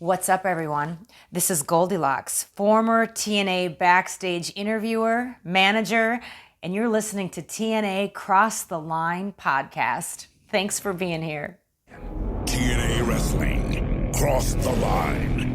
What's up, everyone? This is Goldilocks, former TNA backstage interviewer, manager, and you're listening to TNA Cross the Line podcast. Thanks for being here. TNA Wrestling, Cross the Line.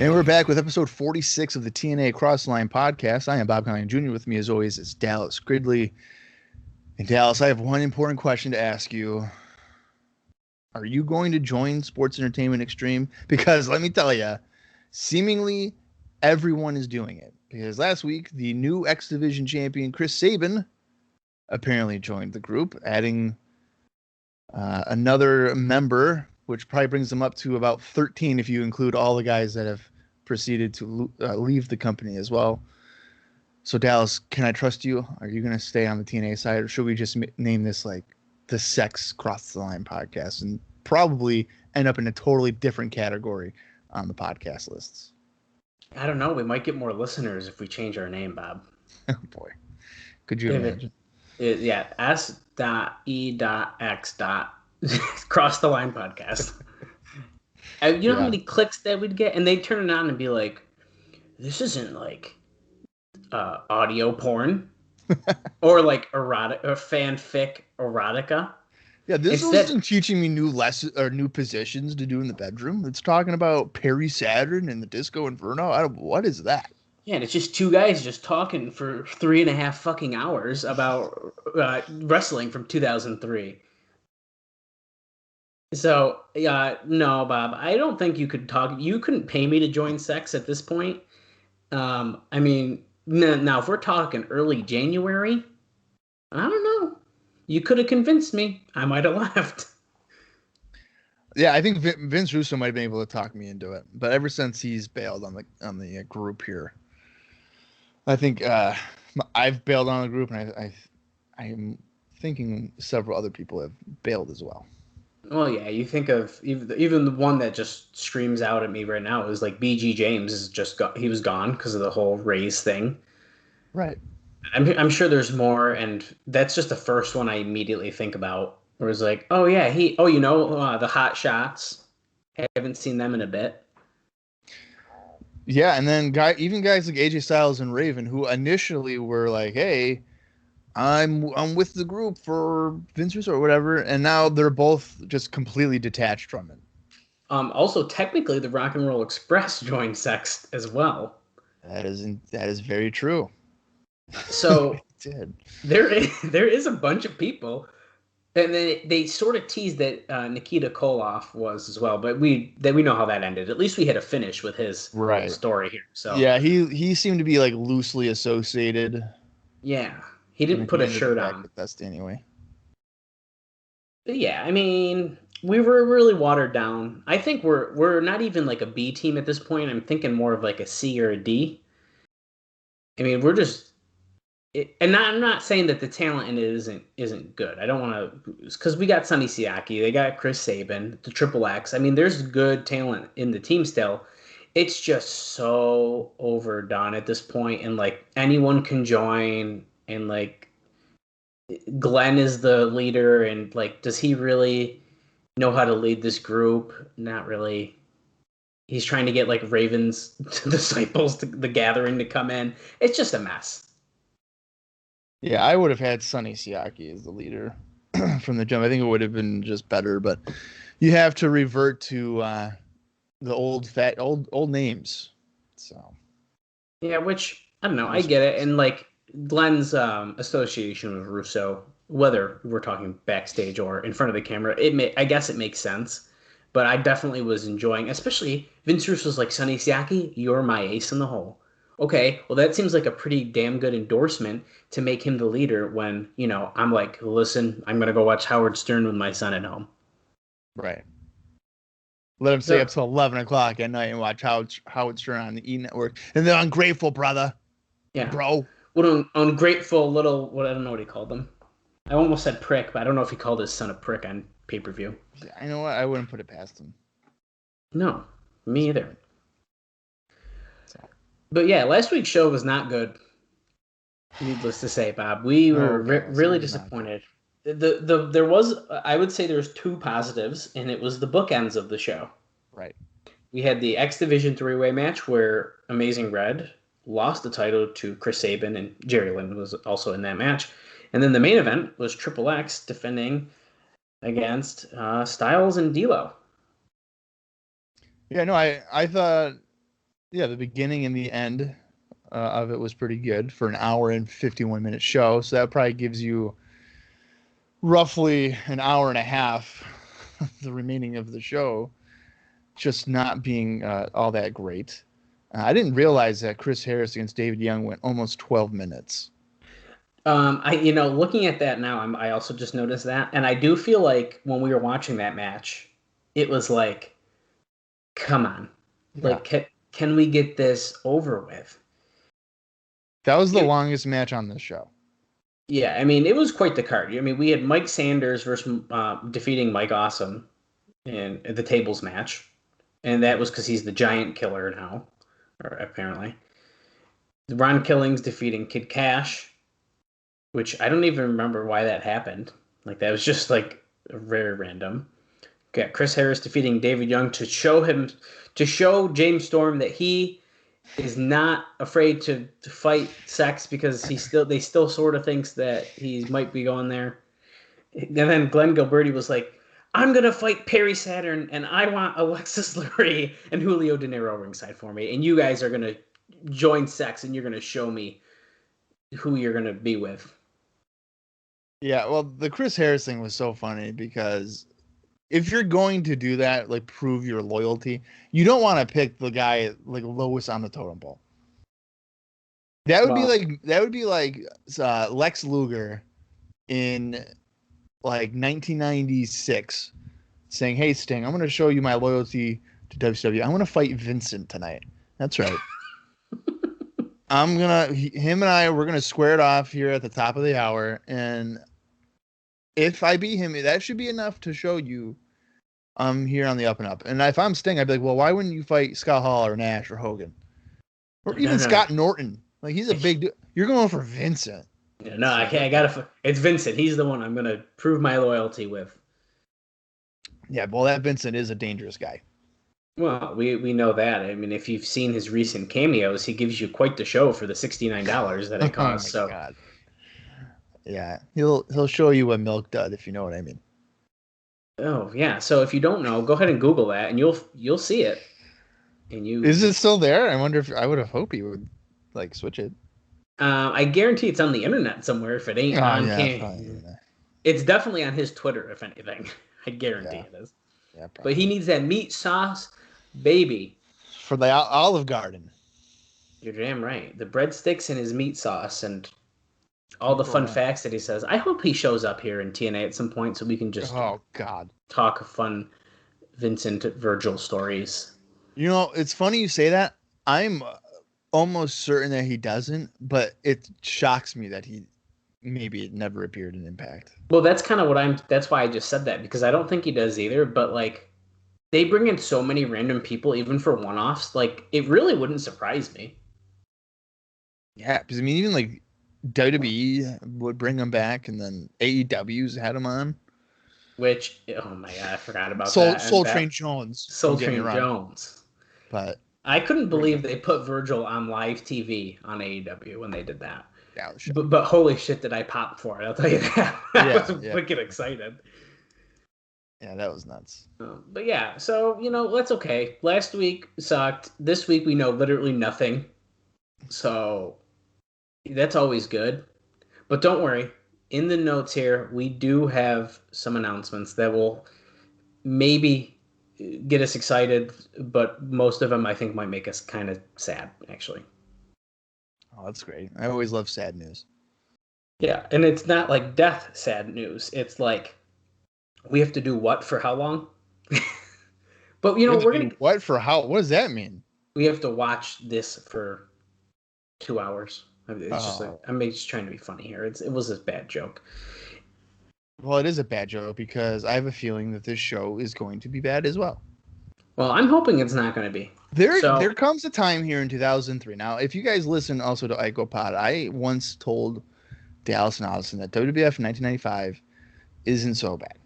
And we're back with episode 46 of the TNA Crossline podcast. I am Bob Colling Jr. With me, as always, is Dallas Gridley. And Dallas, I have one important question to ask you. Are you going to join Sports Entertainment Extreme? Because let me tell you, seemingly everyone is doing it. Because last week, the new X Division champion, Chris Sabin, apparently joined the group, adding another member, which probably brings them up to about 13 if you include all the guys that have proceeded to leave the company as well. So, Dallas, can I trust you? Are you going to stay on the TNA side, or should we just name this like the Sex Cross the Line podcast and probably end up in a totally different category on the podcast lists? I don't know. We might get more listeners if we change our name, Bob. Oh, boy. Could you imagine? Yeah, S.E.X. Cross the Line podcast. You know how many clicks that we'd get? And they'd turn it on and be like, this isn't like audio porn or like erotic or fanfic erotica. Yeah, this isn't teaching me new lessons or new positions to do in the bedroom. It's talking about Perry Saturn and the Disco Inferno. What is that? Yeah, and it's just two guys just talking for 3.5 fucking hours about wrestling from 2003. So, no, Bob, I don't think you could talk. You couldn't pay me to join sex at this point. I mean, now if we're talking early January, I don't know. You could have convinced me. I might have left. Yeah, I think Vince Russo might have been able to talk me into it, but ever since he's bailed on the group here, I think I've bailed on the group, and I am thinking several other people have bailed as well. Well, yeah, you think of even the one that just screams out at me right now is like BG James is he was gone because of the whole Rays thing. Right. I'm sure there's more, and that's just the first one I immediately think about. Where it's like, oh yeah, the Hot Shots. Haven't seen them in a bit. Yeah, and then even guys like AJ Styles and Raven, who initially were like, hey, I'm with the group for Vince Russo or whatever, and now they're both just completely detached from it. Also, technically, the Rock and Roll Express joined Sex as well. That is very true. So did. There is a bunch of people, and then they sort of teased that Nikita Koloff was as well, but we know how that ended. At least we had a finish with his story here. So yeah, he seemed to be like loosely associated. Yeah. He didn't put a shirt on. Best anyway. But yeah, I mean, we were really watered down. I think we're not even like a B team at this point. I'm thinking more of like a C or a D. I mean, we're just, and I'm not saying that the talent in it isn't good. I don't want to, because we got Sonny Sayaki, they got Chris Sabin, the Triple X. I mean, there's good talent in the team still. It's just so overdone at this point, and like anyone can join. And like Glenn is the leader, and like, does he really know how to lead this group? Not really. He's trying to get like Raven's disciples to the gathering to come in. It's just a mess. Yeah, I would have had Sonny Sayaki as the leader from the jump. I think it would have been just better, but you have to revert to the old names. So yeah, which I don't know. I get it, and like Glenn's association with Russo, whether we're talking backstage or in front of the camera, I guess it makes sense. But I definitely was enjoying, especially Vince Russo's like, Sonny Sayaki, you're my ace in the hole. Okay, well, that seems like a pretty damn good endorsement to make him the leader when, I'm like, listen, I'm going to go watch Howard Stern with my son at home. Right. Let him stay up till 11 o'clock at night and watch Howard Stern on the E! Network. And they're ungrateful, brother. Yeah. Bro. What an ungrateful little, I don't know what he called them. I almost said prick, but I don't know if he called his son a prick on pay-per-view. I know what, I wouldn't put it past him. No, me either. But yeah, last week's show was not good. Needless to say, Bob, we were really disappointed. There was, I would say, there's two positives, and it was the bookends of the show. Right. We had the X Division three-way match where Amazing Red lost the title to Chris Sabin, and Jerry Lynn was also in that match. And then the main event was Triple X defending against Styles and D'Lo. Yeah, no, I thought, yeah, the beginning and the end of it was pretty good for an hour and 51-minute show. So that probably gives you roughly an hour and a half, the remaining of the show, just not being all that great. I didn't realize that Chris Harris against David Young went almost 12 minutes. Looking at that now, I also just noticed that, and I do feel like when we were watching that match, it was like, come on, like, can we get this over with? That was the longest match on this show. Yeah, I mean, it was quite the card. I mean, we had Mike Sanders versus defeating Mike Awesome in the tables match, and that was because he's the giant killer now, or apparently. Ron Killings defeating Kid Cash, which I don't even remember why that happened. Like, that was just like very random. Got Chris Harris defeating David Young to show James Storm that he is not afraid to fight sex because they still sort of thinks that he might be going there. And then Glenn Gilberti was like, I'm going to fight Perry Saturn, and I want Alexis Lurie and Julio De Niro ringside for me, and you guys are going to join sex, and you're going to show me who you're going to be with. Yeah, well, the Chris Harris thing was so funny because if you're going to do that, like prove your loyalty, you don't want to pick the guy like lowest on the totem pole. That would be like Lex Luger in like 1996 saying, "Hey Sting, I'm going to show you my loyalty to WCW. I'm going to fight Vincent tonight." That's right. Him and I, we're going to square it off here at the top of the hour, and if I beat him, that should be enough to show you I'm here on the up and up. And if I'm Sting, I'd be like, well, why wouldn't you fight Scott Hall or Nash or Hogan? Or even Scott Norton. Like, he's a big dude. You're going for Vincent. Yeah, no, I gotta. It's Vincent. He's the one I'm going to prove my loyalty with. Yeah, well, that Vincent is a dangerous guy. Well, we know that. I mean, if you've seen his recent cameos, he gives you quite the show for the $69 that it costs. Oh my God. Yeah, he'll show you a milk dud, if you know what I mean. Oh yeah. So if you don't know, go ahead and Google that, and you'll see it. And is it still there? I wonder if I would have hoped he would like switch it. I guarantee it's on the internet somewhere. If it ain't on, it's definitely on his Twitter. If anything, I guarantee it is. Yeah, but he needs that meat sauce, baby. For the Olive Garden. You're damn right. The breadsticks and his meat sauce and all the fun facts that he says. I hope he shows up here in TNA at some point so we can just talk fun Vincent Virgil stories. You know, it's funny you say that. I'm almost certain that he doesn't, but it shocks me that he maybe never appeared in Impact. Well, that's kind of that's why I just said that, because I don't think he does either, but like they bring in so many random people even for one-offs, like it really wouldn't surprise me. Yeah, because I mean, even like WWE would bring him back, and then AEW's had him on. Which, oh my God, I forgot about that. Soul Train Jones. Soul Train Jones. But I couldn't believe they put Virgil on live TV on AEW when they did that. Yeah, but holy shit, did I pop for it? I'll tell you that. I was wicked excited. Yeah, that was nuts. But yeah, so, that's okay. Last week sucked. This week we know literally nothing. So that's always good. But don't worry. In the notes here, we do have some announcements that will maybe get us excited, but most of them I think might make us kind of sad, actually. Oh, that's great. I always love sad news. Yeah, and it's not like death sad news. It's like, we have to do what for how long? But, we're going to... What for how? What does that mean? We have to watch this for 2 hours. It's just like, I'm just trying to be funny here. It was a bad joke. Well, it is a bad joke because I have a feeling that this show is going to be bad as well. Well, I'm hoping it's not going to be. There comes a time here in 2003. Now, if you guys listen also to IcoPod, I once told Dallas and Allison that WWF in 1995 isn't so bad,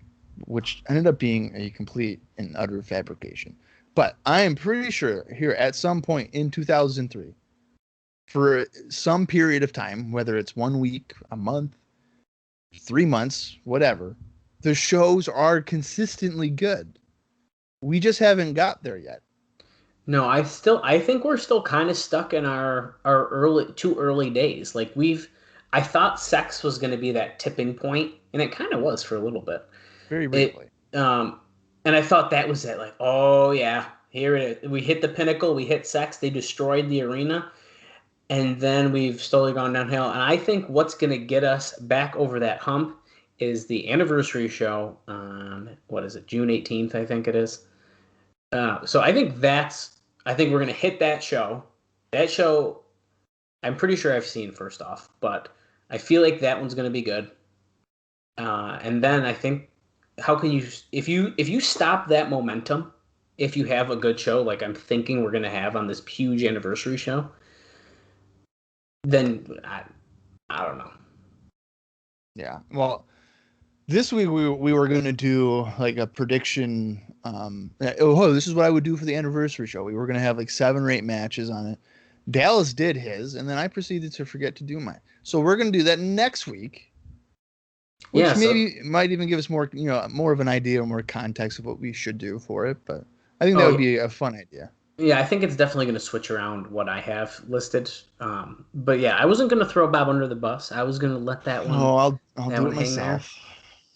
which ended up being a complete and utter fabrication. But I am pretty sure here at some point in 2003, for some period of time, whether it's 1 week, a month, 3 months, whatever, the shows are consistently good. We just haven't got there yet. No, I think we're still kind of stuck in our early days. Like I thought sex was going to be that tipping point, and it kind of was for a little bit. Very briefly. And I thought that was it. Like, oh yeah, here it is. We hit the pinnacle. We hit sex. They destroyed the arena, and then we've slowly gone downhill. And I think what's going to get us back over that hump is the anniversary show. What is it? June 18th, I think it is. So I think we're going to hit that show. That show, I'm pretty sure I've seen first off, but I feel like that one's going to be good. And then I think, how can you, if you stop that momentum, if you have a good show, like I'm thinking we're going to have on this huge anniversary show, then I don't know. Yeah. Well, this week we were going to do like a prediction. This is what I would do for the anniversary show. We were going to have like 7 or 8 matches on it. Dallas did his, and then I proceeded to forget to do mine. So we're going to do that next week, which might even give us more, more of an idea or more context of what we should do for it. But I think that would be a fun idea. Yeah, I think it's definitely going to switch around what I have listed. But yeah, I wasn't going to throw Bob under the bus. I was going to let that one. Oh, I'll do it myself.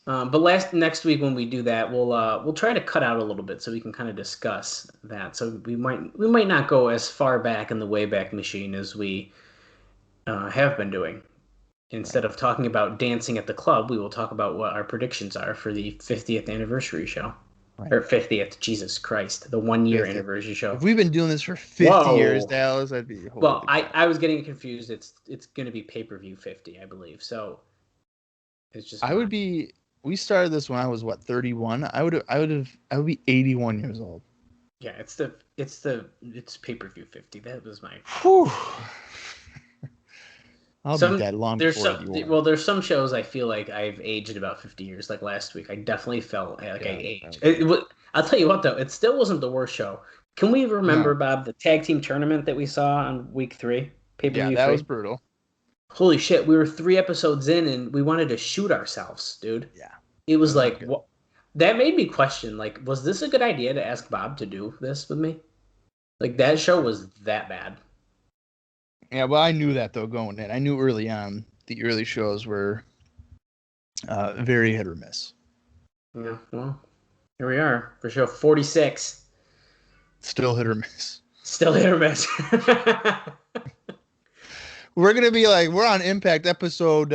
But next week when we do that, we'll try to cut out a little bit so we can kind of discuss that. So we might not go as far back in the Wayback Machine as we have been doing. Instead of talking about dancing at the club, we will talk about what our predictions are for the 50th anniversary show. Right. Or 50th, Jesus Christ, the 1 year anniversary show. If we've been doing this for 50 years, Dallas, I'd be. Well, I was getting confused. It's going to be pay-per-view 50, I believe. So it's just. We started this when I was 31. I would be 81 years old. Yeah, it's pay-per-view 50. That was my. Whew. I'll be dead long before you are. Well, there's some shows I feel like I've aged about 50 years. Like last week, I definitely felt like I aged. I'll tell you what, though, it still wasn't the worst show. Can we remember, Bob, the tag team tournament that we saw on week 3? Pay-per-view that 3? Was brutal. Holy shit, we were 3 episodes in, and we wanted to shoot ourselves, dude. Yeah. It was like, what? That made me question, like, was this a good idea to ask Bob to do this with me? Like, that show was that bad. Yeah, well, I knew that, though, going in. I knew early on the early shows were very hit or miss. Yeah, well, here we are for show 46. Still hit or miss. Still hit or miss. We're going to be like, we're on Impact episode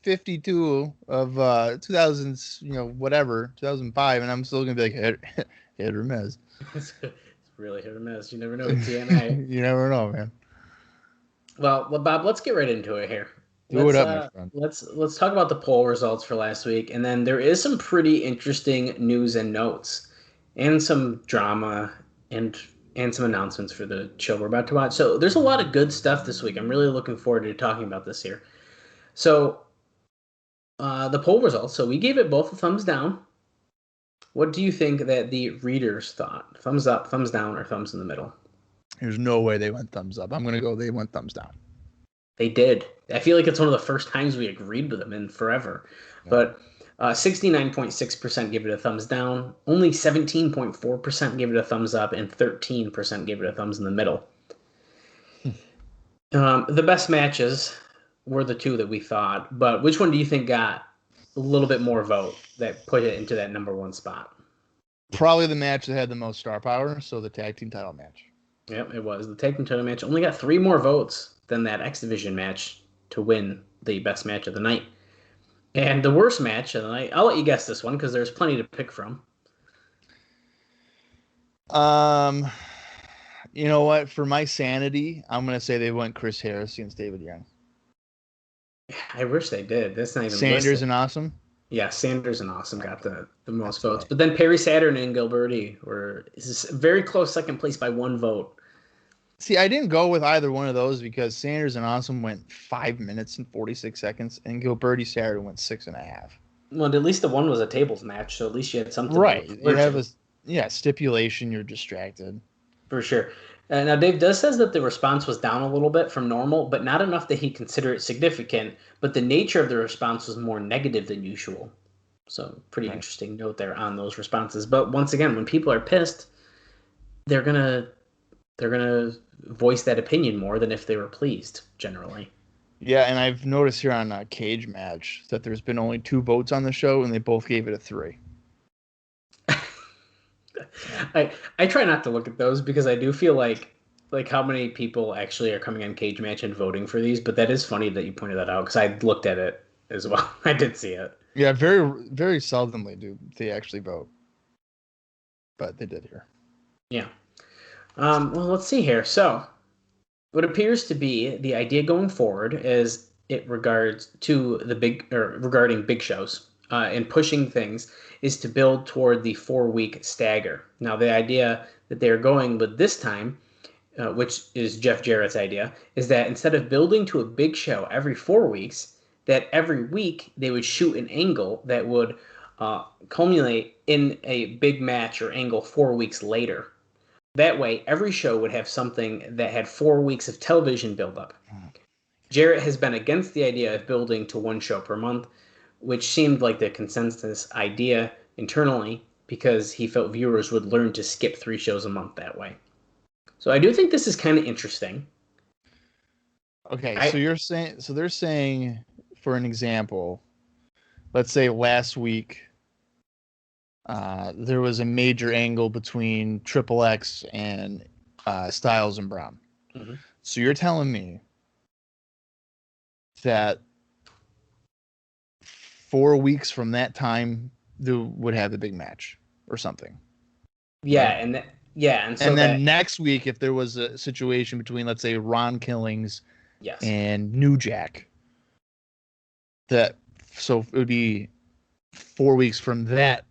52 of 2005, and I'm still going to be like, hit or miss. It's really hit or miss. You never know with TNA. You never know, man. Well, Bob, let's get right into it here. Do it up, my friend. Let's talk about the poll results for last week, and then there is some pretty interesting news and notes, and some drama, and some announcements for the show we're about to watch. So there's a lot of good stuff this week. I'm really looking forward to talking about this here. So the poll results. So we gave it both a thumbs down. What do you think that the readers thought? Thumbs up, thumbs down, or thumbs in the middle? There's no way they went thumbs up. I'm going to go they went thumbs down. They did. I feel like it's one of the first times we agreed with them in forever. Yeah. But 69.6% gave it a thumbs down. Only 17.4% gave it a thumbs up, and 13% gave it a thumbs in the middle. The best matches were the 2 that we thought. But which one do you think got a little bit more vote that put it into that number 1 spot? Probably the match that had the most star power, so the tag team title match. Yep, it was. The tag team title match only got 3 more votes than that X Division match to win the best match of the night. And the worst match of the night, I'll let you guess this one because there's plenty to pick from. You know what? For my sanity, I'm going to say they went Chris Harris against David Young. I wish they did. That's not even Sanders listed. and Awesome? Yeah, Sanders and Awesome got the most That's votes. right. But then Perry Saturn and Gilberti were very close second place by 1 vote. See, I didn't go with either one of those because Sanders and Awesome went 5 minutes and 46 seconds, and Gilberti Saturday went 6.5. Well, at least the one was a tables match, so at least you had something to Right. look You forward have to. a stipulation. You're distracted. For sure. Now, Dave does says that the response was down a little bit from normal, but not enough that he consider it significant. But the nature of the response was more negative than usual. So, pretty Right. interesting note there on those responses. But once again, when people are pissed, they're gonna they're gonna voice that opinion more than if they were pleased. Generally, Yeah, and I've noticed here on Cage Match that there's been only 2 votes on the show, and they both gave it a 3. So, I try not to look at those because I do feel like how many people actually are coming on Cage Match and voting for these. But that is funny that you pointed that out because I looked at it as well. I did see it. yeah, very very seldomly do they actually vote, but they did here. Yeah. Well, let's see here. So, what appears to be the idea going forward is it regards to the big or regarding big shows and pushing things is to build toward the 4 week stagger. Now, the idea that they're going with this time, which is Jeff Jarrett's idea, is that instead of building to a big show every 4 weeks, that every week they would shoot an angle that would culminate in a big match or angle 4 weeks later. That way, every show would have something that had 4 weeks of television buildup. Jarrett has been against the idea of building to one show per month, which seemed like the consensus idea internally because he felt viewers would learn to skip 3 shows a month that way. So I do think this is kind of interesting. Okay, so I they're saying, for an example, let's say last week there was a major angle between Triple X and Styles and Brown. Mhm. So you're telling me that 4 weeks from that time they would have the big match or something, yeah, right? and so And that then next week, if there was a situation between, let's say, Ron Killings yes, and New Jack, that so it would be 4 weeks from that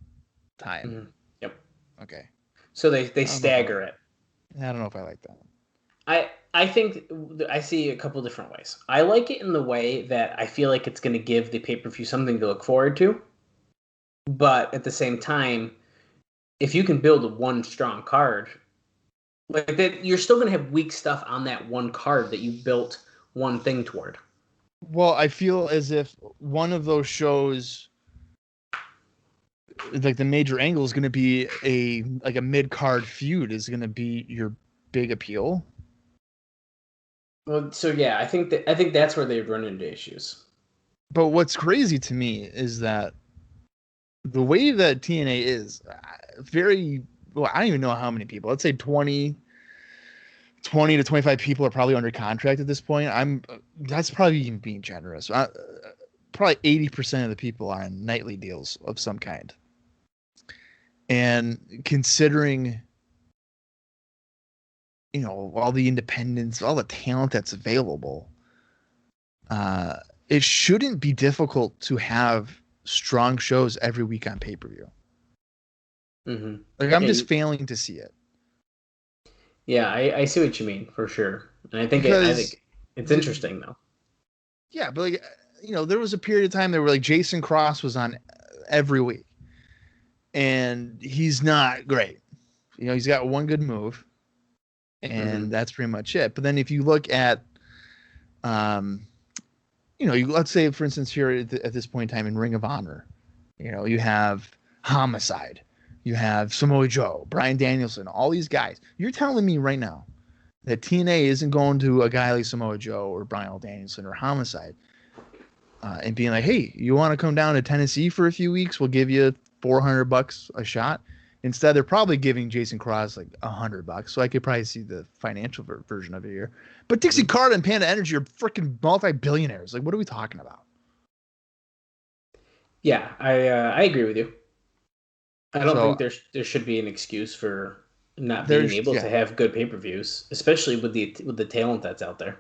time. Mhm. Yep. Okay. So they I don't know if I stagger like. it. I don't know if I like that. I think I see a couple different ways. I like it in the way that I feel like it's going to give the pay per view something to look forward to, but at the same time, if you can build one strong card like that, you're still going to have weak stuff on that one card that you built one thing toward. Well, I feel as if one of those shows, like the major angle, is going to be a mid card feud. Is going to be your big appeal. Well, so yeah, I think that's where they run into issues. But what's crazy to me is that the way that TNA is very well, I don't even know how many people. Let's say 20 to 25 people are probably under contract at this point. That's probably even being generous. Probably 80% of the people are on nightly deals of some kind. And considering, all the independence, all the talent that's available, it shouldn't be difficult to have strong shows every week on pay-per-view. Mm-hmm. Like, I'm Yeah, just failing to see it. yeah, I see what you mean for sure, and I Because think it's the, interesting though. yeah, but like, there was a period of time there where like Jason Cross was on every week, and he's not great. He's got one good move, Mm-hmm. and that's pretty much it. But then if you look at, um, let's say for instance here at this point in time in Ring of Honor, you have Homicide, you have Samoa Joe, Bryan Danielson, all these guys. You're telling me right now that TNA isn't going to a guy like Samoa Joe or Bryan Danielson or Homicide and being like, hey, you want to come down to Tennessee for a few weeks? We'll give you $400 a shot. Instead, they're probably giving Jason Cross like $100, so I could probably see the financial version of it here. But Dixie Mm-hmm. Carter and Panda Energy are freaking multi-billionaires. Like, what are we talking about? Yeah, I agree with you. I don't So think there should be an excuse for not being there's able to yeah, have good pay per views, especially with the talent that's out there.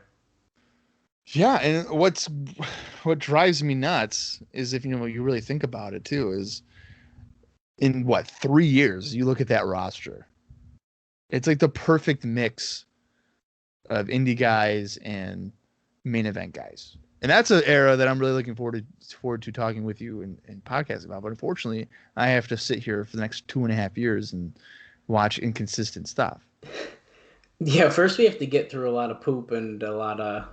Yeah, and what drives me nuts is if you really think about it too, is in what 3 years you look at that roster. It's like the perfect mix of indie guys and main event guys. And that's an era that I'm really looking forward to talking with you and podcasting about. But unfortunately, I have to sit here for the next 2.5 years and watch inconsistent stuff. Yeah, first we have to get through a lot of poop and a lot of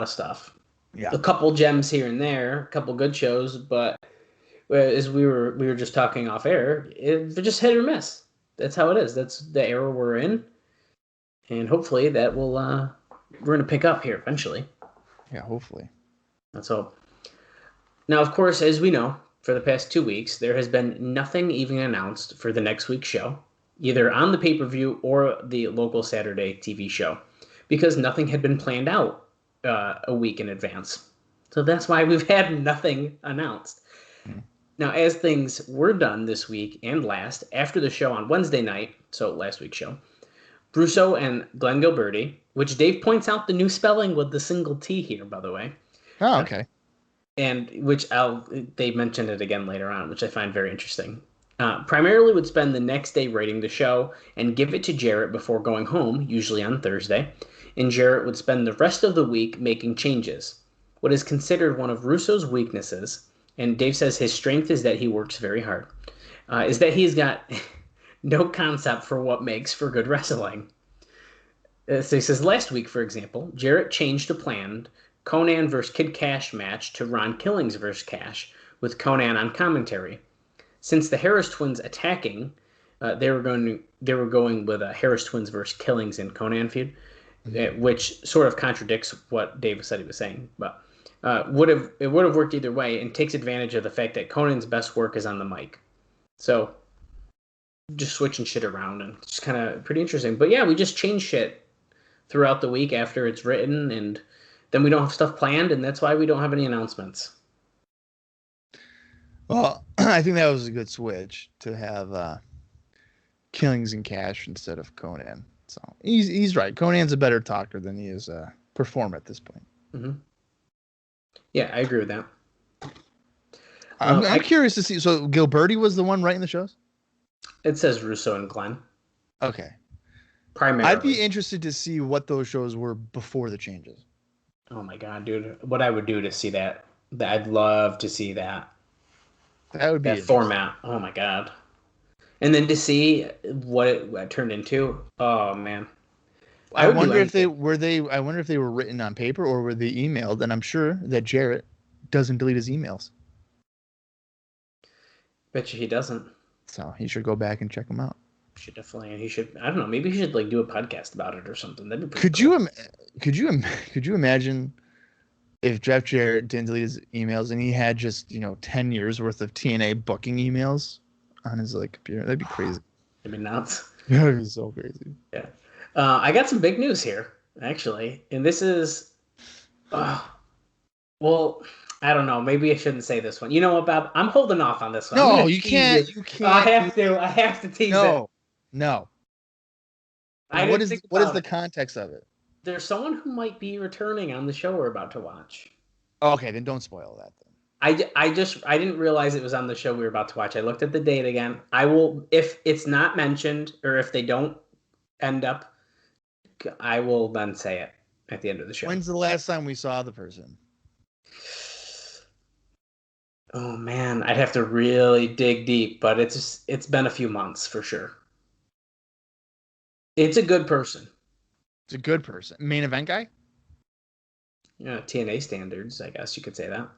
stuff. Yeah. A couple gems here and there, a couple good shows, but as we were just talking off air, they're just hit or miss. That's how it is. That's the era we're in, and hopefully that will we're gonna pick up here eventually. Yeah, hopefully. Let's hope. Now, of course, as we know, for the past 2 weeks, there has been nothing even announced for the next week's show, either on the pay-per-view or the local Saturday TV show, because nothing had been planned out a week in advance. So that's why we've had nothing announced. Mm-hmm. Now, as things were done this week and last, after the show on Wednesday night, so last week's show, Russo and Glenn Gilberti, which Dave points out the new spelling with the single T here, by the way. Oh, okay. And which they mentioned it again later on, which I find very interesting. Primarily would spend the next day writing the show and give it to Jarrett before going home, usually on Thursday. And Jarrett would spend the rest of the week making changes. What is considered one of Russo's weaknesses, and Dave says his strength is that he works very hard, is that he's got no concept for what makes for good wrestling. So he says last week, for example, Jarrett changed a planned Conan vs. Kid Cash match to Ron Killings vs. Cash, with Conan on commentary. Since the Harris twins attacking, they were going with Harris twins versus Killings in Conan feud, which sort of contradicts what Dave said he was saying, but it would have worked either way, and takes advantage of the fact that Conan's best work is on the mic. So just switching shit around, and it's kind of pretty interesting. But yeah, we just change shit throughout the week after it's written, and then we don't have stuff planned, and that's why we don't have any announcements. Well, I think that was a good switch to have Killings and Cash instead of Conan. So he's right. Conan's a better talker than he is a performer at this point. Mm-hmm. Yeah, I agree with that. I'm curious to see. So Gilberti was the one writing the shows? It says Russo and Glenn. Okay. Primarily. I'd be interested to see what those shows were before the changes. Oh my god, dude! What I would do to see that? I'd love to see that. That would be that format. Oh my god! And then to see what it turned into. Oh man! I wonder if they were. I wonder if they were written on paper or were they emailed. And I'm sure that Jarrett doesn't delete his emails. Bet you he doesn't. So he should go back and check them out. Should definitely. He should. I don't know. Maybe he should like do a podcast about it or something. That'd be pretty cool. Could you imagine if Jeff Jarrett didn't delete his emails and he had just 10 years worth of TNA booking emails on his computer? That'd be crazy. It'd be nuts. That'd be so crazy. Yeah. I got some big news here actually, and this is. Well, I don't know. Maybe I shouldn't say this one. You know what, Bob? I'm holding off on this one. No, you can't. You can't. I have to tease it. No. What is the context of it? There's someone who might be returning on the show we're about to watch. Okay, then don't spoil that then. I didn't realize it was on the show we were about to watch. I looked at the date again. I will, if it's not mentioned or if they don't end up, I will then say it at the end of the show. When's the last time we saw the person? Oh man, I'd have to really dig deep, but it's been a few months for sure. It's a good person. It's a good person. Main event guy? Yeah, TNA standards, I guess you could say that.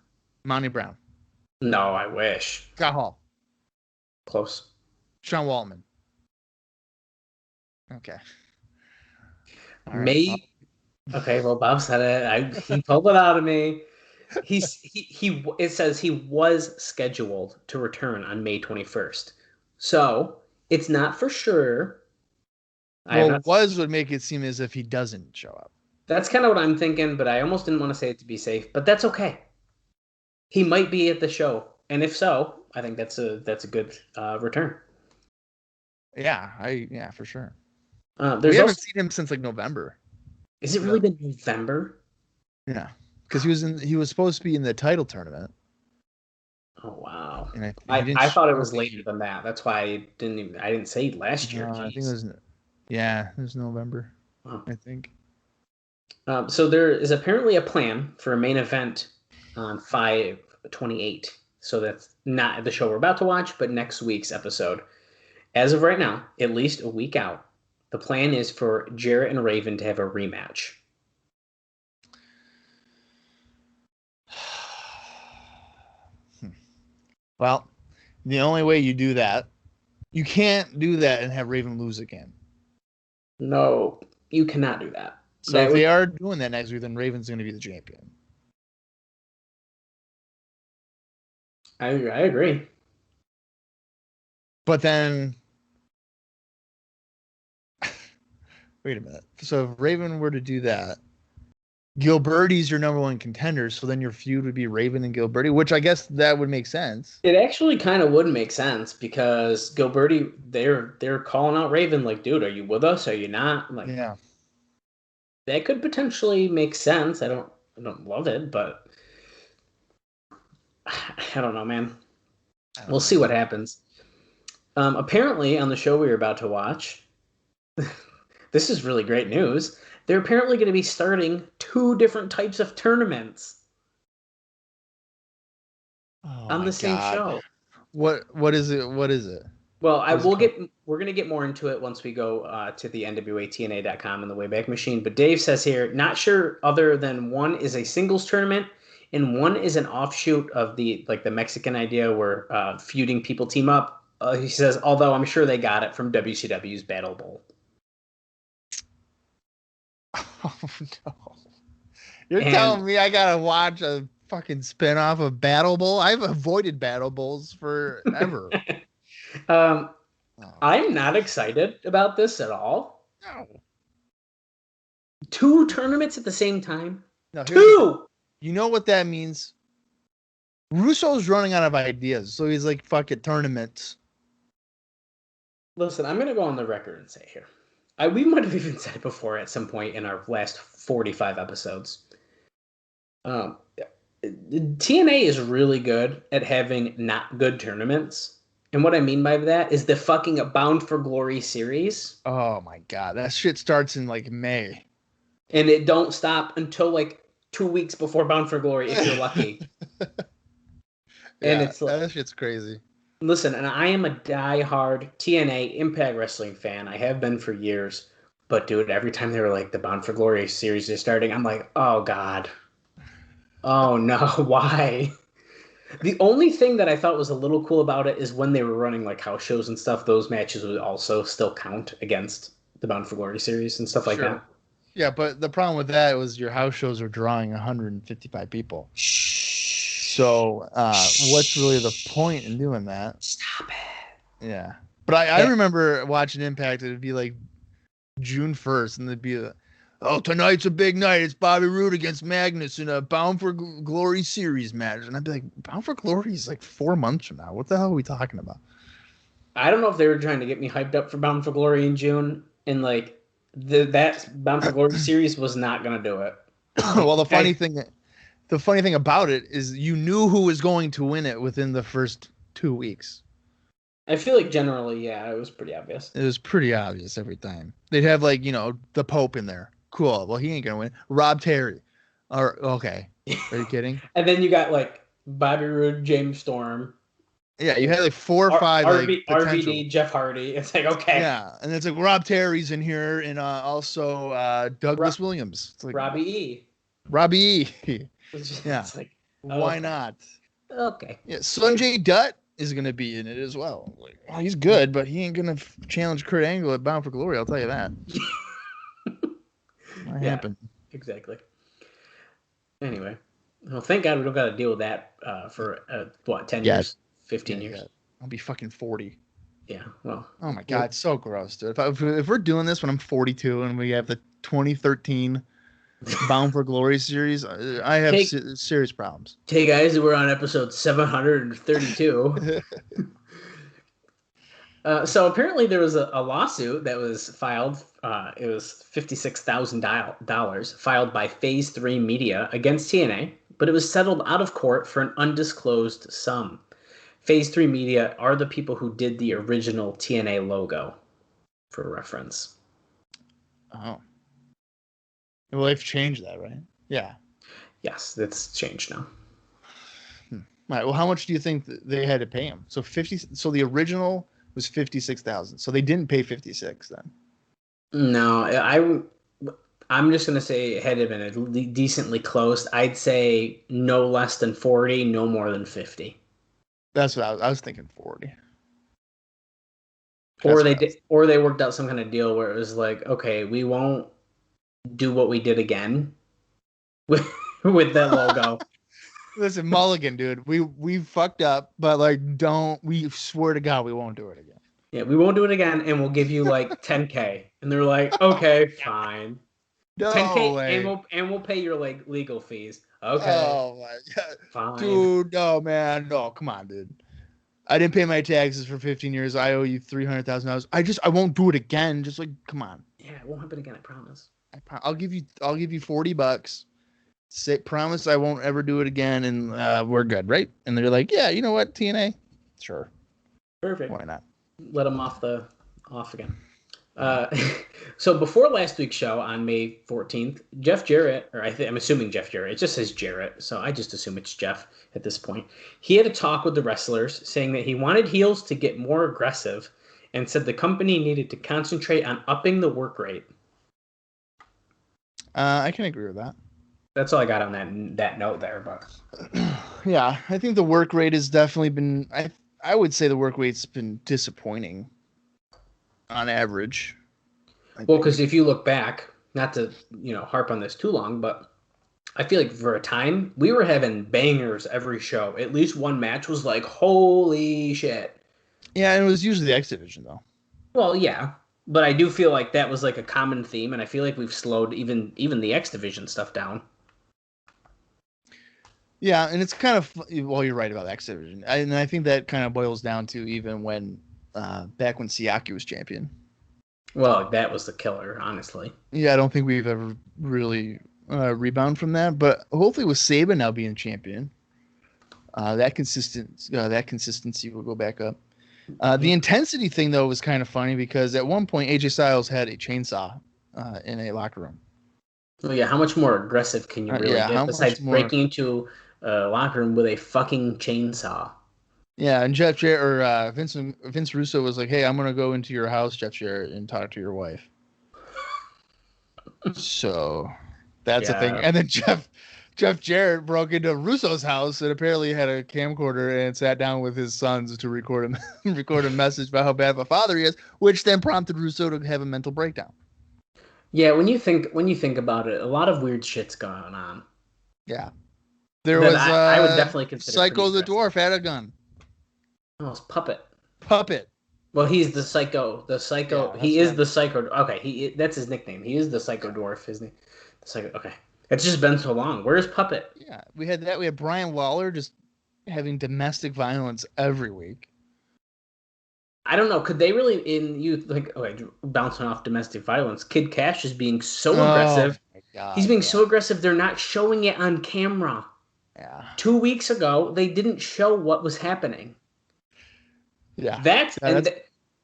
Monty Brown. No, I wish. Scott Hall. Close. Sean Waltman. Okay. All right. Okay, well, Bob said it. He pulled it out of me. It says he was scheduled to return on May 21st. So it's not for sure. Would make it seem as if he doesn't show up. That's kind of what I'm thinking, but I almost didn't want to say it to be safe. But that's okay. He might be at the show, and if so, I think that's a good return. Yeah, for sure. We haven't seen him since November. Has it really been November? Yeah, because he was supposed to be in the title tournament. Oh wow! And he didn't I thought it show was up. later than that. That's why I didn't say last year. I think it Jeez. was, yeah, it was November, Wow. I think. So there is apparently a plan for a main event on 5/28. So that's not the show we're about to watch, but next week's episode. As of right now, at least a week out, the plan is for Jarrett and Raven to have a rematch. Well, the only way you do that, you can't do that and have Raven lose again. No, you cannot do that. So if they are doing that next week, then Raven's going to be the champion. I agree. But then, wait a minute. So if Raven were to do that, Gilberti's your number one contender. So then your feud would be Raven and Gilberti, which I guess that would make sense. It actually kind of would make sense because Gilberti, they're calling out Raven like, dude, are you with us? Are you not? Like, Yeah. that could potentially make sense. I don't love it, but I don't know, man. We'll see what happens. Apparently, on the show we were about to watch, this is really great news. They're apparently going to be starting 2 different types of tournaments on the same show. What is it? What is it? Well, we're going to get more into it once we go to the NWA-TNA.com and the Wayback Machine. But Dave says here, not sure other than one is a singles tournament and one is an offshoot of the Mexican idea where feuding people team up. He says, although I'm sure they got it from WCW's Battle Bowl. Oh no! You're telling me I gotta watch a fucking spinoff of Battle Bowl? I've avoided Battle Bowls forever. I'm not excited about this at all. No. 2 tournaments at the same time? No, 2! You know what that means? Russo's running out of ideas, so he's like, fuck it, tournaments. Listen, I'm going to go on the record and say here. We might have even said it before at some point in our last 45 episodes. TNA is really good at having not good tournaments. And what I mean by that is the fucking Bound for Glory series. Oh my god, that shit starts in like May. And it don't stop until like 2 weeks before Bound for Glory if you're lucky. And it's like, that shit's crazy. Listen, and I am a diehard TNA Impact Wrestling fan. I have been for years. But dude, every time they were like the Bound for Glory series is starting, I'm like, oh god. Oh no, why? The only thing that I thought was a little cool about it is when they were running like house shows and stuff, those matches would also still count against the Bound for Glory series and stuff like that. Yeah, but the problem with that was your house shows are drawing 155 people. So what's really the point in doing that? Stop it. Yeah. But I remember watching Impact, it'd be like June 1st, and it'd be oh, tonight's a big night. It's Bobby Roode against Magnus in a Bound for Glory series match. And I'd be like, Bound for Glory is like 4 months from now. What the hell are we talking about? I don't know if they were trying to get me hyped up for Bound for Glory in June, and like that Bound for Glory series was not going to do it. Well, the funny thing about it is you knew who was going to win it within the first 2 weeks. I feel like generally, yeah, it was pretty obvious. It was pretty obvious every time. They'd have like, the Pope in there. Cool. Well, he ain't going to win. Rob Terry. Okay. Are you kidding? And then you got like Bobby Roode, James Storm. Yeah, you had like 4 or 5 RVD, Jeff Hardy. It's like, okay. Yeah, and it's like Rob Terry's in here, and also Douglas Williams. It's like Robbie E. Yeah. It's like, why not? Okay. Yeah, Sanjay Dutt is going to be in it as well. Like, he's good, but he ain't going to challenge Kurt Angle at Bound for Glory. I'll tell you that. What happened? Exactly. Anyway, well, thank God we don't got to deal with that for 10 years, 15 years. Yeah. I'll be fucking 40. Yeah. Well. Oh my God, it's so gross, dude. If we're doing this when I'm 42 and we have the 2013 Bound for Glory series, I have serious problems. Hey guys, we're on episode 732. So apparently there was a lawsuit that was filed. It was $56,000 filed by Phase 3 Media against TNA, but it was settled out of court for an undisclosed sum. Phase 3 Media are the people who did the original TNA logo, for reference. Oh. Well, they've changed that, right? Yeah. Yes, that's changed now. All right. Well, how much do you think they had to pay him? So the original was 56,000. So they didn't pay 56 then. No, I'm just gonna say it had to been decently close. I'd say no less than 40, no more than 50. That's what I was thinking 40. Or they worked out some kind of deal where it was like, okay, we won't do what we did again with that logo. Listen, Mulligan, dude, we fucked up, but like, we swear to God we won't do it again. Yeah, we won't do it again, and we'll give you like 10K. And they're like, okay, fine. No 10K, way. and we'll pay your like legal fees. Okay. Oh my God. Fine. Dude, no, man. No, come on, dude. I didn't pay my taxes for 15 years. I owe you $300,000. I won't do it again. Just like, come on. Yeah, it won't happen again, I promise. I'll give you $40. Promise I won't ever do it again, and we're good, right? And they're like, yeah, you know what, TNA? Sure. Perfect. Why not? Let them off again. So before last week's show on May 14th, Jeff Jarrett, or I'm assuming Jeff Jarrett, it just says Jarrett, so I just assume it's Jeff at this point. He had a talk with the wrestlers saying that he wanted heels to get more aggressive and said the company needed to concentrate on upping the work rate. I can agree with that. That's all I got on that note there, but yeah, I think the work rate has definitely been. I would say the work rate's been disappointing on average. Well, because if you look back, not to harp on this too long, but I feel like for a time we were having bangers every show. At least one match was like, holy shit. Yeah, and it was usually the X Division though. Well, yeah, but I do feel like that was like a common theme, and I feel like we've slowed even the X Division stuff down. Yeah, and it's kind of, well, you're right about X Division, and I think that kind of boils down to even when back when Sayaki was champion. Well, that was the killer, honestly. Yeah, I don't think we've ever really rebound from that, but hopefully with Saban now being champion, that consistency will go back up. The intensity thing though was kind of funny because at one point AJ Styles had a chainsaw in a locker room. Well, yeah, how much more aggressive can you really get besides breaking into a locker room with a fucking chainsaw? Yeah, and Jeff Jarrett or Vince Russo was like, "Hey, I'm gonna go into your house, Jeff Jarrett, and talk to your wife." So that's a thing. And then Jeff Jarrett broke into Russo's house and apparently had a camcorder and sat down with his sons to record a message about how bad of a father he is, which then prompted Russo to have a mental breakdown. Yeah, when you think about it, a lot of weird shit's going on. Yeah, there was. I would definitely consider Psycho the Dwarf had a gun. Oh, it's Puppet. Well, he's the Psycho. Yeah, he is the Psycho. Okay, that's his nickname. He is the Psycho Dwarf. His name. The Psycho. Okay, it's just been so long. Where's Puppet? Yeah, we had that. We had Brian Lawler just having domestic violence every week. I don't know. Could they really bouncing off domestic violence? Kid Cash is being so aggressive. My God, he's being so aggressive. They're not showing it on camera. Yeah. 2 weeks ago, they didn't show what was happening. Yeah.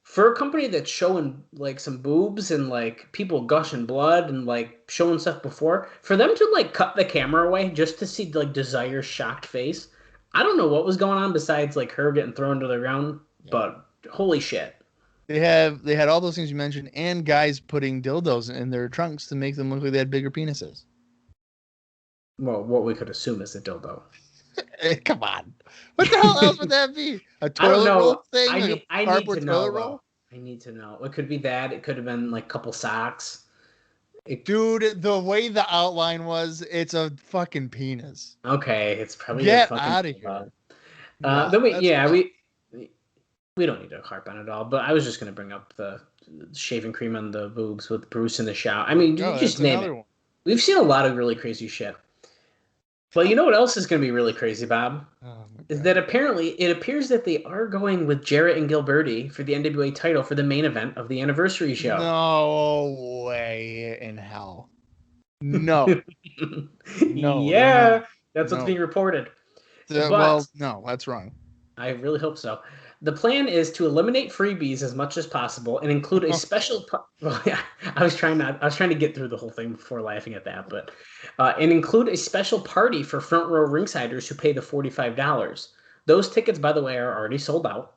For a company that's showing like some boobs and like people gushing blood and like showing stuff before, for them to like cut the camera away just to see like Desire's shocked face, I don't know what was going on besides like her getting thrown to the ground, but holy shit. They had all those things you mentioned and guys putting dildos in their trunks to make them look like they had bigger penises. Well, what we could assume is a dildo. Come on. What the hell else would that be? A toilet roll thing? I need to know. I need to know. It could be that. It could have been like a couple socks. Dude, the way the outline was, it's a fucking penis. Okay, it's probably get out of here. We don't need to harp on it all, but I was just going to bring up the shaving cream on the boobs with Bruce in the shower. I mean, just name it. We've seen a lot of really crazy shit. Well, you know what else is going to be really crazy, Bob? Oh my Is God. that apparently it appears that they are going with Jarrett and Gilberti for the NWA title for the main event of the anniversary show. No way in hell. No, no, they're Yeah, not. that's what's No. being reported. Well, But no, that's wrong. I really hope so. The plan is to eliminate freebies as much as possible and include a special. Well, yeah, I was trying not. I was trying to get through the whole thing before laughing at that, but and include a special party for front row ringsiders who pay the $45. Those tickets, by the way, are already sold out.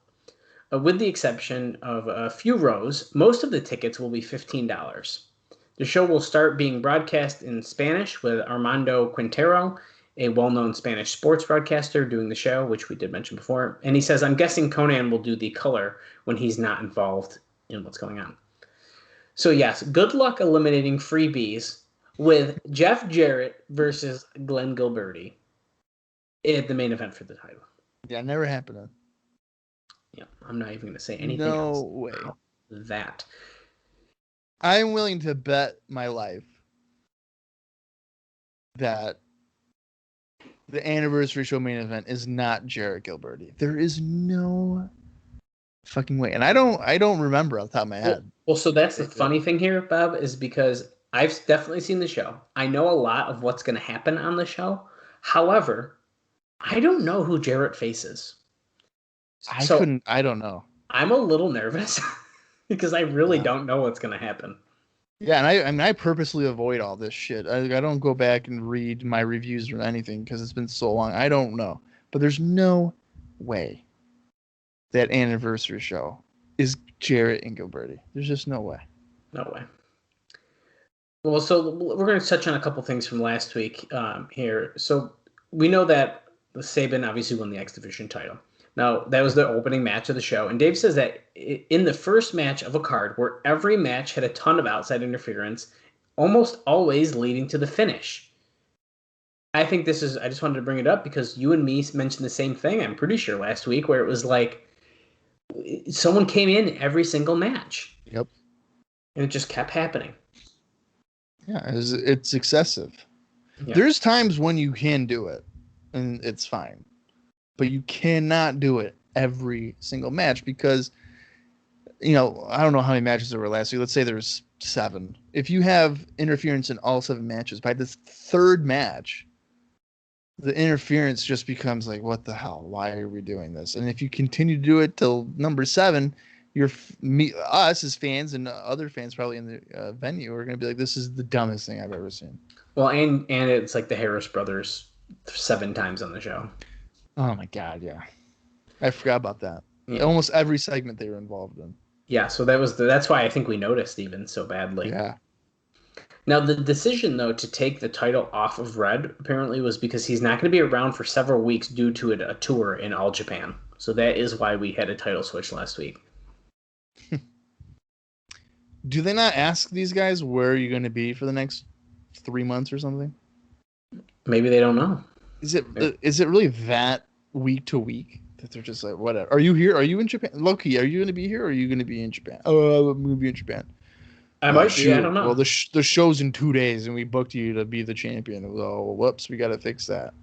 With the exception of a few rows, most of the tickets will be $15. The show will start being broadcast in Spanish with Armando Quintero, a well-known Spanish sports broadcaster, doing the show, which we did mention before. And he says, I'm guessing Conan will do the color when he's not involved in what's going on. So yes, good luck eliminating freebies with Jeff Jarrett versus Glenn Gilberti at the main event for the title. Yeah, never happened. Yeah, I'm not even going to say anything No else way. about that. I'm willing to bet my life that the anniversary show main event is not Jarrett Gilberti. There is no fucking way. And I don't remember off the top of my head. Well, so that's the funny thing here, Bob, is because I've definitely seen the show. I know a lot of what's going to happen on the show. However, I don't know who Jarrett faces. I don't know. I'm a little nervous because I really don't know what's going to happen. Yeah, and I purposely avoid all this shit. I don't go back and read my reviews or anything because it's been so long. I don't know. But there's no way that anniversary show is Jarrett and Gilberti. There's just no way. No way. Well, so we're going to touch on a couple things from last week here. So we know that Sabin obviously won the X Division title. Now, that was the opening match of the show. And Dave says that in the first match of a card where every match had a ton of outside interference, almost always leading to the finish. I think I just wanted to bring it up because you and me mentioned the same thing, I'm pretty sure, last week, where it was like someone came in every single match. Yep. And it just kept happening. Yeah, it's excessive. Yeah. There's times when you can do it, and it's fine. But you cannot do it every single match because, I don't know how many matches there were last week. Let's say there's 7. If you have interference in all 7 matches, by the third match, the interference just becomes like, what the hell? Why are we doing this? And if you continue to do it till number 7, us as fans and other fans probably in the venue are going to be like, this is the dumbest thing I've ever seen. Well, and it's like the Harris brothers 7 times on the show. Oh my God, yeah. I forgot about that. Yeah. Almost every segment they were involved in. Yeah, so that's why I think we noticed even so badly. Yeah. Now, the decision, though, to take the title off of Red apparently was because he's not going to be around for several weeks due to a tour in All Japan. So that is why we had a title switch last week. Do they not ask these guys where you're going to be for the next 3 months or something? Maybe they don't know. Is it really that week to week that they're just like, whatever? Are you here? Are you in Japan? Loki, are you going to be here or are you going to be in Japan? Oh, I'm going to be in Japan. I might be. I don't know. Well, the show's in 2 days and we booked you to be the champion. Oh, whoops, we got to fix that.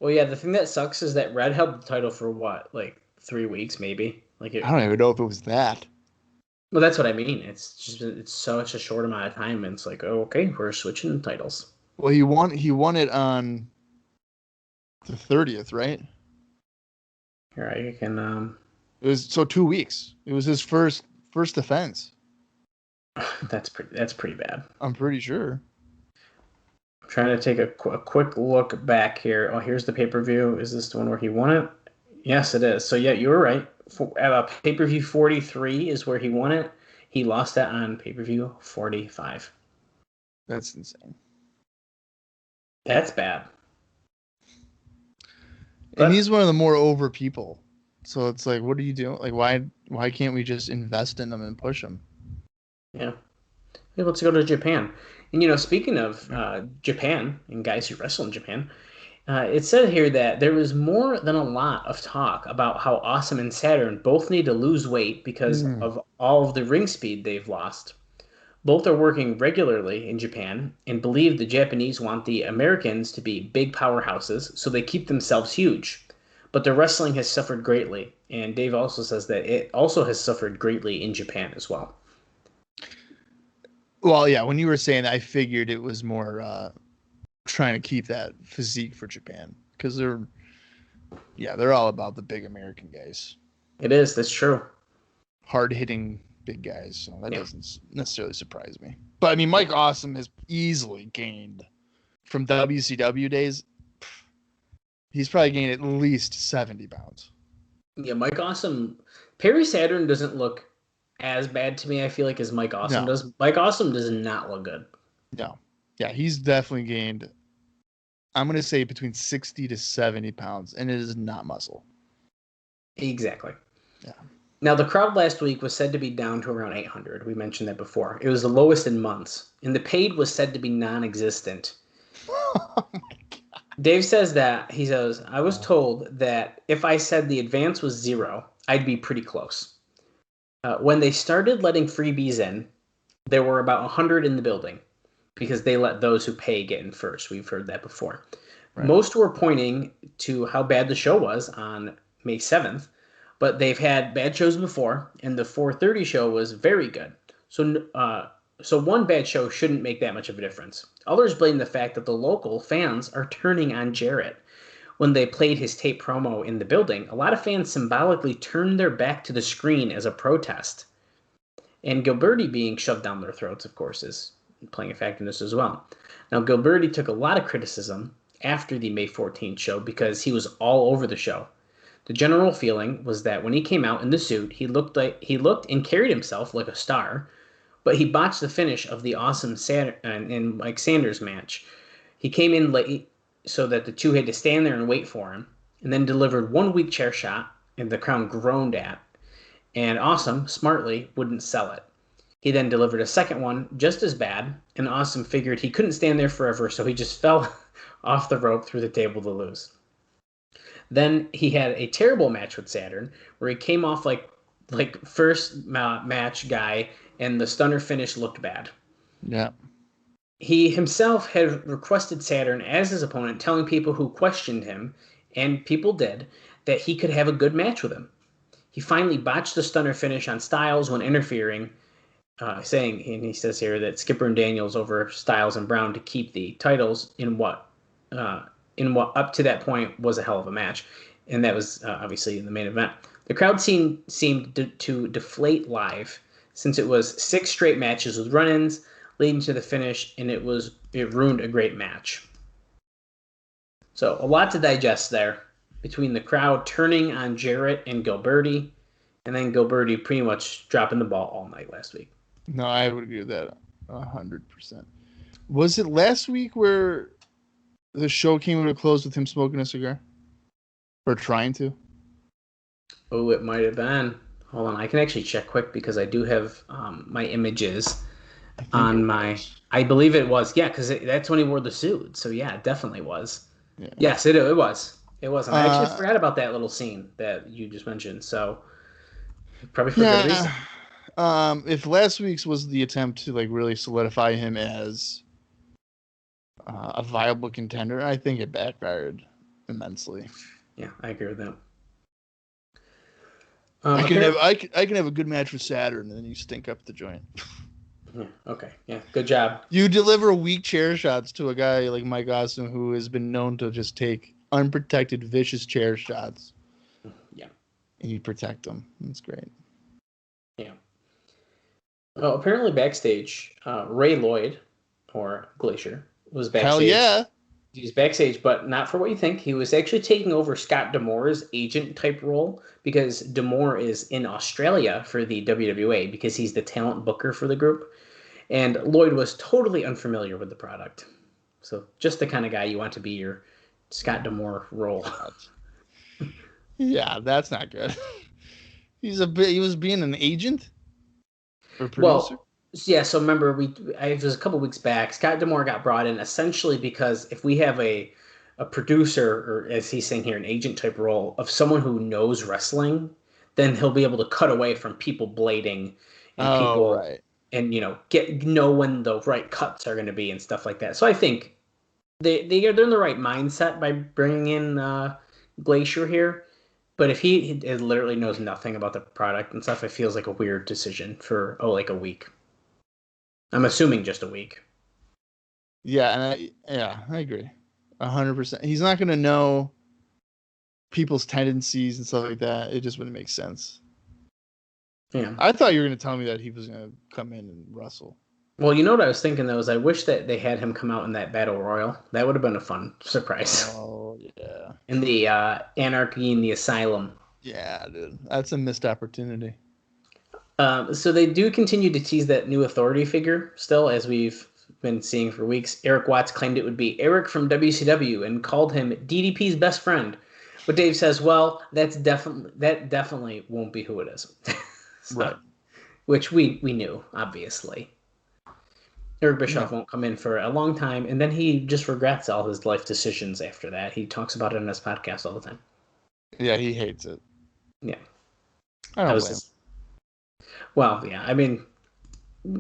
Well, yeah, the thing that sucks is that Red held the title for what, like 3 weeks maybe? I don't even know if it was that. Well, that's what I mean. It's such a short amount of time, and it's like, oh, okay, we're switching titles. Well, he won it on the 30th, right? Here, I can. It was 2 weeks. It was his first defense. That's pretty bad. I'm pretty sure. I'm trying to take a quick look back here. Oh, here's the pay-per-view. Is this the one where he won it? Yes, it is. So yeah, you were right. Pay-per-view 43 is where he won it. He lost that on pay-per-view 45. That's insane. That's bad. And he's one of the more over people. So it's like, what are you doing? Like, why can't we just invest in them and push them? Yeah. Hey, let's go to Japan. And, speaking of Japan and guys who wrestle in Japan, it said here that there was more than a lot of talk about how Awesome and Saturn both need to lose weight because of all of the ring speed they've lost. Both are working regularly in Japan and believe the Japanese want the Americans to be big powerhouses, so they keep themselves huge. But the wrestling has suffered greatly, and Dave also says that it also has suffered greatly in Japan as well. Well, yeah, when you were saying that, I figured it was more trying to keep that physique for Japan, because they're all about the big American guys. It is, that's true. Hard-hitting big guys, so that Yeah. doesn't necessarily surprise me. But I mean, Mike Awesome has easily gained from WCW days. He's probably gained at least 70 pounds. Yeah, Mike Awesome. Perry Saturn doesn't look as bad to me, I feel like, as Mike Awesome does. Mike Awesome does not look good. No. Yeah, he's definitely gained, I'm going to say, between 60 to 70 pounds, and it is not muscle. Exactly. Yeah. Now, the crowd last week was said to be down to around 800. We mentioned that before. It was the lowest in months, and the paid was said to be non-existent. Oh my God. Dave says that, he says, I was told that if I said the advance was 0, I'd be pretty close. When they started letting freebies in, there were about 100 in the building because they let those who pay get in first. We've heard that before. Right. Most were pointing to how bad the show was on May 7th, but they've had bad shows before, and the 4:30 show was very good. So one bad show shouldn't make that much of a difference. Others blame the fact that the local fans are turning on Jarrett. When they played his tape promo in the building, a lot of fans symbolically turned their back to the screen as a protest. And Gilberti being shoved down their throats, of course, is playing a factor in this as well. Now, Gilberti took a lot of criticism after the May 14th show because he was all over the show. The general feeling was that when he came out in the suit, he looked and carried himself like a star, but he botched the finish of the awesome and Mike Sanders match. He came in late so that the two had to stand there and wait for him, and then delivered one weak chair shot, and the crowd groaned at, and Awesome, smartly, wouldn't sell it. He then delivered a second one, just as bad, and Awesome figured he couldn't stand there forever, so he just fell off the rope through the table to lose. Then he had a terrible match with Saturn, where he came off like first match guy, and the stunner finish looked bad. Yeah. He himself had requested Saturn as his opponent, telling people who questioned him, and people did, that he could have a good match with him. He finally botched the stunner finish on Styles when interfering, saying, and he says here, that Skipper and Daniels over Styles and Brown to keep the titles in what up to that point was a hell of a match. And that was obviously in the main event. The crowd seemed to deflate live, since it was 6 straight matches with run-ins leading to the finish, and it ruined a great match. So a lot to digest there between the crowd turning on Jarrett and Gilberti, and then Gilberti pretty much dropping the ball all night last week. No, I would agree with that 100%. Was it last week where the show came to a close with him smoking a cigar? Or trying to? Oh, it might have been. Hold on, I can actually check quick because I do have my images on my... I believe it was, yeah, because that's when he wore the suit. So yeah, it definitely was. Yeah. Yes, it was. It was. And I actually forgot about that little scene that you just mentioned. So probably for good reason. If last week's was the attempt to really solidify him as a viable contender, I think it backfired immensely. Yeah, I agree with that. I can have a good match with Saturn, and then you stink up the joint. Yeah, okay. Yeah, good job. You deliver weak chair shots to a guy like Mike Awesome, who has been known to just take unprotected, vicious chair shots. Yeah. And you protect them. That's great. Yeah. Well, apparently backstage, Ray Lloyd, or Glacier, was backstage. Hell yeah. He's backstage, but not for what you think. He was actually taking over Scott D'Amore's agent type role because D'Amore is in Australia for the WWA because he's the talent booker for the group. And Lloyd was totally unfamiliar with the product. So just the kind of guy you want to be your Scott D'Amore role. Yeah, that's not good. He was being an agent or producer? Well, yeah, so remember, it was a couple weeks back, Scott D'Amore got brought in essentially because if we have a producer, or as he's saying here, an agent type role of someone who knows wrestling, then he'll be able to cut away from people blading and and know when the right cuts are going to be and stuff like that. So I think they're in the right mindset by bringing in Glacier here. But if he literally knows nothing about the product and stuff, it feels like a weird decision for like a week. I'm assuming just a week. Yeah, I agree, 100%. He's not going to know people's tendencies and stuff like that. It just wouldn't make sense. Yeah, I thought you were going to tell me that he was going to come in and wrestle. Well, you know what I was thinking though is I wish that they had him come out in that battle royal. That would have been a fun surprise. Oh yeah. In the Anarchy in the Asylum. Yeah, dude, that's a missed opportunity. So they do continue to tease that new authority figure still, as we've been seeing for weeks. Eric Watts claimed it would be Eric from WCW and called him DDP's best friend. But Dave says, well, that definitely won't be who it is. So, right. Which we knew, obviously. Eric Bischoff won't come in for a long time, and then he just regrets all his life decisions after that. He talks about it in his podcast all the time. Yeah, he hates it. Yeah. I don't blame him. Well, yeah, I mean,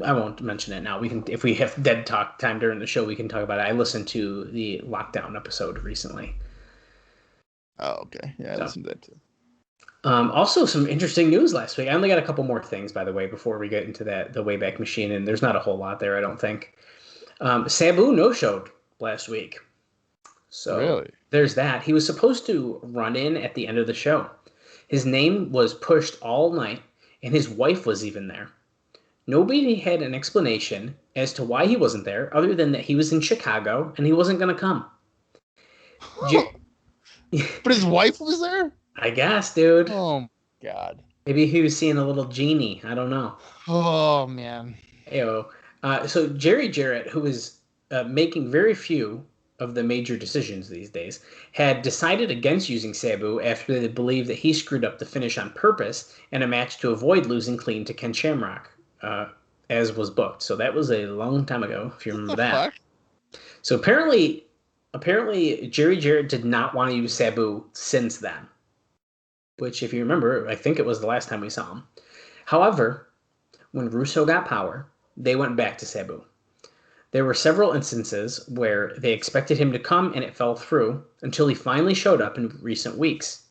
I won't mention it now. We can, if we have dead talk time during the show, we can talk about it. I listened to the lockdown episode recently. Oh, okay. Yeah, I listened to that too. Also, some interesting news last week. I only got a couple more things, by the way, before we get into the Wayback Machine, and there's not a whole lot there, I don't think. Sabu no-showed last week. So really? There's that. He was supposed to run in at the end of the show. His name was pushed all night, and his wife was even there. Nobody had an explanation as to why he wasn't there, other than that he was in Chicago, and he wasn't going to come. But his wife was there? I guess, dude. Oh, God. Maybe he was seeing a little genie. I don't know. Oh, man. Ayo. So Jerry Jarrett, who is making very few of the major decisions these days, had decided against using Sabu after they believed that he screwed up the finish on purpose in a match to avoid losing clean to Ken Shamrock, as was booked. So that was a long time ago, if you remember that. Fuck? So apparently Jerry Jarrett did not want to use Sabu since then. Which, if you remember, I think it was the last time we saw him. However, when Russo got power, they went back to Sabu. There were several instances where they expected him to come and it fell through until he finally showed up in recent weeks.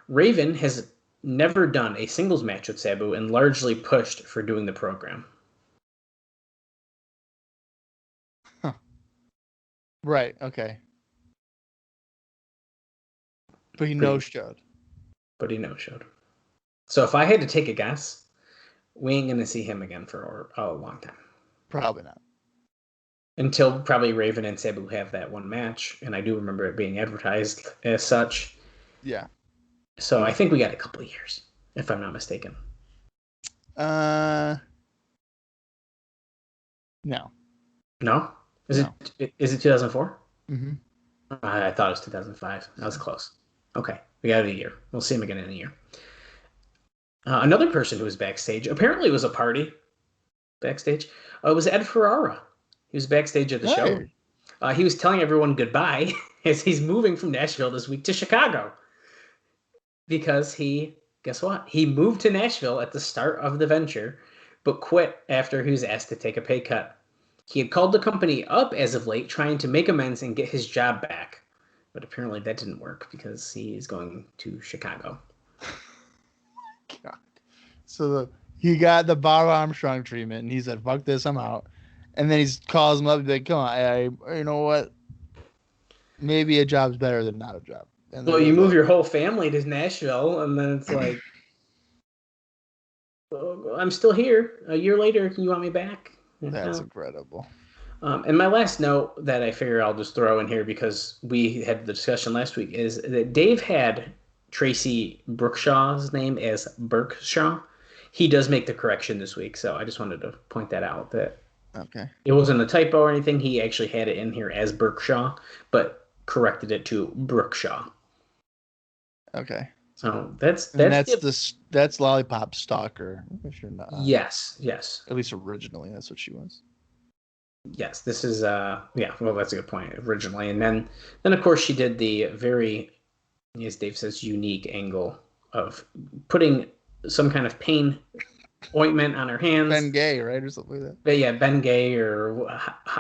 Raven has never done a singles match with Sabu and largely pushed for doing the program. Huh. Right, okay. But he no-showed. But he no-showed. So if I had to take a guess, we ain't going to see him again for a long time. Probably not. Until probably Raven and Sabu have that one match, and I do remember it being advertised as such. Yeah. So I think we got a couple of years, if I'm not mistaken. No. No? Is it 2004? Mm-hmm. I thought it was 2005. That was close. Okay, we got a year. We'll see him again in a year. Another person who was backstage, apparently it was a party backstage, was Ed Ferrara. He was backstage at the show. He was telling everyone goodbye as he's moving from Nashville this week to Chicago. Because guess what? He moved to Nashville at the start of the venture, but quit after he was asked to take a pay cut. He had called the company up as of late, trying to make amends and get his job back. But apparently that didn't work because he is going to Chicago. God. So he got the Bob Armstrong treatment, and he said, fuck this, I'm out. And then he calls him up and be like, come on, you know what? Maybe a job's better than not a job. And well, you move your whole family to Nashville, and then it's like, well, I'm still here. A year later, you want me back? That's incredible. And my last note that I figure I'll just throw in here because we had the discussion last week is that Dave had Tracy Brookshaw's name as Berkshaw. He does make the correction this week, so I just wanted to point that out. That it wasn't a typo or anything. He actually had it in here as Berkshaw, but corrected it to Brookshaw. Okay. So that's Lollipop Stalker. If you're not. Yes. At least originally, that's what she was. Yes, this is well, that's a good point. Originally, and then of course she did the very, as Dave says, unique angle of putting some kind of pain ointment on her hands. Ben Gay, right, or something like that. But yeah, Ben Gay or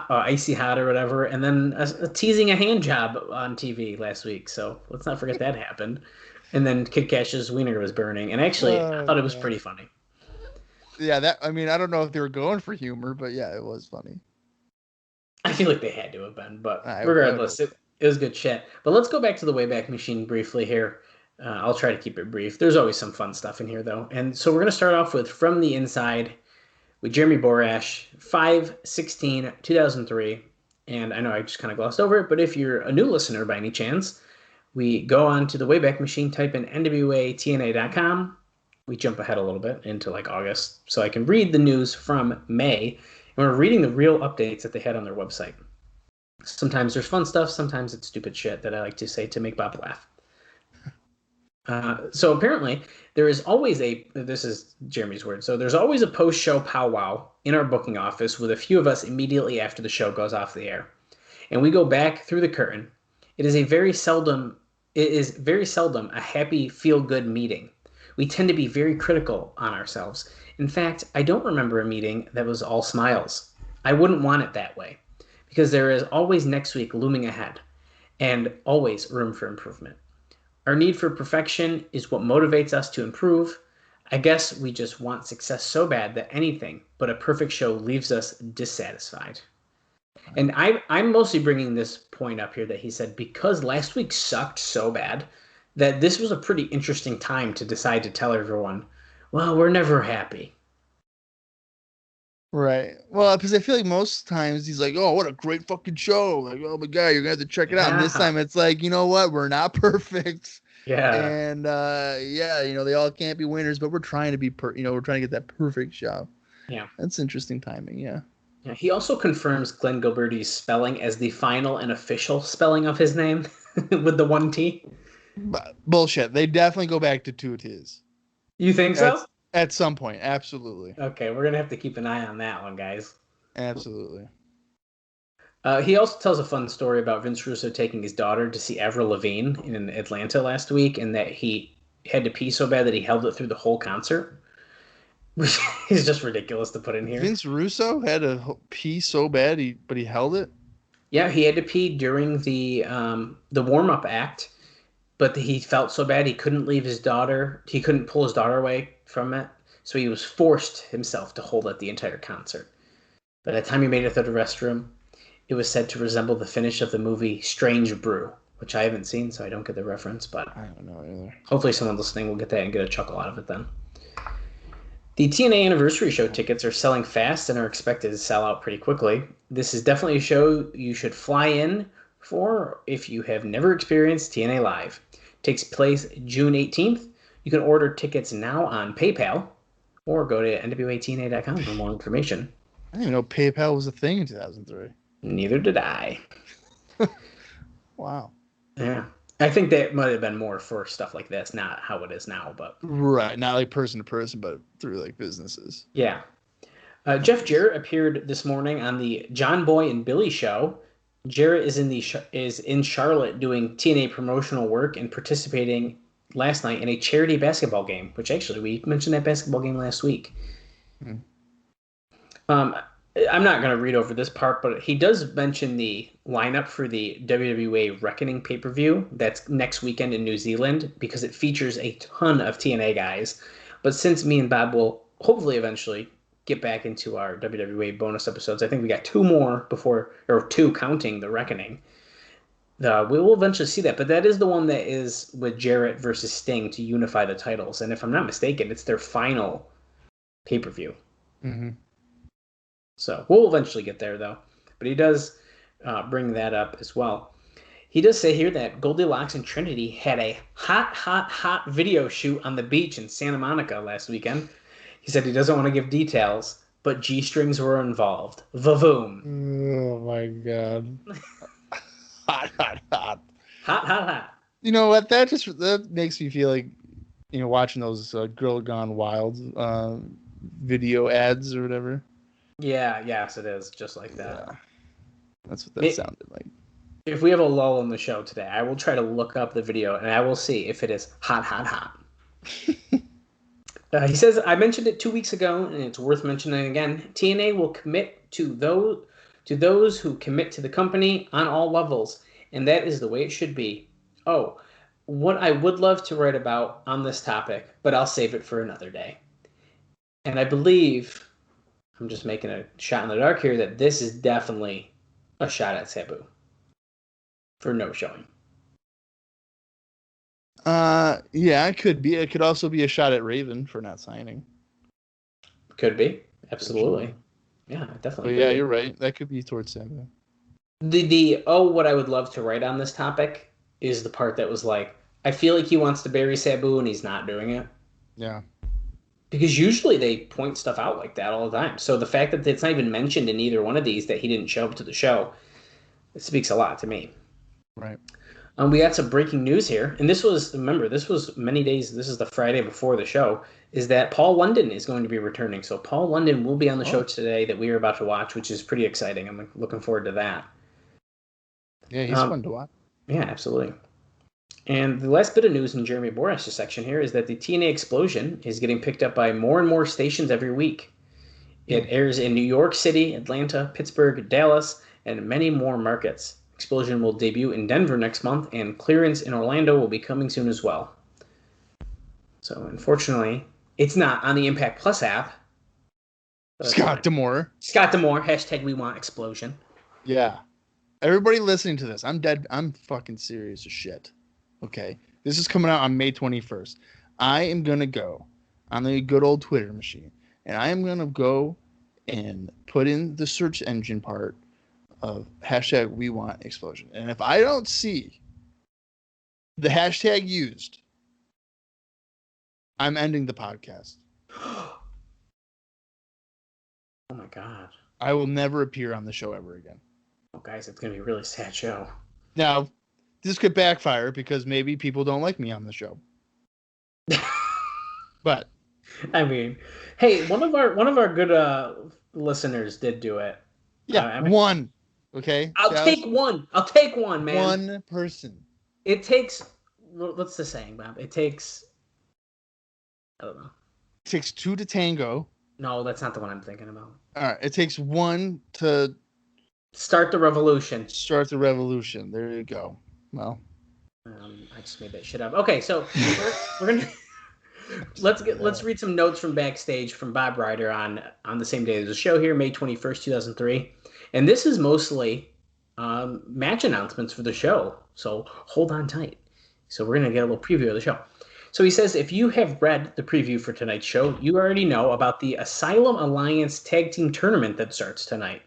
Icy Hot or whatever, and then teasing a hand job on TV last week. So let's not forget that happened. And then Kid Cash's wiener was burning, and actually, I thought it was pretty funny. Yeah, I don't know if they were going for humor, but yeah, it was funny. I feel like they had to have been, but regardless, it was good shit. But let's go back to the Wayback Machine briefly here. I'll try to keep it brief. There's always some fun stuff in here, though. And so we're going to start off with From the Inside with Jeremy Borash, 5/16/2003. And I know I just kind of glossed over it, but if you're a new listener by any chance, we go on to the Wayback Machine, type in NWA-TNA.com. We jump ahead a little bit into like August, so I can read the news from May. And we're reading the real updates that they had on their website. Sometimes there's fun stuff, sometimes it's stupid shit that I like to say to make Bob laugh. So apparently, there is always this is Jeremy's word, so there's always a post-show powwow in our booking office with a few of us immediately after the show goes off the air. And we go back through the curtain. It is very seldom a happy, feel-good meeting. We tend to be very critical on ourselves. In fact, I don't remember a meeting that was all smiles. I wouldn't want it that way, because there is always next week looming ahead, and always room for improvement. Our need for perfection is what motivates us to improve. I guess we just want success so bad that anything but a perfect show leaves us dissatisfied. And I'm mostly bringing this point up here that he said because last week sucked so bad that this was a pretty interesting time to decide to tell everyone, well, we're never happy. Right. Well, because I feel like most times he's like, oh, what a great fucking show. Like, oh my God, you're going to have to check it out. And this time it's like, you know what? We're not perfect. Yeah. And they all can't be winners, but we're trying to be, we're trying to get that perfect show. Yeah. That's interesting timing. Yeah. Yeah. He also confirms Glenn Gilberti's spelling as the final and official spelling of his name with the 1 T. Bullshit. They definitely go back to 2 T's. You think so? At some point, absolutely. Okay, we're going to have to keep an eye on that one, guys. Absolutely. He also tells a fun story about Vince Russo taking his daughter to see Avril Lavigne in Atlanta last week, and that he had to pee so bad that he held it through the whole concert, which is just ridiculous to put in here. Vince Russo had to pee so bad, but he held it? Yeah, he had to pee during the warm-up act, but he felt so bad he couldn't leave his daughter. He couldn't pull his daughter away from it, so he was forced himself to hold it the entire concert. By the time he made it to the restroom, it was said to resemble the finish of the movie Strange Brew, which I haven't seen, so I don't get the reference, but I don't know either. Hopefully someone listening will get that and get a chuckle out of it then. The TNA Anniversary Show tickets are selling fast and are expected to sell out pretty quickly. This is definitely a show you should fly in for if you have never experienced TNA Live. It takes place June 18th. You can order tickets now on PayPal or go to NWA-TNA.com for more information. I didn't even know PayPal was a thing in 2003. Neither did I. Wow. Yeah. I think that might have been more for stuff like this, not how it is now, but right, not like person to person, but through like businesses. Yeah. Jeff Jarrett appeared this morning on the John Boy and Billy show. Jarrett is in Charlotte doing TNA promotional work and participating last night in a charity basketball game, which actually we mentioned that basketball game last week. I'm not going to read over this part, but he does mention the lineup for the WWE Reckoning pay-per-view that's next weekend in New Zealand because it features a ton of TNA guys. But since me and Bob will hopefully eventually get back into our WWE bonus episodes, I think we got 2 more or 2 counting the Reckoning. We will eventually see that, but that is the one that is with Jarrett versus Sting to unify the titles. And if I'm not mistaken, it's their final pay-per-view. Mm-hmm. So we'll eventually get there, though. But he does bring that up as well. He does say here that Goldilocks and Trinity had a hot video shoot on the beach in Santa Monica last weekend. He said he doesn't want to give details, but G-strings were involved. Vavoom. Oh, my God. Hot. You know what? That makes me feel like, watching those Girl Gone Wild video ads or whatever. Yeah, yes, it is. Just like that. Yeah. That's what that sounded like. If we have a lull in the show today, I will try to look up the video and I will see if it is hot. He says, I mentioned it 2 weeks ago, and it's worth mentioning again. TNA will commit to those who commit to the company on all levels, and that is the way it should be. Oh, what I would love to write about on this topic, but I'll save it for another day. And I believe, I'm just making a shot in the dark here, that this is definitely a shot at Sabu for no showing. Yeah, it could be. It could also be a shot at Raven for not signing. Could be. Absolutely. Yeah, definitely. But yeah, you're right. That could be towards Sabu. What I would love to write on this topic is the part that was like, I feel like he wants to bury Sabu and he's not doing it. Yeah. Because usually they point stuff out like that all the time. So the fact that it's not even mentioned in either one of these that he didn't show up to the show, it speaks a lot to me. Right. We got some breaking news here. And this was many days, this is the Friday before the show, is that Paul London is going to be returning. So Paul London will be on the show today that we are about to watch, which is pretty exciting. I'm looking forward to that. Yeah, he's fun to watch. Yeah, absolutely. And the last bit of news in Jeremy Boras' section here is that the TNA Explosion is getting picked up by more and more stations every week. It airs in New York City, Atlanta, Pittsburgh, Dallas, and many more markets. Explosion will debut in Denver next month, and clearance in Orlando will be coming soon as well. So, unfortunately, it's not on the Impact Plus app. Scott D'Amore. Scott D'Amore, hashtag we want Explosion. Yeah. Everybody listening to this, I'm dead. I'm fucking serious as shit. Okay. This is coming out on May 21st. I am going to go on the good old Twitter machine, and I am going to go and put in the search engine part of hashtag we want explosion. And if I don't see the hashtag used, I'm ending the podcast. Oh my God. I will never appear on the show ever again. Oh, guys, it's going to be a really sad show. Now, this could backfire because maybe people don't like me on the show. But I mean, hey, one of our good listeners did do it. Yeah, one. Okay. I'll take one. I'll take one, man. One person. It takes. What's the saying, Bob? It takes. I don't know. It takes two to tango. No, that's not the one I'm thinking about. All right. It takes one to start the revolution. Start the revolution. There you go. Well, I just made that shit up. Okay, so we're gonna let's read some notes from backstage from Bob Ryder on the same day as the show here, May 21st, 2003, and this is mostly match announcements for the show. So hold on tight. So we're gonna get a little preview of the show. So he says, if you have read the preview for tonight's show, you already know about the Asylum Alliance Tag Team Tournament that starts tonight.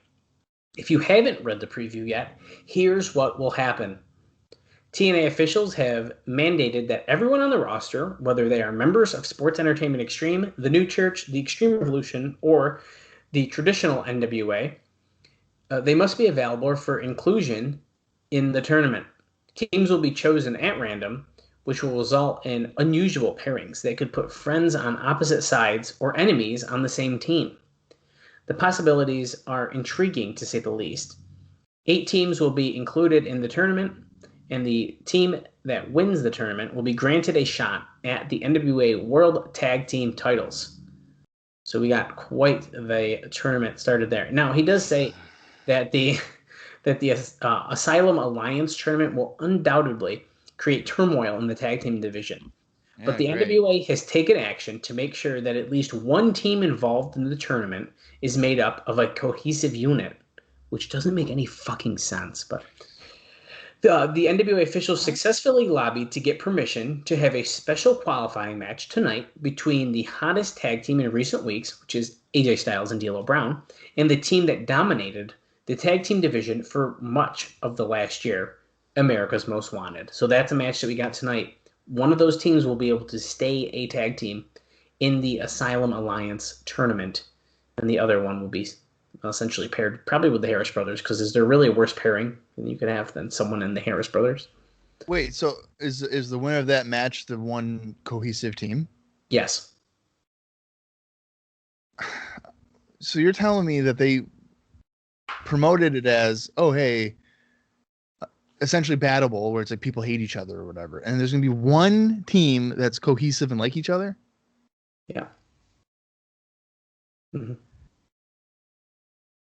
If you haven't read the preview yet, here's what will happen. TNA officials have mandated that everyone on the roster, whether they are members of Sports Entertainment Extreme, the New Church, the Extreme Revolution, or the traditional NWA, they must be available for inclusion in the tournament. Teams will be chosen at random, which will result in unusual pairings that could put friends on opposite sides or enemies on the same team. The possibilities are intriguing, to say the least. 8 teams will be included in the tournament, and the team that wins the tournament will be granted a shot at the NWA World Tag Team titles. So we got quite the tournament started there. Now, he does say that the Asylum Alliance tournament will undoubtedly create turmoil in the tag team division. Yeah, but the NWA has taken action to make sure that at least one team involved in the tournament is made up of a cohesive unit, which doesn't make any fucking sense. But the NWA officials successfully lobbied to get permission to have a special qualifying match tonight between the hottest tag team in recent weeks, which is AJ Styles and D'Lo Brown, and the team that dominated the tag team division for much of the last year, America's Most Wanted. So that's a match that we got tonight. One of those teams will be able to stay a tag team in the Asylum Alliance tournament, and the other one will be essentially paired probably with the Harris Brothers, because is there really a worse pairing than you could have than someone in the Harris Brothers? Wait, so is the winner of that match the one cohesive team? Yes. So you're telling me that they promoted it as, oh, hey, essentially battable, where it's like people hate each other or whatever, and there's gonna be one team that's cohesive and like each other? Yeah. Mm-hmm.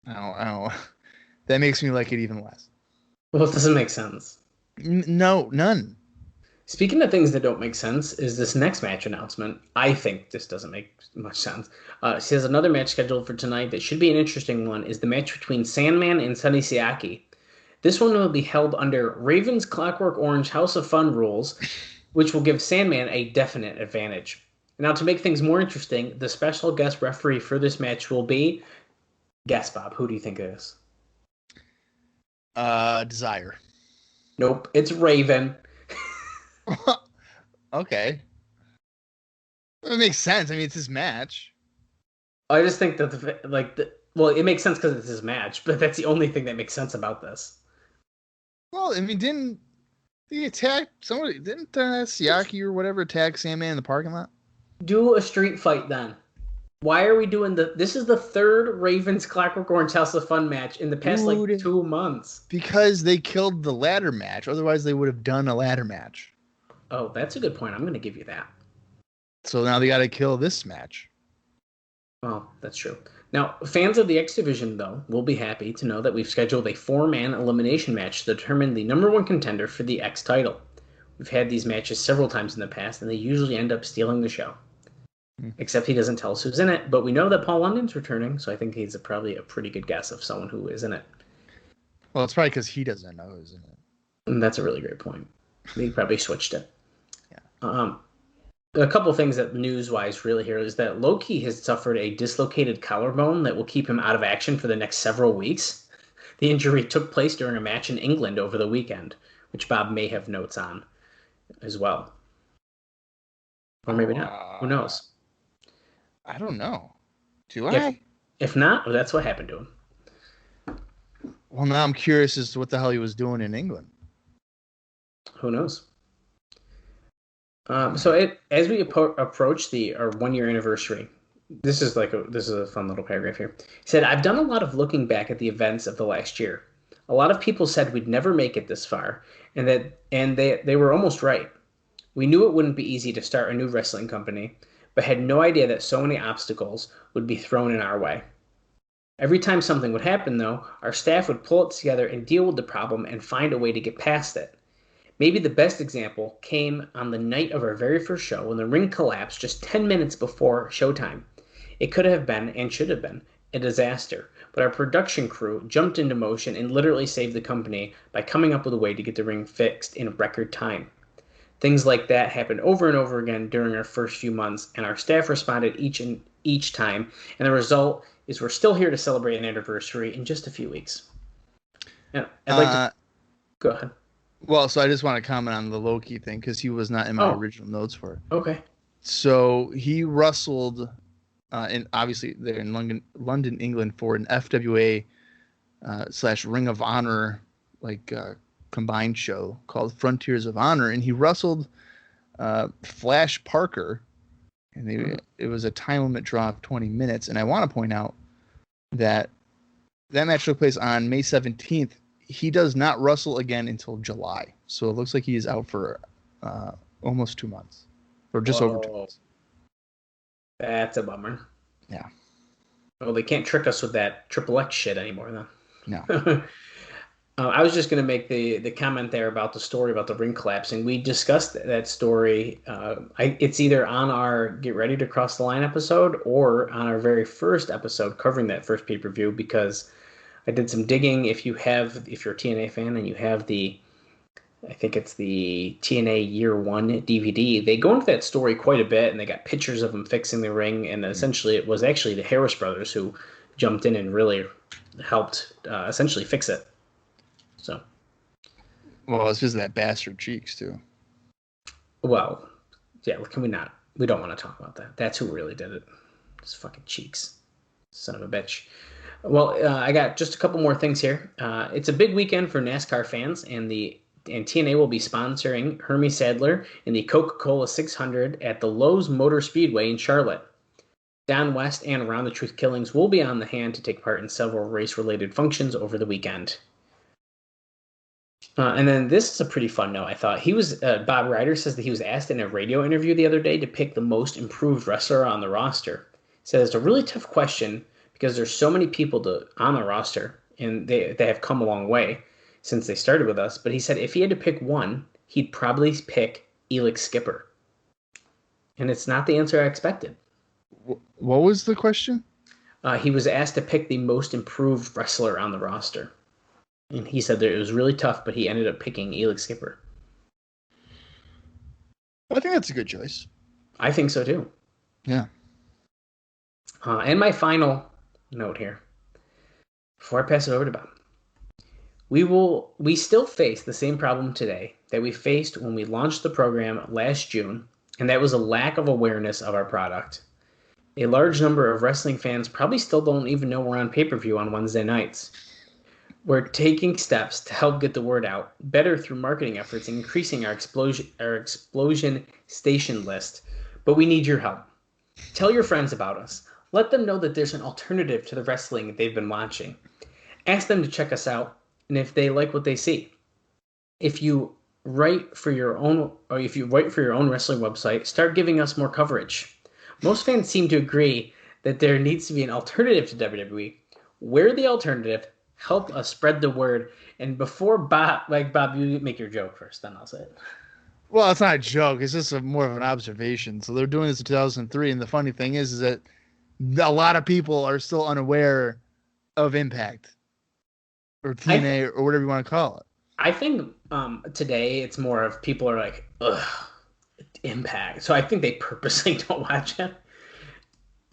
I don't. That makes me like it even less. Well, it doesn't make sense. No, none. Speaking of things that don't make sense, is this next match announcement. I think this doesn't make much sense. She has another match scheduled for tonight that should be an interesting one. Is the match between Sandman and Sonny Sayaki. This one will be held under Raven's Clockwork Orange House of Fun rules, which will give Sandman a definite advantage. Now, to make things more interesting, the special guest referee for this match will be. Guess, Bob. Who do you think it is? Desire. Nope, it's Raven. Okay. It makes sense. I mean, it's his match. I just think that well, it makes sense because it's his match, but that's the only thing that makes sense about this. Well, I mean, didn't he attack somebody? Didn't Sayaki or whatever attack Sandman in the parking lot? Do a street fight then. Why are we doing this is the third Ravens Clockwork Orange House of Fun match in the past like 2 months. Because they killed the ladder match. Otherwise, they would have done a ladder match. Oh, that's a good point. I'm going to give you that. So now they got to kill this match. Well, that's true. Now, fans of the X Division, though, will be happy to know that we've scheduled a 4-man elimination match to determine the number 1 contender for the X title. We've had these matches several times in the past, and they usually end up stealing the show. Except he doesn't tell us who's in it, but we know that Paul London's returning, so I think he's probably a pretty good guess of someone who is in it. Well, it's probably because he doesn't know who's in it. And that's a really great point. He probably switched it. Yeah. A couple things that news-wise really here is that Loki has suffered a dislocated collarbone that will keep him out of action for the next several weeks. The injury took place during a match in England over the weekend, which Bob may have notes on as well. Or maybe not. Who knows? I don't know. Do I? If not, well, that's what happened to him. Well, now I'm curious as to what the hell he was doing in England. Who knows? As we approach our 1-year anniversary, this is a fun little paragraph here. He said, "I've done a lot of looking back at the events of the last year. A lot of people said we'd never make it this far, and they were almost right. We knew it wouldn't be easy to start a new wrestling company, but had no idea that so many obstacles would be thrown in our way. Every time something would happen, though, our staff would pull it together and deal with the problem and find a way to get past it. Maybe the best example came on the night of our very first show when the ring collapsed just 10 minutes before showtime. It could have been, and should have been, a disaster, but our production crew jumped into motion and literally saved the company by coming up with a way to get the ring fixed in record time. Things like that happened over and over again during our first few months, and our staff responded each time, and the result is we're still here to celebrate an anniversary in just a few weeks." Yeah, I'd like to... Go ahead. Well, so I just want to comment on the Loki thing because he was not in my original notes for it. Okay. So he wrestled, obviously they're in London, England, for an FWA / Ring of Honor combined show called Frontiers of Honor, and he wrestled Flash Parker, and it was a time limit draw of 20 minutes. And I want to point out that match took place on May 17th. He does not wrestle again until July, so it looks like he is out for almost 2 months, or just over 2 months. That's a bummer. Yeah. Well, they can't trick us with that Triple X shit anymore, then. No. I was just going to make the comment there about the story about the ring collapsing. We discussed that story. It's either on our Get Ready to Cross the Line episode or on our very first episode covering that first pay-per-view, because I did some digging. If you're a TNA fan and you have I think it's the TNA Year 1 DVD, they go into that story quite a bit, and they got pictures of them fixing the ring, and essentially it was actually the Harris brothers who jumped in and really helped essentially fix it. So, well, it's just that bastard Cheeks too. Well, yeah. Can we not? We don't want to talk about that. That's who really did it. It's fucking Cheeks, son of a bitch. Well, I got just a couple more things here. It's a big weekend for NASCAR fans, and TNA will be sponsoring Hermie Sadler in the Coca-Cola 600 at the Lowe's Motor Speedway in Charlotte. Don West and Around the Truth Killings will be on the hand to take part in several race-related functions over the weekend. And then this is a pretty fun note, I thought. Bob Ryder says that he was asked in a radio interview the other day to pick the most improved wrestler on the roster. He says it's a really tough question because there's so many people on the roster, and they have come a long way since they started with us. But he said if he had to pick one, he'd probably pick Elix Skipper. And it's not the answer I expected. What was the question? He was asked to pick the most improved wrestler on the roster. And he said that it was really tough, but he ended up picking Elix Skipper. I think that's a good choice. I think so too. Yeah. And my final note here, before I pass it over to Bob. We still face the same problem today that we faced when we launched the program last June, and that was a lack of awareness of our product. A large number of wrestling fans probably still don't even know we're on pay-per-view on Wednesday nights. We're taking steps to help get the word out better through marketing efforts and increasing our explosion station list. But we need your help. Tell your friends about us. Let them know that there's an alternative to the wrestling they've been watching. Ask them to check us out, and if they like what they see. If you write for your own wrestling website, start giving us more coverage. Most fans seem to agree that there needs to be an alternative to WWE. We're the alternative. Help us spread the word. And before Bob, you make your joke first, then I'll say it. Well, it's not a joke. It's just more of an observation. So they're doing this in 2003, and the funny thing is that a lot of people are still unaware of Impact or TNA or whatever you want to call it. I think today it's more of people are like, ugh, Impact. So I think they purposely don't watch it.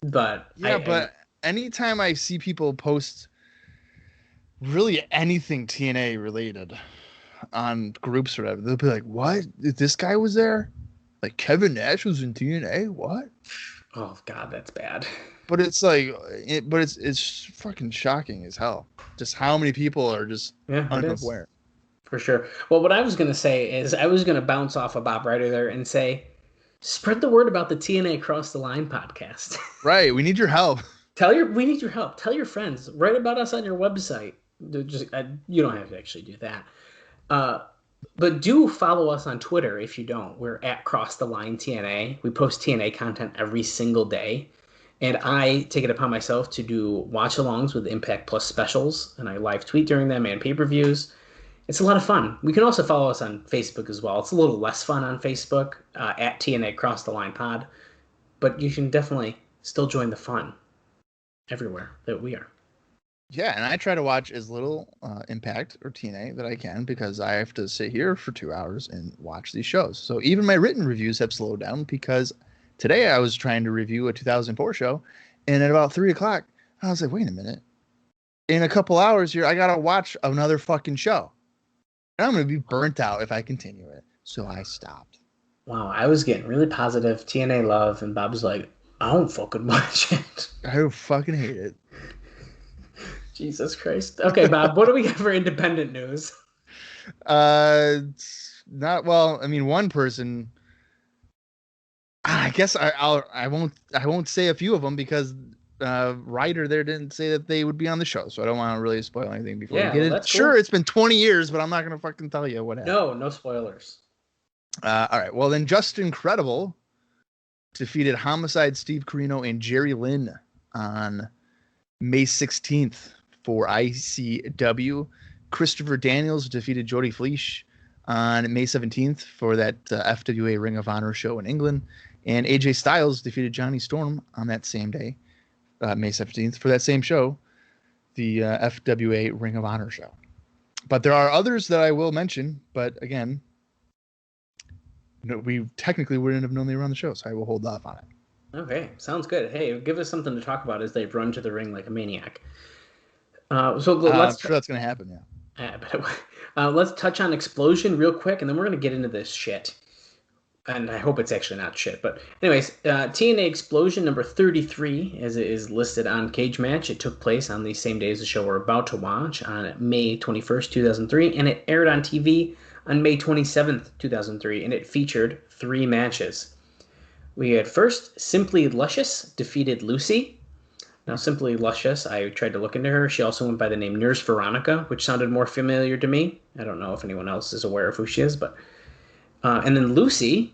But anytime I see people post really anything TNA related on groups or whatever, they'll be like, what? This guy was there? Like Kevin Nash was in TNA? What? Oh God, that's bad. But it's like, it's fucking shocking as hell. Just how many people are just unaware. For sure. Well, what I was going to say is I was going to bounce off of Bob Ryder there and say, spread the word about the TNA Cross the Line podcast. Right. We need your help. We need your help. Tell your friends. Write about us on your website. You don't have to actually do that. But do follow us on Twitter if you don't. We're at Cross the Line TNA. We post TNA content every single day. And I take it upon myself to do watch-alongs with Impact Plus specials. And I live tweet during them and pay-per-views. It's a lot of fun. We can also follow us on Facebook as well. It's a little less fun on Facebook, at TNA Cross the Line Pod. But you can definitely still join the fun everywhere that we are. Yeah, and I try to watch as little Impact or TNA that I can because I have to sit here for 2 hours and watch these shows. So even my written reviews have slowed down because today I was trying to review a 2004 show, and at about 3 o'clock, I was like, wait a minute. In a couple hours here, I got to watch another fucking show. And I'm going to be burnt out if I continue it. So I stopped. Wow, I was getting really positive TNA love, and Bob was like, I don't fucking watch it. I fucking hate it. Jesus Christ. Okay, Bob, what do we got for independent news? One person. I guess I won't say a few of them because Ryder there didn't say that they would be on the show, so I don't want to really spoil anything before we get it. Sure, it's been 20 years, but I'm not gonna fucking tell you what happened. No spoilers. All right. Well, then Justin Credible defeated Homicide, Steve Corino, and Jerry Lynn on May 16th for ICW. Christopher Daniels defeated Jody Fleisch on May 17th for that FWA Ring of Honor show in England. And AJ Styles defeated Johnny Storm on that same day, May 17th, for that same show, the FWA Ring of Honor show. But there are others that I will mention, but again, we technically wouldn't have known they were on the show, so I will hold off on it. Okay, sounds good. Hey, give us something to talk about as they run to the ring like a maniac. I'm sure that's going to happen, yeah. Let's touch on Explosion real quick, and then we're going to get into this shit. And I hope it's actually not shit. But anyways, TNA Explosion number 33, as it is listed on Cage Match. It took place on the same day as the show we're about to watch on May 21st, 2003. And it aired on TV on May 27th, 2003. And it featured 3 matches. We had first, Simply Luscious defeated Lucy. Now, Simply Luscious, I tried to look into her. She also went by the name Nurse Veronica, which sounded more familiar to me. I don't know if anyone else is aware of who she is, but and then Lucy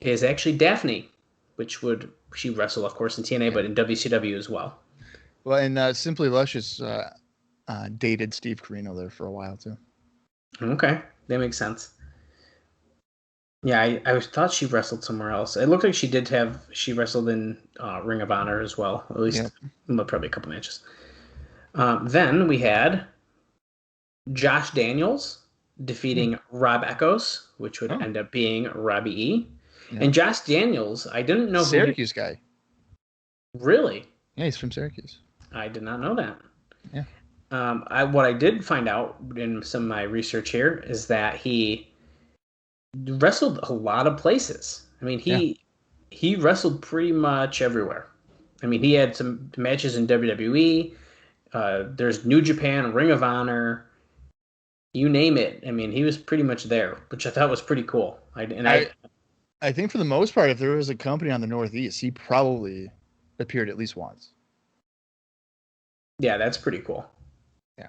is actually Daphne, which would she wrestle, of course, in TNA, but in WCW as well. Well, and Simply Luscious dated Steve Corino there for a while too. Okay, that makes sense. Yeah, I thought she wrestled somewhere else. It looked like she wrestled in Ring of Honor as well, at least probably a couple matches. Then we had Josh Daniels defeating Rob Echoes, which would end up being Robbie E. Yeah. And Josh Daniels, I didn't know Syracuse guy. Really? Yeah, he's from Syracuse. I did not know that. Yeah. What I did find out in some of my research here is that he wrestled a lot of places. I mean, he wrestled pretty much everywhere. I mean, he had some matches in WWE. There's New Japan, Ring of Honor, you name it. I mean, he was pretty much there, which I thought was pretty cool. I think for the most part, if there was a company on the Northeast, he probably appeared at least once. Yeah, that's pretty cool. Yeah.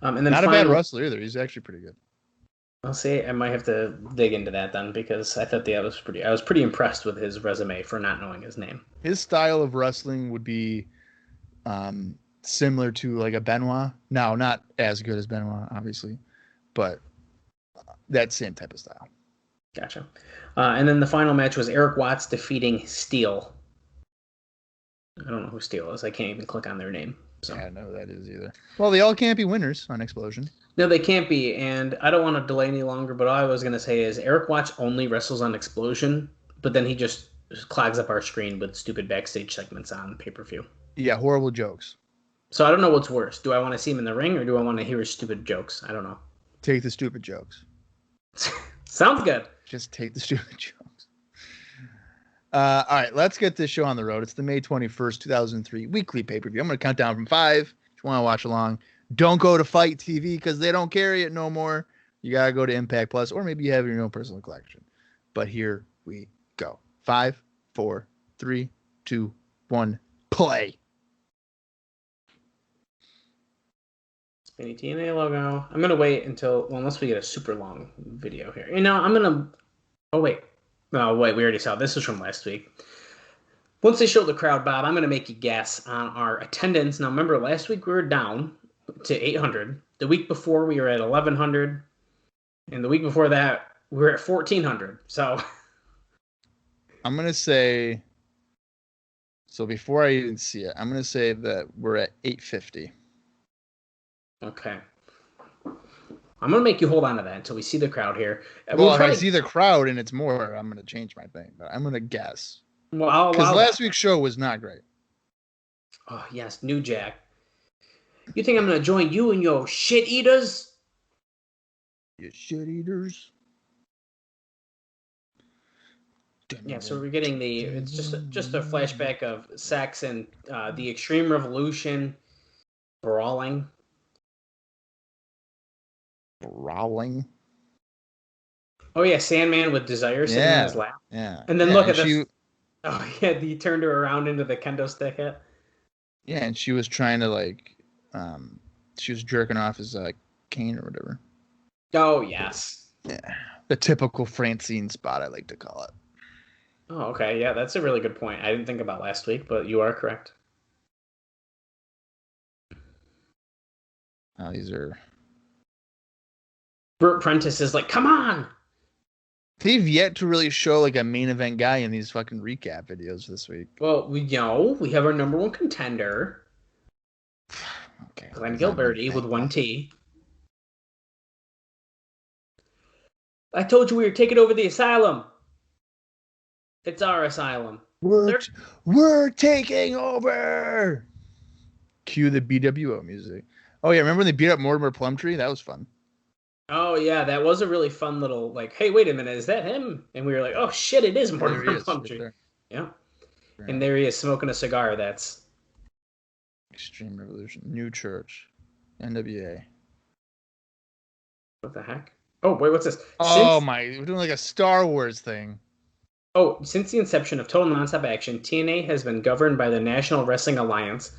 And then not a bad wrestler either. He's actually pretty good. I'll say I might have to dig into that then, because I thought I was pretty impressed with his resume for not knowing his name. His style of wrestling would be similar to like a Benoit. Now, not as good as Benoit, obviously, but that same type of style. Gotcha. And then the final match was Eric Watts defeating Steel. I don't know who Steel is. I can't even click on their name. So. Yeah, I know who that is either. Well, they all can't be winners on Explosion. No, they can't be, and I don't want to delay any longer, but all I was going to say is Eric Watts only wrestles on Explosion, but then he just clogs up our screen with stupid backstage segments on pay-per-view. Yeah, horrible jokes. So I don't know what's worse. Do I want to see him in the ring, or do I want to hear his stupid jokes? I don't know. Take the stupid jokes. Sounds good. Just take the stupid jokes. All right, let's get this show on the road. It's the May 21st, 2003 weekly pay-per-view. I'm going to count down from 5. If you want to watch along, don't go to Fight TV because they don't carry it no more. You got to go to Impact Plus, or maybe you have your own personal collection. But here we go. 5, 4, 3, 2, 1, play. Spinny TNA logo. I'm going to wait unless we get a super long video here. I'm going to... Oh, wait. No, wait, we already saw. This is from last week. Once they show the crowd, Bob, I'm going to make you guess on our attendance. Now, remember, last week we were down to 800. The week before, we were at 1,100. And the week before that, we were at 1,400. So... I'm going to say... So before I even see it, I'm going to say that we're at 850. Okay. I'm going to make you hold on to that until we see the crowd here. Well, if I see the crowd and it's more, I'm going to change my thing. But I'm going to guess. Well, because last week's show was not great. Oh, yes. New Jack. You think I'm going to join you and your shit eaters? You shit eaters. Yeah, so we're getting it's just a flashback of sex and the Extreme Revolution brawling. Oh yeah, Sandman with Desire sitting in his lap. Yeah. And then look at this. Oh yeah, he turned her around into the kendo stick hit. Yeah, and she was trying to she was jerking off his cane or whatever. Oh yes. Yeah. The typical Francine spot, I like to call it. Oh, okay. Yeah, that's a really good point. I didn't think about last week, but you are correct. Oh, these are... Burt Prentice is like, come on! They've yet to really show a main event guy in these fucking recap videos this week. Well, we have our number one contender. Okay. Glenn Gilberty with 1 T. I told you we were taking over the asylum. It's our asylum. We're taking over. Cue the BWO music. Oh yeah, remember when they beat up Mortimer Plumtree? That was fun. Oh yeah, that was a really fun little hey, wait a minute, is that him? And we were like, oh shit, it is Mortimer Plumtree. Right, yeah. And there he is smoking a cigar. That's Extreme Revolution, New Church, NWA. What the heck? Oh wait, what's this? Oh my, we're doing a Star Wars thing. since the inception of Total Nonstop Action, TNA has been governed by the National Wrestling Alliance.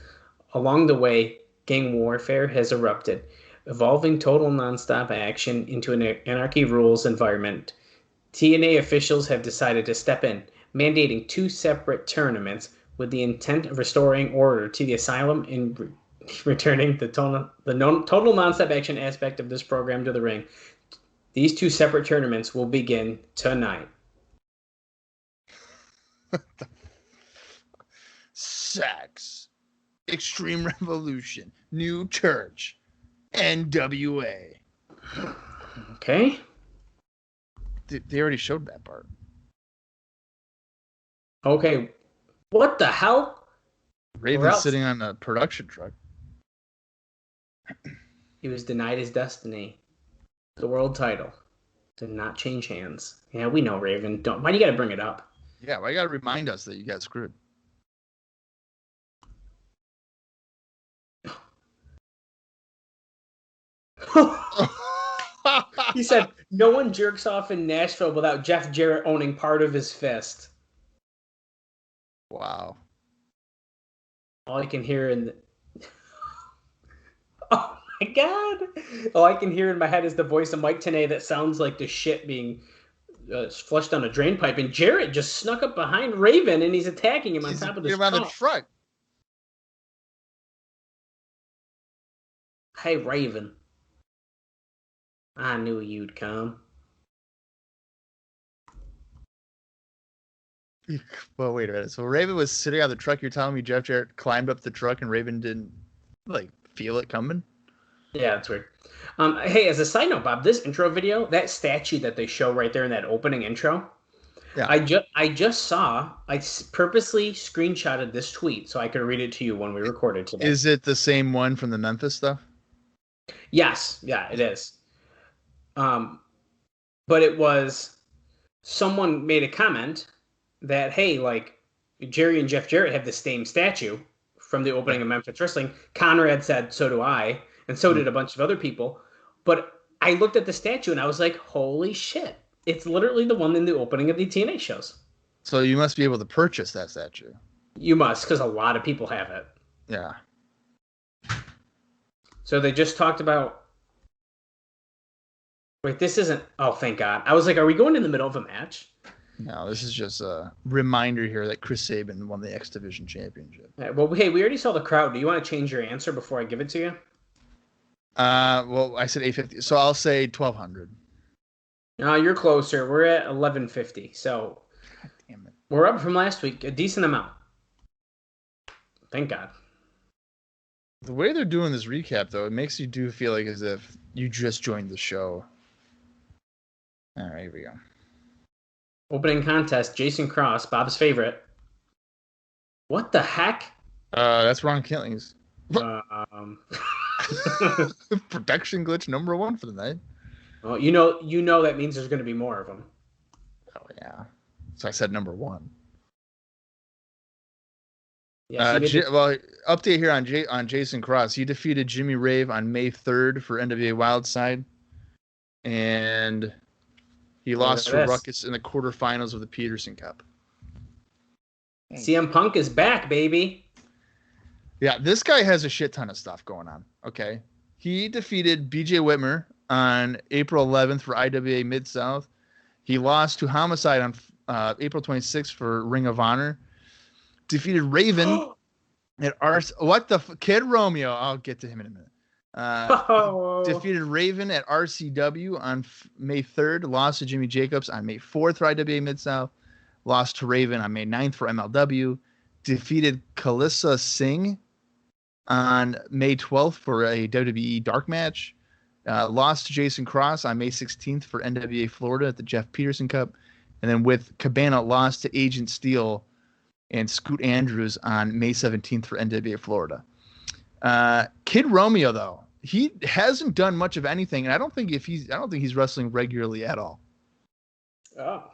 Along the way, gang warfare has erupted, evolving Total Nonstop Action into an anarchy rules environment. TNA officials have decided to step in, mandating 2 separate tournaments with the intent of restoring order to the Asylum and returning the total nonstop action aspect of this program to the ring. These 2 separate tournaments will begin tonight. Sex, Extreme Revolution, New Church, NWA. Okay. They already showed that part. Okay. What the hell? Raven's sitting on a production truck. He was denied his destiny. The world title did not change hands. Yeah, we know, Raven. Why do you got to bring it up? Yeah, why you got to remind us that you got screwed? He said, no one jerks off in Nashville without Jeff Jarrett owning part of his fist. Wow. All I can hear in Oh my god! All I can hear in my head is the voice of Mike Tenay that sounds like the shit being flushed down a drain pipe, and Jarrett just snuck up behind Raven and he's attacking him on top of the truck. The truck. Hey, Raven. I knew you'd come. Well, wait a minute. So Raven was sitting on the truck. You're telling me Jeff Jarrett climbed up the truck and Raven didn't, feel it coming? Yeah, that's weird. Hey, as a side note, Bob, this intro video, that statue that they show right there in that opening intro, yeah. I just saw, I purposely screenshotted this tweet so I could read it to you when we recorded today. Is it the same one from the Memphis stuff? Yes. Yeah, it is. But it was, someone made a comment that, hey, Jerry and Jeff Jarrett have the same statue from the opening of Memphis Wrestling. Conrad said, so do I, and so did a bunch of other people. But I looked at the statue and I was like, holy shit. It's literally the one in the opening of the TNA shows. So you must be able to purchase that statue. You must, because a lot of people have it. Yeah. So they just talked about... Wait, this isn't... Oh, thank God. I was like, are we going in the middle of a match? No, this is just a reminder here that Chris Sabin won the X Division Championship. Right, well, hey, we already saw the crowd. Do you want to change your answer before I give it to you? Well, I said 850, so I'll say 1200. No, you're closer. We're at 1150. So God damn it. We're up from last week, a decent amount. Thank God. The way they're doing this recap, though, it makes you do feel like as if you just joined the show. All right, here we go. Opening contest, Jason Cross, Bob's favorite. What the heck? That's Ron Killings. Production glitch number 1 for the night. Well, you know that means there's going to be more of them. Oh yeah. So I said number 1. Yeah. Well, update here on Jason Cross. He defeated Jimmy Rave on May 3rd for NWA Wildside, and he lost to Ruckus in the quarterfinals of the Peterson Cup. CM Punk is back, baby. Yeah, this guy has a shit ton of stuff going on. Okay. He defeated BJ Whitmer on April 11th for IWA Mid-South. He lost to Homicide on April 26th for Ring of Honor. Defeated Raven at Kid Romeo. I'll get to him in a minute. Defeated Raven at RCW on May 3rd. Lost to Jimmy Jacobs on May 4th for IWA Mid-South. Lost to Raven on May 9th for MLW. Defeated Kalissa Singh on May 12th for a WWE Dark match. Lost to Jason Cross on May 16th for NWA Florida at the Jeff Peterson Cup. And then with Cabana, lost to Agent Steel and Scoot Andrews on May 17th for NWA Florida. Kid Romeo, though, he hasn't done much of anything, and I don't think he's wrestling regularly at all. Oh.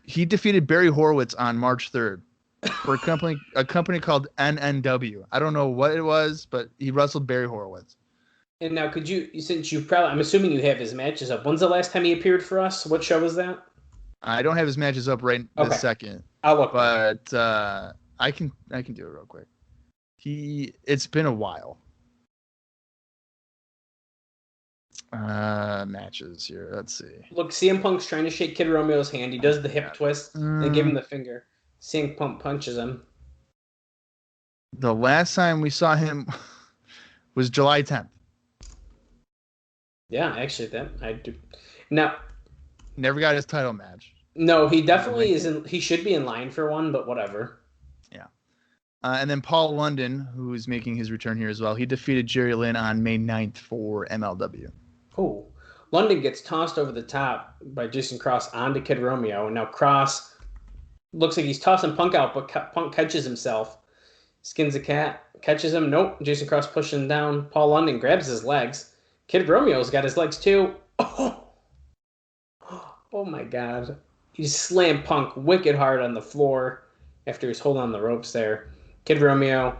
He defeated Barry Horowitz on March 3rd for a company called NNW. I don't know what it was, but he wrestled Barry Horowitz. And now, since I'm assuming you have his matches up. When's the last time he appeared for us? What show was that? I don't have his matches up right this second. I'll look. But I can do it real quick. It's been a while. Matches here. Let's see. Look, CM Punk's trying to shake Kid Romeo's hand. He does the hip twist and give him the finger. CM Punk punches him. The last time we saw him was July 10th. Yeah, actually, that I do. Now, never got his title match. No, he definitely isn't. He should be in line for one, but whatever. Yeah. And then Paul London, who is making his return here as well, he defeated Jerry Lynn on May 9th for MLW. Oh, London gets tossed over the top by Jason Cross onto Kid Romeo, and now Cross looks like he's tossing Punk out, but Punk catches himself. Skins a cat, catches him. Nope. Jason Cross pushing him down. Paul London grabs his legs. Kid Romeo's got his legs too. Oh my God. He slammed Punk wicked hard on the floor after he was holding on the ropes there. Kid Romeo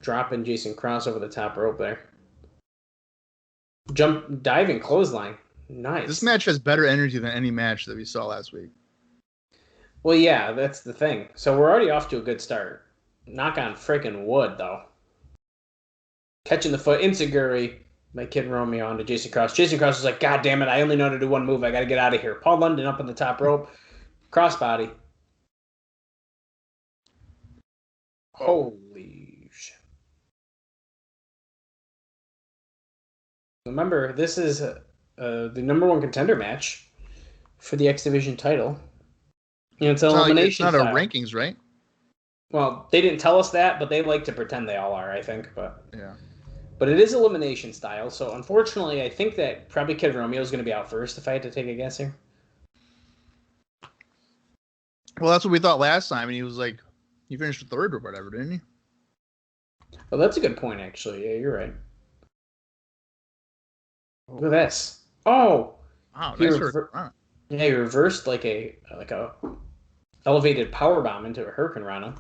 dropping Jason Cross over the top rope there. Diving clothesline. Nice. This match has better energy than any match that we saw last week. Well, yeah, that's the thing. So we're already off to a good start. Knock on freaking wood, though. Catching the foot, Insiguri by Kid Romeo onto Jason Cross. Jason Cross was like, God damn it, I only know how to do one move. I got to get out of here. Paul London up on the top rope. Crossbody. Holy shit. Remember, this is the number one contender match for the X Division title. You know, it's an elimination it's not style. a rankings, right? Well, they didn't tell us that, but they like to pretend they all are, I think. But yeah. But it is elimination style, so unfortunately, I think that probably Kid Romeo is going to be out first, if I had to take a guess here. Well, that's what we thought last time, and he was like, he finished third or whatever, didn't he? Well, that's a good point, actually. Yeah, you're right. Look at this. Oh! Wow, nice yeah, he reversed like a elevated power bomb into a Hurricane Rana.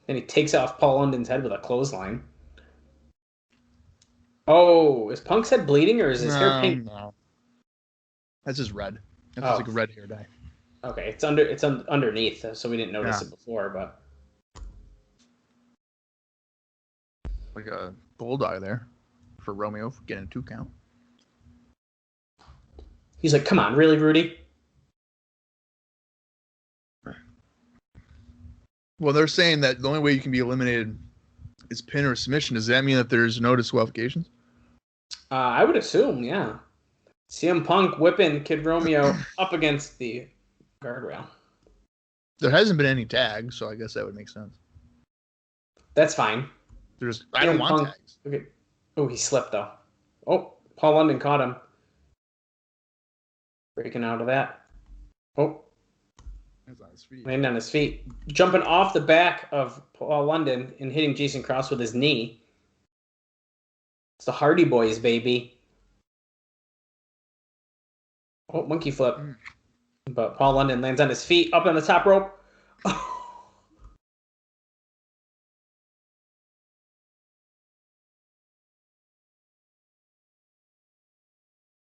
Then he takes off Paul London's head with a clothesline. Oh, is Punk's head bleeding or is his hair pink? No. That's just red. That's just like a red hair dye. Okay, it's underneath, so we didn't notice it before, but like a bulldog there for Romeo for getting a 2 count. He's like, "Come on, really, Rudy?" Well, they're saying that the only way you can be eliminated is pin or submission. Does that mean that there's no disqualifications? I would assume, yeah. CM Punk whipping Kid Romeo up against the guardrail. There hasn't been any tags, so I guess that would make sense. That's fine. I don't want tags. Okay. Oh, he slipped though. Oh, Paul London caught him. Breaking out of that. Oh. He's on his feet. Landing on his feet. Jumping off the back of Paul London and hitting Jason Cross with his knee. It's the Hardy Boys, baby. Oh, monkey flip. But Paul London lands on his feet, up on the top rope.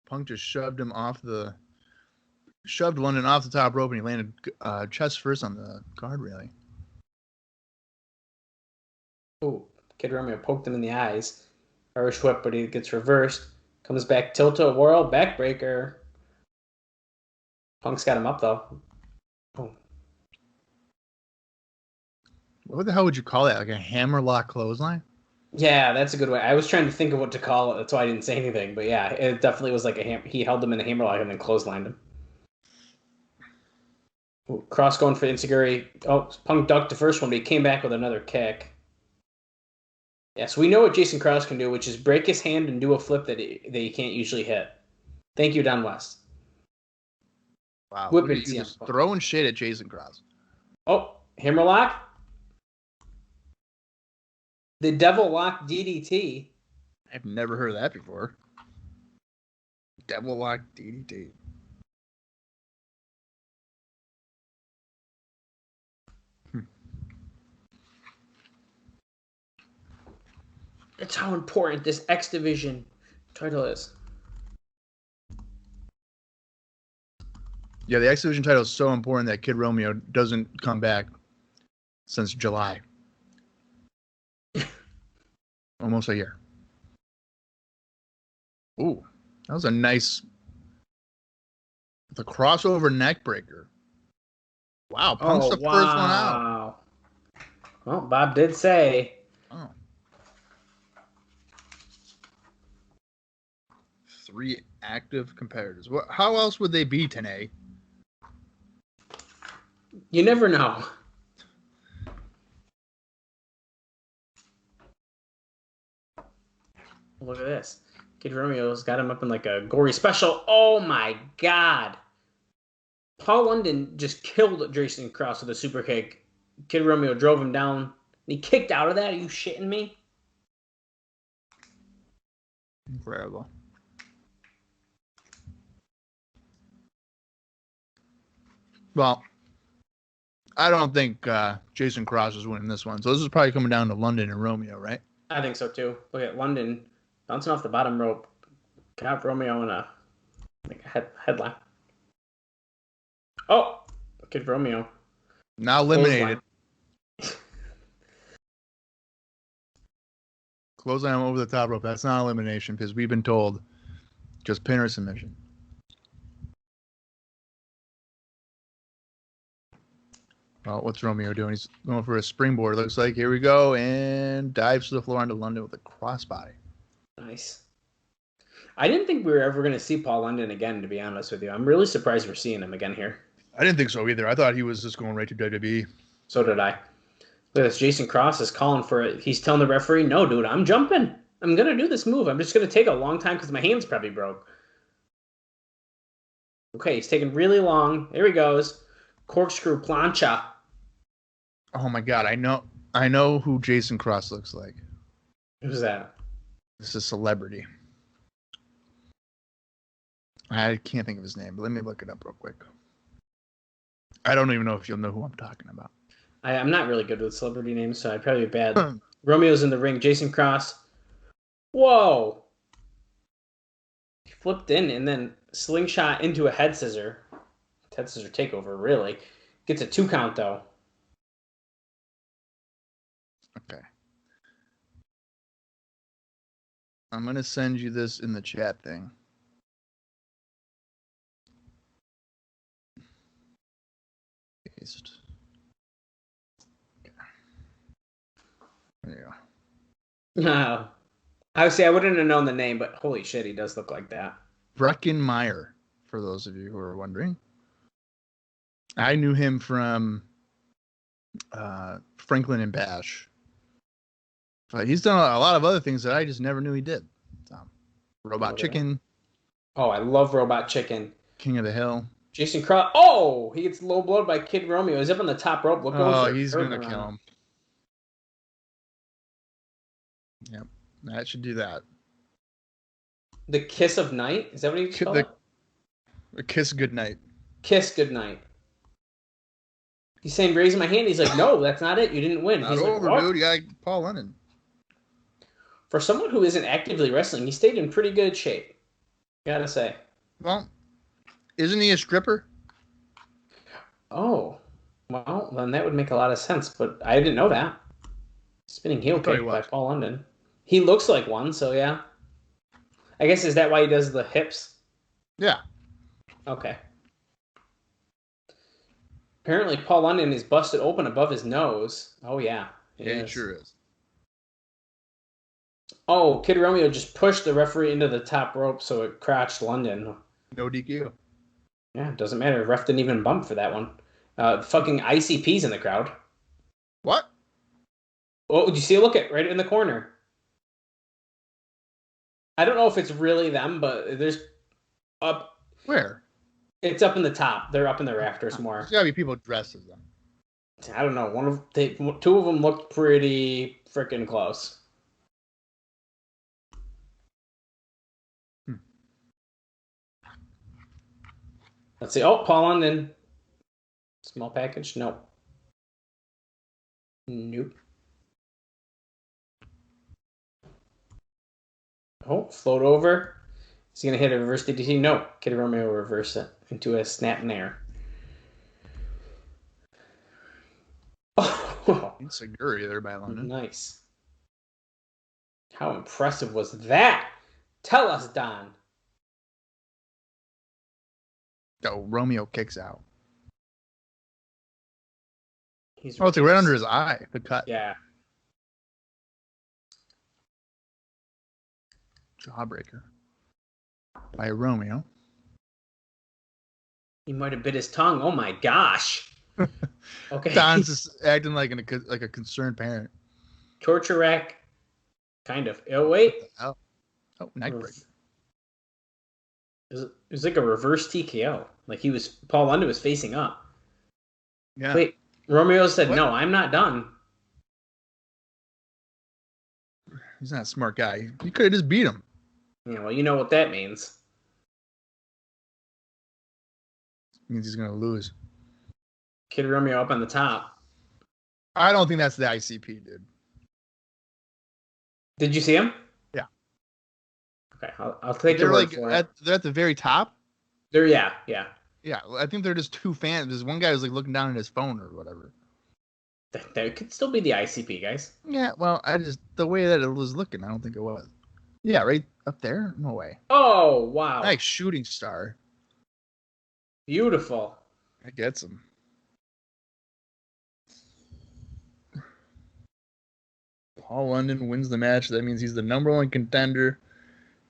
Punk just shoved London off the top rope, and he landed chest first on the guard railing. Oh, Kid Romeo poked him in the eyes. Irish whip, but he gets reversed. Comes back, tilt-a-whirl, backbreaker. Punk's got him up, though. Oh. What the hell would you call that? Like a hammerlock clothesline? Yeah, that's a good way. I was trying to think of what to call it. That's why I didn't say anything. But yeah, it definitely was like he held him in a hammerlock and then clotheslined him. Ooh, Cross going for Insiguri. Oh, Punk ducked the first one, but he came back with another kick. Yeah, so we know what Jason Cross can do, which is break his hand and do a flip that he can't usually hit. Thank you, Don West. Wow. Just throwing shit at Jason Cross. Oh, hammerlock. The Devil Lock DDT. I've never heard of that before. Devil Lock DDT. That's how important this X Division title is. Yeah, the X Division title is so important that Kid Romeo doesn't come back since July. Almost a year. Ooh, that was a nice... The crossover neck breaker. Wow, Punk's the first one out. Well, Bob did say. Oh. 3 active competitors. How else would they be today? You never know. Look at this. Kid Romeo's got him up in like a gory special. Oh my god. Paul London just killed Jason Cross with a super kick. Kid Romeo drove him down. He kicked out of that? Are you shitting me? Incredible. Well, I don't think Jason Cross is winning this one. So this is probably coming down to London and Romeo, right? I think so too. Look at London bouncing off the bottom rope. Got Romeo in a headlock. Oh, Kid Romeo. Now eliminated. Clothesline over the top rope. That's not elimination because we've been told just pin or submission. Well, what's Romeo doing? He's going for a springboard. Looks like here we go, and dives to the floor onto London with a crossbody. Nice. I didn't think we were ever going to see Paul London again, to be honest with you. I'm really surprised we're seeing him again here. I didn't think so either. I thought he was just going right to WWE. So did I. Look at this. Jason Cross is calling for it. He's telling the referee, no, dude, I'm jumping. I'm going to do this move. I'm just going to take a long time because my hand's probably broke. Okay, he's taking really long. There he goes. Corkscrew plancha. Oh my god, I know who Jason Cross looks like. Who's that? This is a celebrity. I can't think of his name, but let me look it up real quick. I don't even know if you'll know who I'm talking about. I'm not really good with celebrity names, so I'd probably be bad. Romeo's in the ring. Jason Cross. Whoa! He flipped in and then slingshot into a head scissor. Head scissor takeover, really. Gets a 2 count, though. Okay. I'm going to send you this in the chat thing. Paste. Okay. There you go. Obviously, I wouldn't have known the name, but holy shit, he does look like that. Breckenmeyer, for those of you who are wondering. I knew him from Franklin and Bash. But he's done a lot of other things that I just never knew he did. Robot Chicken. Oh, I love Robot Chicken. King of the Hill. Jason Cross. Oh, he gets low blowed by Kid Romeo. He's up on the top rope. He's going to kill him. Yep, that should do that. The Kiss of Night? Is that what you call it? The Kiss Goodnight. Kiss Goodnight. He's saying, raising my hand. He's like, no, that's not it. You didn't win. Not He's over, like, dude. You got Paul London. For someone who isn't actively wrestling, he stayed in pretty good shape. Gotta say. Well, isn't he a stripper? Oh. Well, then that would make a lot of sense, but I didn't know that. Spinning heel kick by Paul London. He looks like one, so yeah. I guess, is that why he does the hips? Yeah. Okay. Apparently, Paul London is busted open above his nose. Oh, yeah. He sure is. Oh, Kid Romeo just pushed the referee into the top rope, so it crotched London. No DQ. Yeah, it doesn't matter. The ref didn't even bump for that one. Fucking ICP's in the crowd. What? Oh, did you see? Look at right in the corner. I don't know if it's really them, but there's up. Where? It's up in the top. They're up in the rafters more. There's gotta be people dressed as them. I don't know. Two of them looked pretty freaking close. Let's see. Oh, Paul London. Small package? Nope. Nope. Oh, float over. Is he going to hit a reverse DDT? No. Kid Romeo reverse it. into a snap nair. Oh, Seguri there by London. nice. How impressive was that? Tell us, Don. Oh, Romeo kicks out. He's it's like right under his eye. The cut. Yeah. Jawbreaker by Romeo. He might have bit his tongue. Oh my gosh. Okay. Don's just acting like a concerned parent. Torture rack. Kind of. Oh, wait. Oh, neck breaker. It was like a reverse TKO. Like Paul London was facing up. Yeah. Wait, Romeo said, "No, I'm not done." He's not a smart guy. You could have just beat him. Yeah, well, you know what that means. It means he's going to lose. Kid Romeo up on the top. I don't think that's the ICP, dude. Did you see him? Yeah. Okay, I'll take your word for it. They're at the very top? Yeah. Yeah, I think they're just two fans. There's one guy who's like looking down at his phone or whatever. That could still be the ICP, guys. Yeah, well, the way that it was looking, I don't think it was. Yeah, right up there? No way. Oh, wow. Nice shooting star. Beautiful. That gets him. Paul London wins the match. That means he's the #1 contender.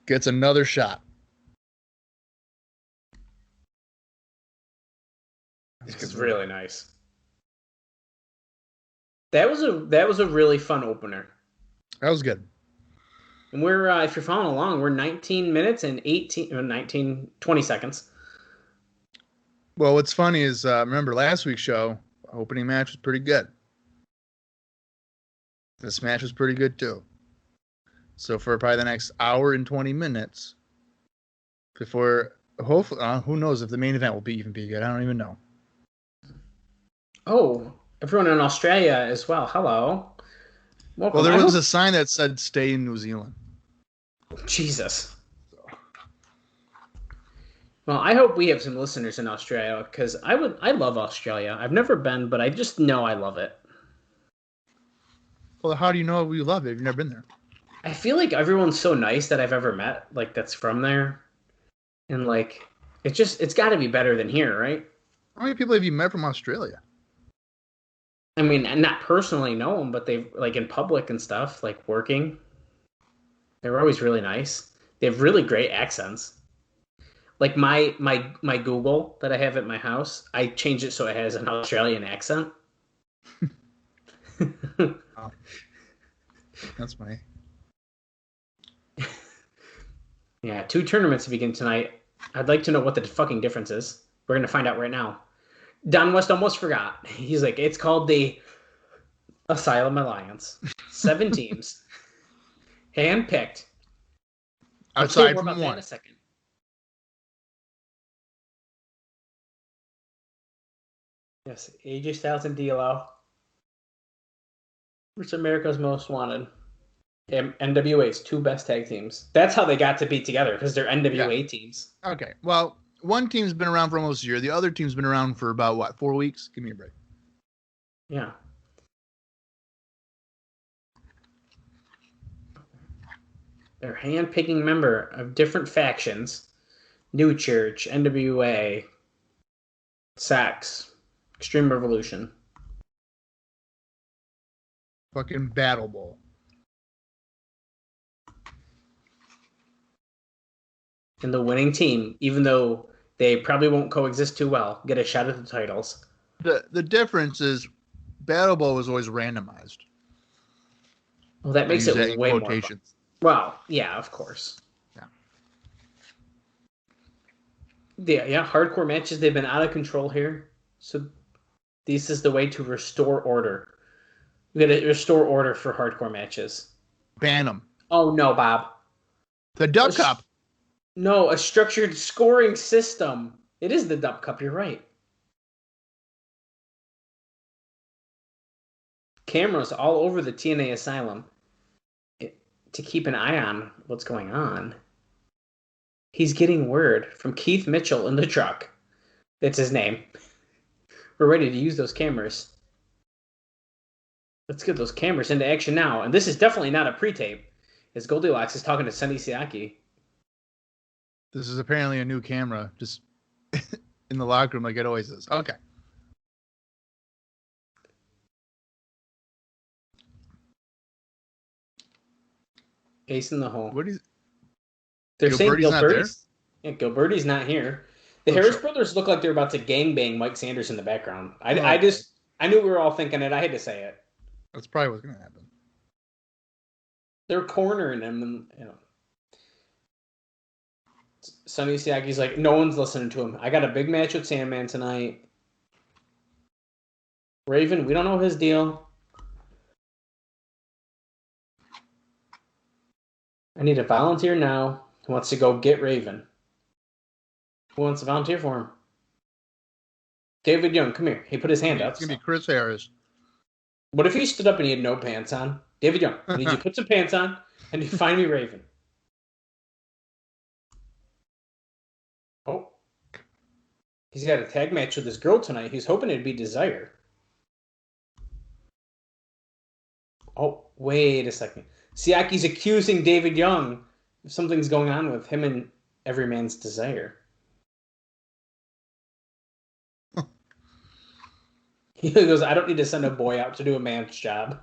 Gets another shot. This is really nice. That was a really fun opener. That was good. And we're if you're following along, we're 19 minutes and 20 seconds. Well, what's funny is remember last week's show, opening match was pretty good. This match was pretty good too. So for probably the next hour and 20 minutes, before hopefully, who knows if the main event will even be good? I don't even know. Oh, everyone in Australia as well. Hello. Welcome. Well, there was a sign that said "Stay in New Zealand." Jesus. Well, I hope we have some listeners in Australia because I love Australia. I've never been, but I just know I love it. Well, how do you know we love it if you've never been there? I feel like everyone's so nice that I've ever met, like that's from there, and like it's got to be better than here, right? How many people have you met from Australia? I mean, not personally know them, but they've like in public and stuff, like working. They're always really nice. They have really great accents. Like my Google that I have at my house, I changed it so it has an Australian accent. Wow. That's funny. Yeah, 2 tournaments begin tonight. I'd like to know what the fucking difference is. We're going to find out right now. Don West almost forgot. He's like, it's called the Asylum Alliance. 7 teams. Hand-picked. Outside more from about that one. in a second. Yes, AJ Styles and D'Lo. Which America's Most Wanted. NWA's 2 best tag teams. That's how they got to be together, because they're NWA teams. Okay, well, one team's been around for almost a year. The other team's been around for about, 4 weeks? Give me a break. Yeah. They're hand-picking member of different factions. New Church, NWA, Sax, Extreme Revolution. Fucking Battle Bowl. And the winning team, even though they probably won't coexist too well, get a shot at the titles. The difference is Battle Bowl was always randomized. Well, that makes it way more fun. Well, yeah, of course. Yeah, hardcore matches, they've been out of control here. So this is the way to restore order. We got to restore order for hardcore matches. Ban them. Oh, no, Bob. The Dub Cup. No, a structured scoring system. It is the Dub Cup, you're right. Cameras all over the TNA Asylum to keep an eye on what's going on. He's getting word from Keith Mitchell in the truck. It's his name. We're ready to use those cameras. Let's get those cameras into action now. And this is definitely not a pre-tape, as Goldilocks is talking to Sunny Sayaki. This is apparently a new camera, just in the locker room like it always is. Okay. Ace in the hole. What is? They're saying Gilberti's not there? Yeah, Gilberti's not here. The Oh, Harris sure. brothers look like they're about to gangbang Mike Sanders in the background. I knew we were all thinking it. I had to say it. That's probably what's gonna happen. They're cornering him, and Sonny Siaki's like, no one's listening to him. I got a big match with Sandman tonight. Raven, we don't know his deal. I need a volunteer now who wants to go get Raven. Who wants to volunteer for him? David Young, come here. He put his hand up. It's gonna be Chris Harris. What if he stood up and he had no pants on? David Young, I need you to put some pants on and you find me Raven. Oh. He's got a tag match with this girl tonight. He's hoping it'd be Desire. Oh, wait a second. Siaki's accusing David Young if something's going on with him and Everyman's Desire. He goes, I don't need to send a boy out to do a man's job.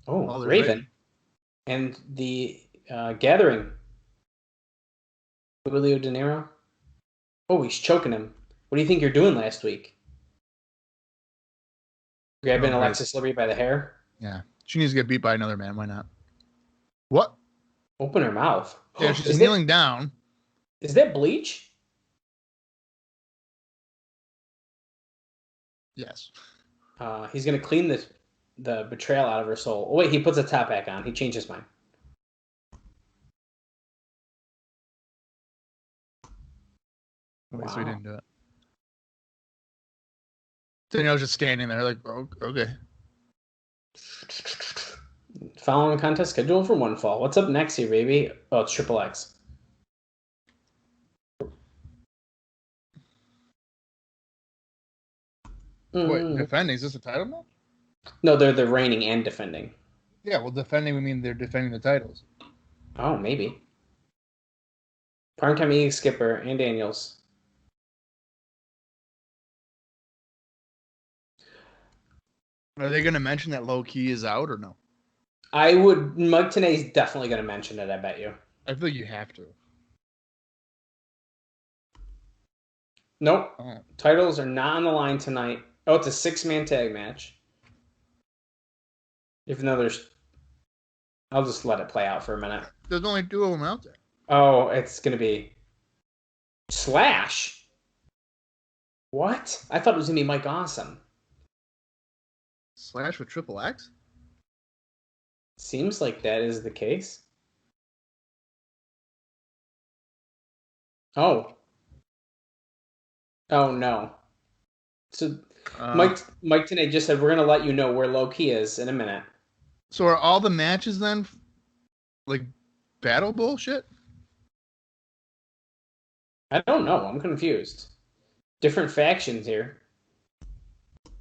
Oh, Raven. Ready. And the Gathering. Julio De Niro. Oh, he's choking him. What do you think you're doing last week? Grabbing Alexis Liberty by the hair? Yeah. She needs to get beat by another man. Why not? What? Open her mouth. Yeah, she's kneeling down. Is that bleach? Yes. He's going to clean the betrayal out of her soul. Oh, wait, he puts a top back on. He changed his mind. Okay, Wow. so he didn't do it. Danielle's just standing there like, oh, okay. Following contest scheduled for one fall. What's up next here, baby? Oh, it's Triple X. Wait, defending? Is this a title match? No, they're the reigning and defending. Yeah, well, defending, we mean they're defending the titles. Oh, maybe. Primetime E, Skipper, and Daniels. Are they going to mention that Low Key is out or no? Mike Tenay's definitely going to mention it, I bet you. I feel like you have to. Nope. Oh. Titles are not on the line tonight. Oh, it's a 6-man tag match. Even though I'll just let it play out for a minute. There's only 2 of them out there. Oh, it's going to be Slash. What? I thought it was going to be Mike Awesome. Slash with Triple X? Seems like that is the case. Oh. Oh, no. So Mike Tenay just said, we're going to let you know where Low Key is in a minute. So are all the matches then like battle bullshit? I don't know. I'm confused. Different factions here.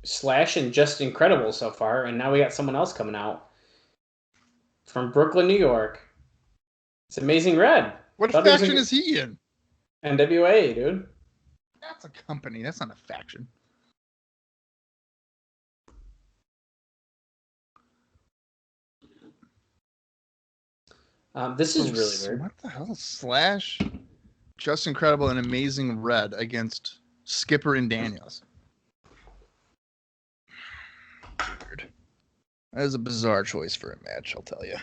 Slash and Just Incredible so far, and now we got someone else coming out from Brooklyn, New York. It's Amazing Red. What faction is he in? NWA, dude. That's a company. That's not a faction. This is really weird. What the hell? Slash, Just Incredible, and Amazing Red against Skipper and Daniels. Weird. That is a bizarre choice for a match, I'll tell you.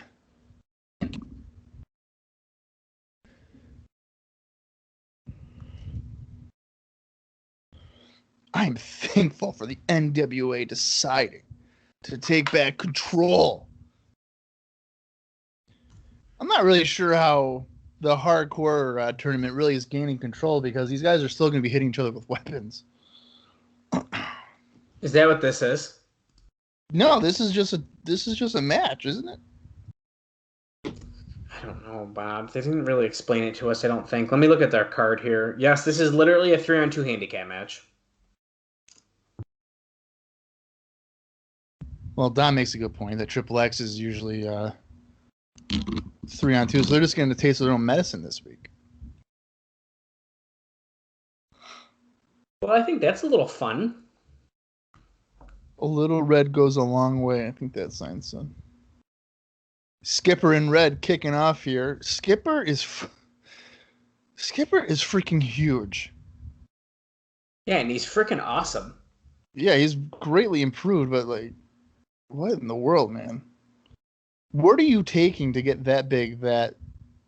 I'm thankful for the NWA deciding to take back control. I'm not really sure how the hardcore tournament really is gaining control because these guys are still going to be hitting each other with weapons. Is that what this is? No, this is just a match, isn't it? I don't know, Bob. They didn't really explain it to us, I don't think. Let me look at their card here. Yes, this is literally a 3-on-2 handicap match. Well, Don makes a good point that Triple X is usually 3-on-2, so they're just getting the taste of their own medicine this week. Well, I think that's a little fun. A little red goes a long way. I think that signs son. Skipper in red kicking off here. Skipper is freaking huge. Yeah, and he's freaking awesome. Yeah, he's greatly improved, but like, what in the world, man? What are you taking to get that big that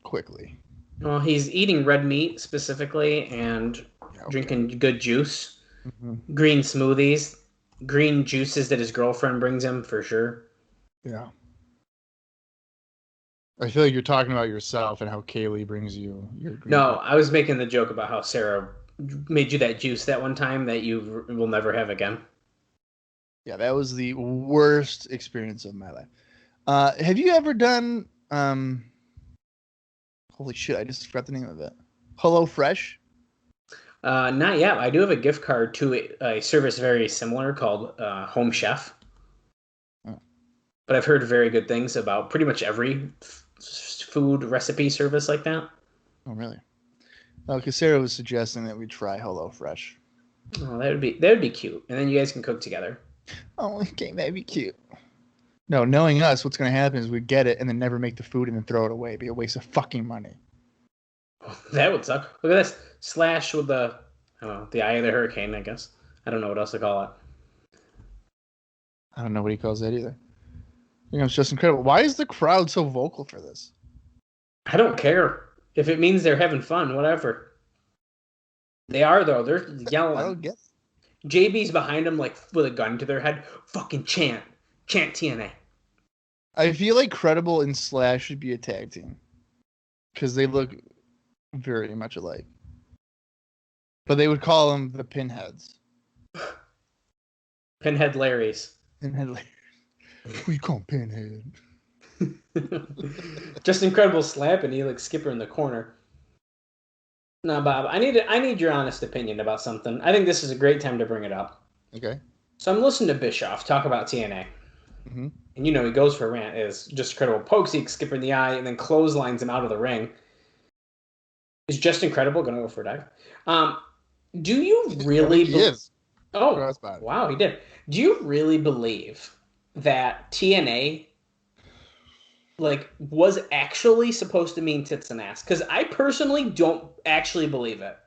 quickly? Well, he's eating red meat specifically and drinking good juice, green smoothies, green juices that his girlfriend brings him for sure. Yeah. I feel like you're talking about yourself and how Kaylee brings you your green. No, I was making the joke about how Sarah made you that juice that one time that you will never have again. Yeah, that was the worst experience of my life. Have you ever done holy shit, I just forgot the name of it. Hello Fresh? Not yet. I do have a gift card to a service very similar called Home Chef. Oh. But I've heard very good things about pretty much every food recipe service like that. Oh, really? Okay, Sarah was suggesting that we try Hello Fresh. Oh, that would be cute. And then you guys can cook together. Oh, okay, that'd be cute. No, knowing us, what's going to happen is we get it and then never make the food and then throw it away. It'd be a waste of fucking money. Oh, that would suck. Look at this. Slash with the eye of the hurricane, I guess. I don't know what else to call it. I don't know what he calls that either. I think it's just incredible. Why is the crowd so vocal for this? I don't care. If it means they're having fun, whatever. They are, though. They're yelling. I don't get it. JB's behind them, like, with a gun to their head. Fucking chant. Chant TNA. I feel like Credible and Slash should be a tag team. Because they look very much alike. But they would call them the Pinheads. Pinhead Larrys. Pinhead Larry. We call him Pinhead. Just incredible slapping you like Skipper in the corner. Now, Bob, I need your honest opinion about something. I think this is a great time to bring it up. Okay. So I'm listening to Bischoff talk about TNA. Mm-hmm. And he goes for a rant. Is just incredible. Pokes Skipper in the eye and then clotheslines him out of the ring. Is just incredible. Gonna go for a dive. Do you really believe? Oh, wow, he did. Do you really believe that TNA was actually supposed to mean tits and ass? Because I personally don't actually believe it.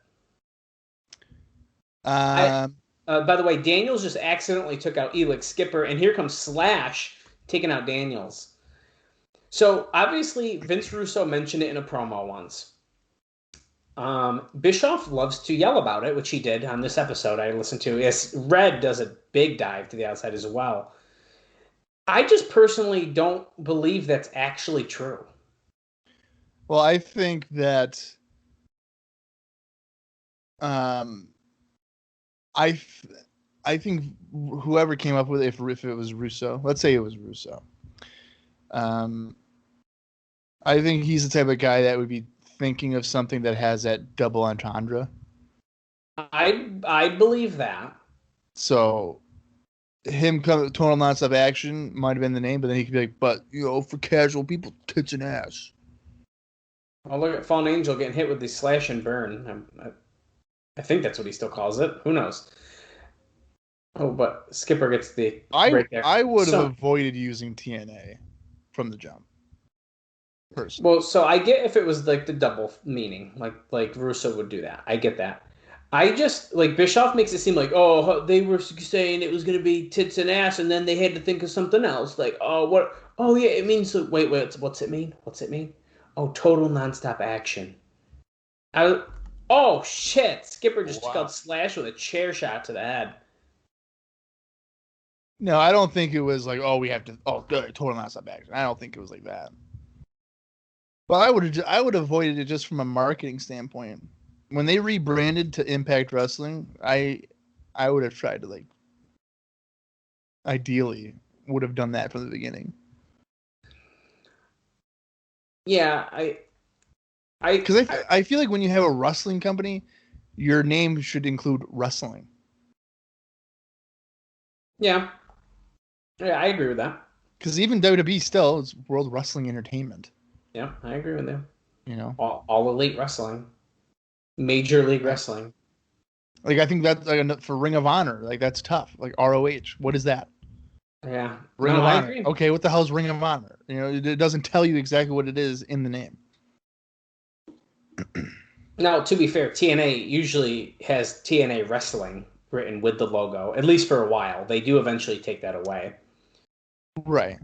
By the way, Daniels just accidentally took out Elix Skipper, and here comes Slash taking out Daniels. So obviously Vince Russo mentioned it in a promo once. Bischoff loves to yell about it, which he did on this episode I listened to. Yes, Red does a big dive to the outside as well. I just personally don't believe that's actually true. Well, I think that I think whoever came up with it, if it was Russo, let's say it was Russo. I think he's the type of guy that would be thinking of something that has that double entendre. I believe that. So him coming total nonstop action might have been the name, but then he could be like, but for casual people, tits and ass. Oh, look at Fallen Angel getting hit with the slash and burn. I think that's what he still calls it. Who knows? Oh, but Skipper gets the break there. I would have avoided using TNA from the jump. Personally. Well, so I get if it was like the double meaning, like Russo would do that. I get that. I just Bischoff makes it seem like they were saying it was going to be tits and ass, and then they had to think of something else. Like what? Oh yeah, it means wait. What's it mean? What's it mean? Oh, total nonstop action. Oh shit! Skipper just took out Slash with a chair shot to the head. No, I don't think it was like we have to good, total nonstop action. I don't think it was like that. But I would have avoided it just from a marketing standpoint. When they rebranded to Impact Wrestling, I would have tried to ideally would have done that from the beginning. Yeah, Because I feel like when you have a wrestling company, your name should include wrestling. yeah, I agree with that. Because even WWE still is World Wrestling Entertainment. Yeah, I agree with that. You know, All elite wrestling, Major League right. Wrestling. Like I think that's like for Ring of Honor, like that's tough. Like ROH, what is that? Yeah, Ring no, of I Honor. agree. Okay, what the hell is Ring of Honor? You know, it doesn't tell you exactly what it is in the name. Now, to be fair, TNA usually has TNA Wrestling written with the logo, at least for a while. They do eventually take that away. Right.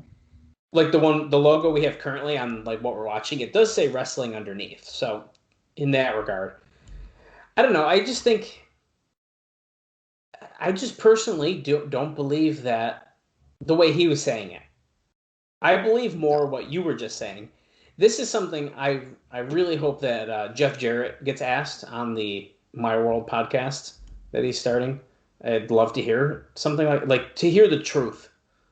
Like the logo we have currently on like what we're watching, it does say wrestling underneath. So, in that regard, I don't know. I just personally don't believe that the way he was saying it. I believe more what you were just saying. This is something I really hope that Jeff Jarrett gets asked on the My World podcast that he's starting. I'd love to hear something like to hear the truth.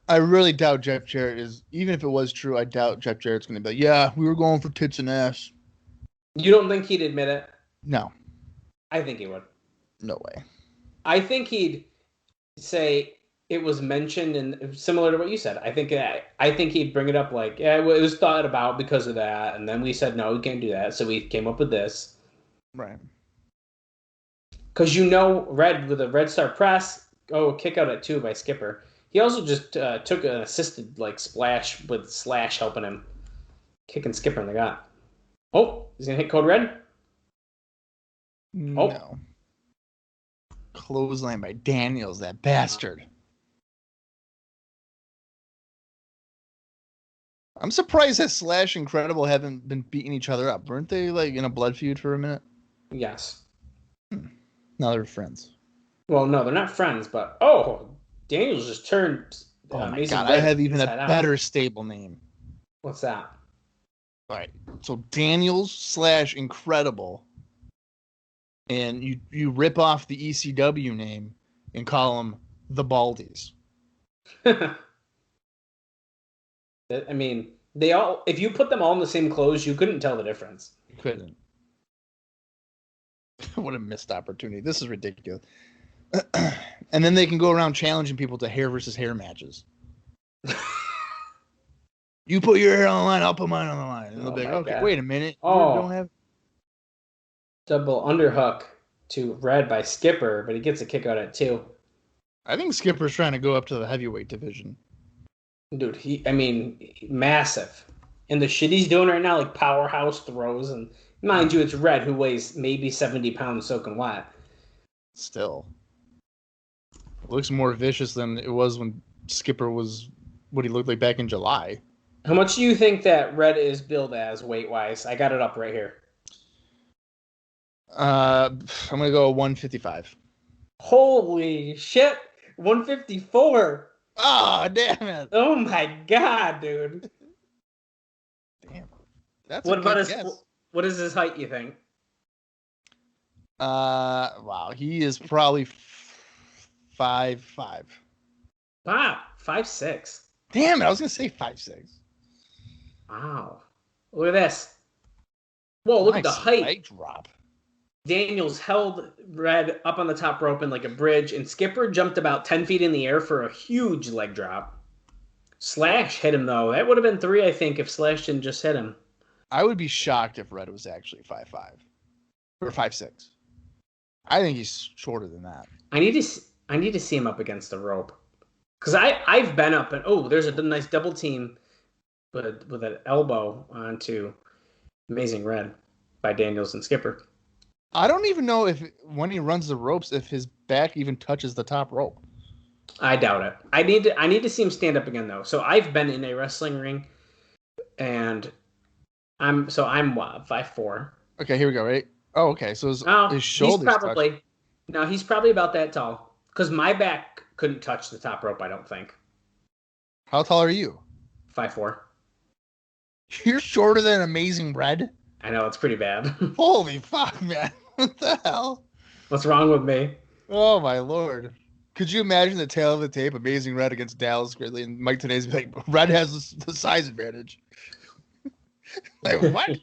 I really doubt Jeff Jarrett is, even if it was true, I doubt Jeff Jarrett's going to be like, yeah, we were going for tits and ass. You don't think he'd admit it? No. I think he would. No way. I think he'd say it was mentioned and similar to what you said. I think he'd bring it up like, yeah, it was thought about because of that, and then we said no, we can't do that, so we came up with this. Right. Because Red with a Red Star press, kick out at 2 by Skipper. He also just took an assisted like splash with Slash helping him, kicking Skipper in the gut. Oh, he's gonna hit Code Red. No. Oh. Clothesline by Daniels, that bastard. I'm surprised that Slash and Incredible haven't been beating each other up. Weren't they like in a blood feud for a minute? Yes. Now they're friends. Well, no, they're not friends, but Daniels just turned. Oh my Amazing God! I have even a better stable name. What's that? All right, so Daniels / Incredible, and you rip off the ECW name and call them the Baldies. I mean, if you put them all in the same clothes, you couldn't tell the difference. You couldn't. What a missed opportunity. This is ridiculous. And then they can go around challenging people to hair versus hair matches. You put your hair on the line, I'll put mine on the line. And they'll be like, okay, wait a minute. Oh, don't have double underhook to Red by Skipper, but he gets a kick out at 2. I think Skipper's trying to go up to the heavyweight division. Dude, massive. And the shit he's doing right now, like powerhouse throws, and mind you, it's Red who weighs maybe 70 pounds soaking wet. Still. It looks more vicious than it was when Skipper was what he looked like back in July. How much do you think that Red is billed as weight-wise? I got it up right here. I'm going to go 155. Holy shit! 154! Oh, damn it. Oh my God, dude. Damn. That's what about what is his height, you think? Wow, he is probably 5'5". Wow, 5'6". Damn it, I was gonna say 5'6". Wow. Look at this. Whoa, look at the height. Leg drop. Daniels held Red up on the top rope in like a bridge, and Skipper jumped about 10 feet in the air for a huge leg drop. Slash hit him, though. That would have been 3, I think, if Slash didn't just hit him. I would be shocked if Red was actually 5'5". Or 5'6". I think he's shorter than that. I need to see him up against the rope. Because I've been up, and there's a nice double team with an elbow onto Amazing Red by Daniels and Skipper. I don't even know if when he runs the ropes, if his back even touches the top rope. I doubt it. I need to see him stand up again though. So I've been in a wrestling ring, and I'm 5'4". Okay, here we go. Right? Oh, okay. So his shoulders. He's probably about that tall. Because my back couldn't touch the top rope. I don't think. How tall are you? 5'4". You're shorter than Amazing Red. I know, it's pretty bad. Holy fuck, man. What the hell? What's wrong with me? Oh, my Lord. Could you imagine the tail of the tape, Amazing Red against Dallas Gridley, and Mike Tenay's like, Red has the size advantage. Like, what?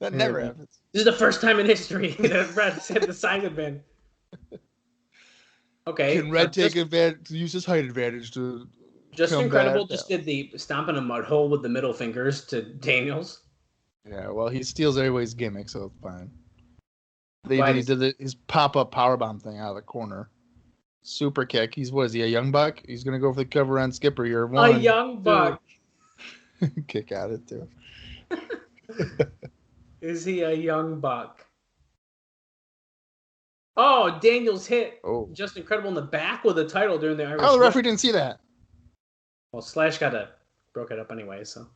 That never Yeah. happens. This is the first time in history that Red's had the side advantage. Okay. Can Red take advantage, use his height advantage to Just combat? Incredible just did the stomp in a mud hole with the middle fingers to Daniels. Yeah, well, he steals everybody's gimmick, so it's fine. He Glad did his pop-up powerbomb thing out of the corner. Super kick. Is he a young buck? He's going to go for the cover on Skipper here. A young buck. Kick out it, too. Is he a young buck? Oh, Daniels hit Just Incredible in the back with the title during the Irish. Oh, the referee didn't see that. Well, Slash broke it up anyway, so.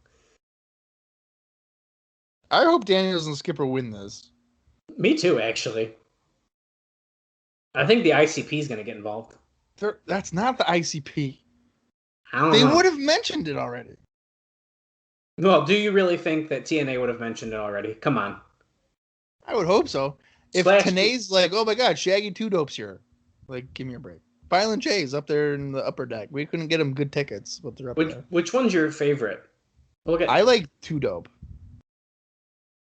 I hope Daniels and Skipper win this. Me too, actually. I think the ICP is going to get involved. That's not the ICP. They would have mentioned it already. Well, do you really think that TNA would have mentioned it already? Come on. I would hope so. If TNA's like, oh my God, Shaggy 2 Dope's here. Like, give me a break. Violent J's up there in the upper deck. We couldn't get them good tickets, but they're up there. Which one's your favorite? I like 2 Dope.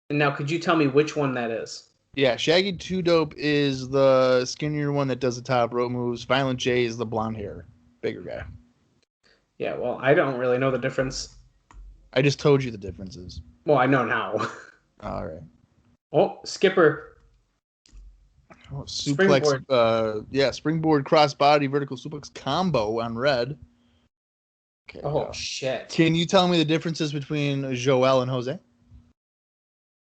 And now, could you tell me which one that is? Yeah, Shaggy 2 Dope is the skinnier one that does the top rope moves. Violent J is the blonde hair, bigger guy. Yeah, well, I don't really know the difference. I just told you the differences. Well, I know now. All right. Oh, Skipper. Oh, suplex. Springboard. Springboard crossbody vertical suplex combo on Red. Okay. Oh, shit. Can you tell me the differences between Joel and Jose?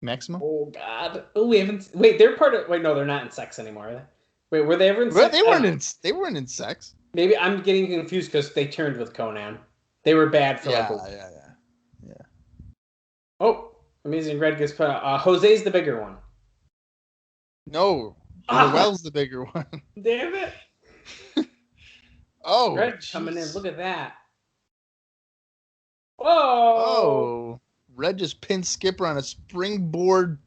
Maximum? Oh, God. Oh, we haven't... Wait, they're part of... Wait, no, they're not in sex anymore, are they? Wait, were they ever in sex? They weren't in sex. Maybe I'm getting confused because they turned with Conan. They were bad for Yeah. Oh, Amazing Red gets put out. Jose's the bigger one. No. Joel's the bigger one. Damn it. Oh. Red coming in. Look at that. Whoa. Oh. Red just pinned Skipper on a springboard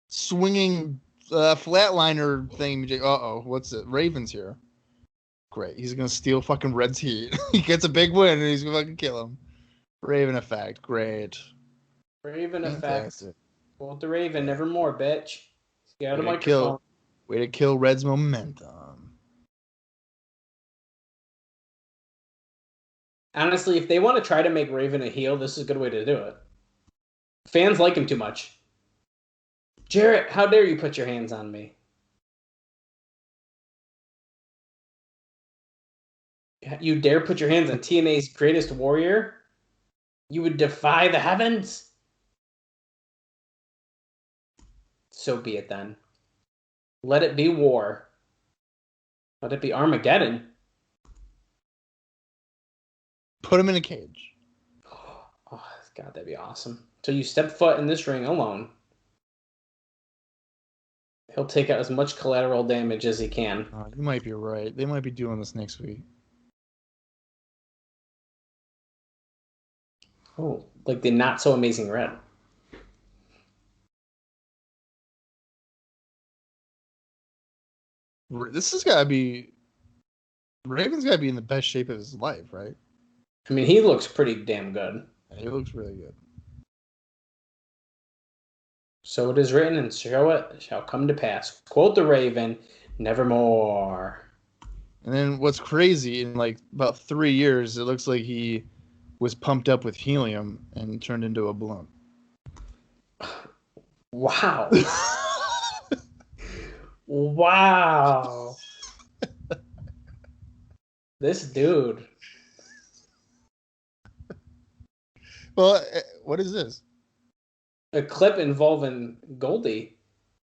swinging flatliner thing. Uh-oh. What's it? Raven's here. Great. He's going to steal fucking Red's heat. He gets a big win and he's going to fucking kill him. Raven effect. Great. Raven effect. Well, the Raven, nevermore, bitch. Get out of my microphone. Way to kill Red's momentum. Honestly, if they want to try to make Raven a heel, this is a good way to do it. Fans like him too much. Jarrett, how dare you put your hands on me? You dare put your hands on TNA's greatest warrior? You would defy the heavens? So be it then. Let it be war. Let it be Armageddon. Put him in a cage. Oh, God, that'd be awesome. So you step foot in this ring alone. He'll take out as much collateral damage as he can. You might be right. They might be doing this next week. Oh, like the not so amazing Red. This has got to be... Raven's got to be in the best shape of his life, right? I mean, he looks pretty damn good. Yeah, he looks really good. So it is written, and so it shall come to pass. Quote the Raven, nevermore. And then what's crazy, in like about 3 years, it looks like he was pumped up with helium and turned into a balloon. Wow. Wow. This dude. Well, what is this? A clip involving Goldie.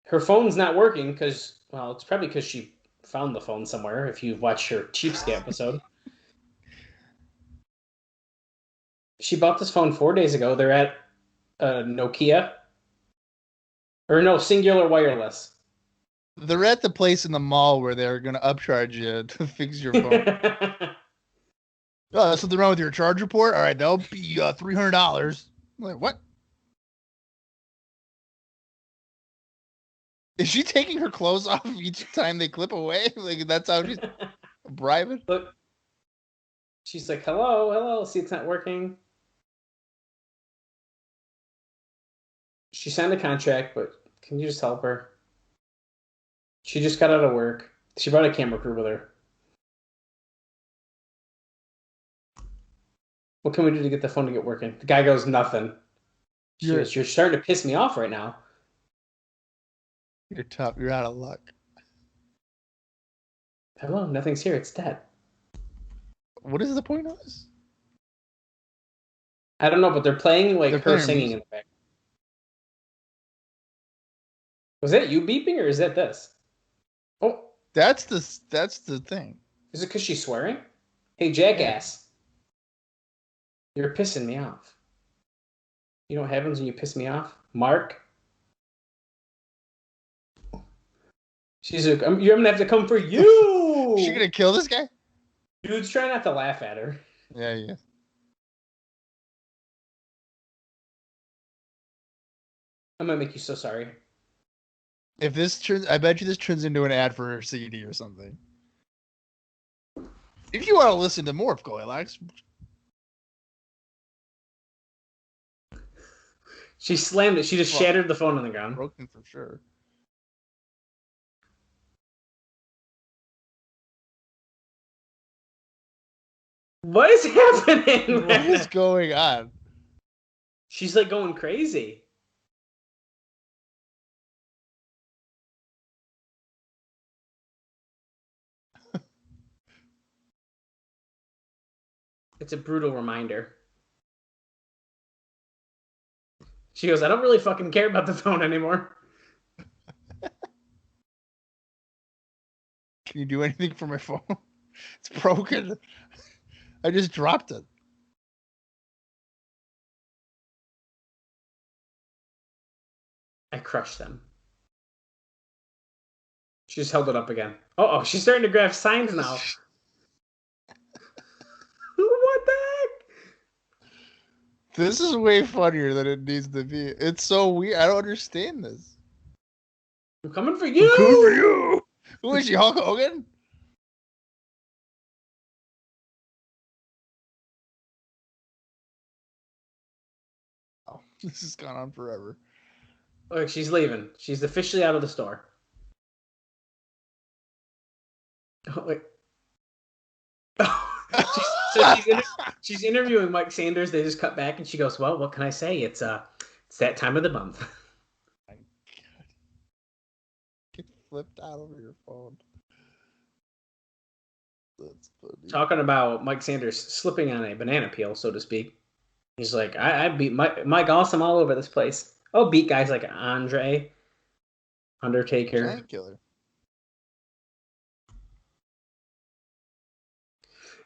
Her phone's not working because, well, it's probably because she found the phone somewhere if you've watched her Cheapskate episode. She bought this phone 4 days ago. They're at Nokia. Or no, Singular Wireless. They're at the place in the mall where they're going to upcharge you to fix your phone. Oh, that's something wrong with your charger port? All right, that'll be $300. I'm like, what? Is she taking her clothes off each time they clip away? Like, that's how she's bribing? Look. She's like, hello. See, it's not working. She signed a contract, but can you just help her? She just got out of work. She brought a camera crew with her. What can we do to get the phone to get working? The guy goes, nothing. She goes, you're starting to piss me off right now. You're tough. You're out of luck. Hello, nothing's here. It's dead. What is the point of this? I don't know, but they're playing like They're her playing singing music. in the back. Was that you beeping or is that this? Oh, That's the thing. is it because she's swearing? Hey, jackass. You're pissing me off. You know what happens when you piss me off? Mark? She's like, I'm going to have to come for you! She gonna kill this guy? Dude's trying not to laugh at her. Yeah. I'm going to make you so sorry. If this turns, I bet you this turns into an ad for her CD or something. If you want to listen to more of Goldilocks, She slammed it. She just shattered the phone on the ground. broken for sure. What is happening? What is going on? She's like going crazy. It's a brutal reminder. She goes, I don't really fucking care about the phone anymore. Can you do anything for my phone? It's broken. I just dropped it. I crushed them. She just held it up again. Oh, she's starting to grab signs now. What the heck? This is way funnier than it needs to be. It's so weird. I don't understand this. I'm coming for you. I'm coming for you. Who is she, Hulk Hogan? Oh, this has gone on forever. Look, she's leaving. She's officially out of the store. Oh, wait. She's interviewing Mike Sanders. They just cut back, and she goes, "Well, what can I say? It's that time of the month." My God. Get flipped out over your phone. That's funny. Talking about Mike Sanders slipping on a banana peel, so to speak. He's like, I beat Mike Awesome all over this place. I'll beat guys like Andre, Undertaker. Giant killer.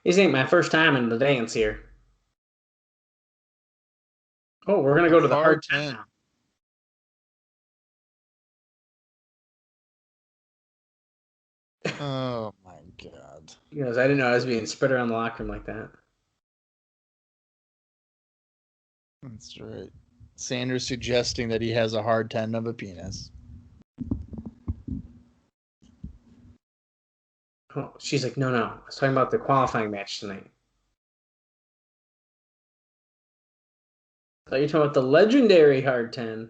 This ain't my first time in the dance here. Oh, we're gonna go to the hard 10 now. Oh my God. He goes, I didn't know I was being spit around the locker room like that. That's right. Sanders suggesting that he has a hard 10 of a penis. Oh, she's like, no. I was talking about the qualifying match tonight. I thought you were talking about the legendary hard 10.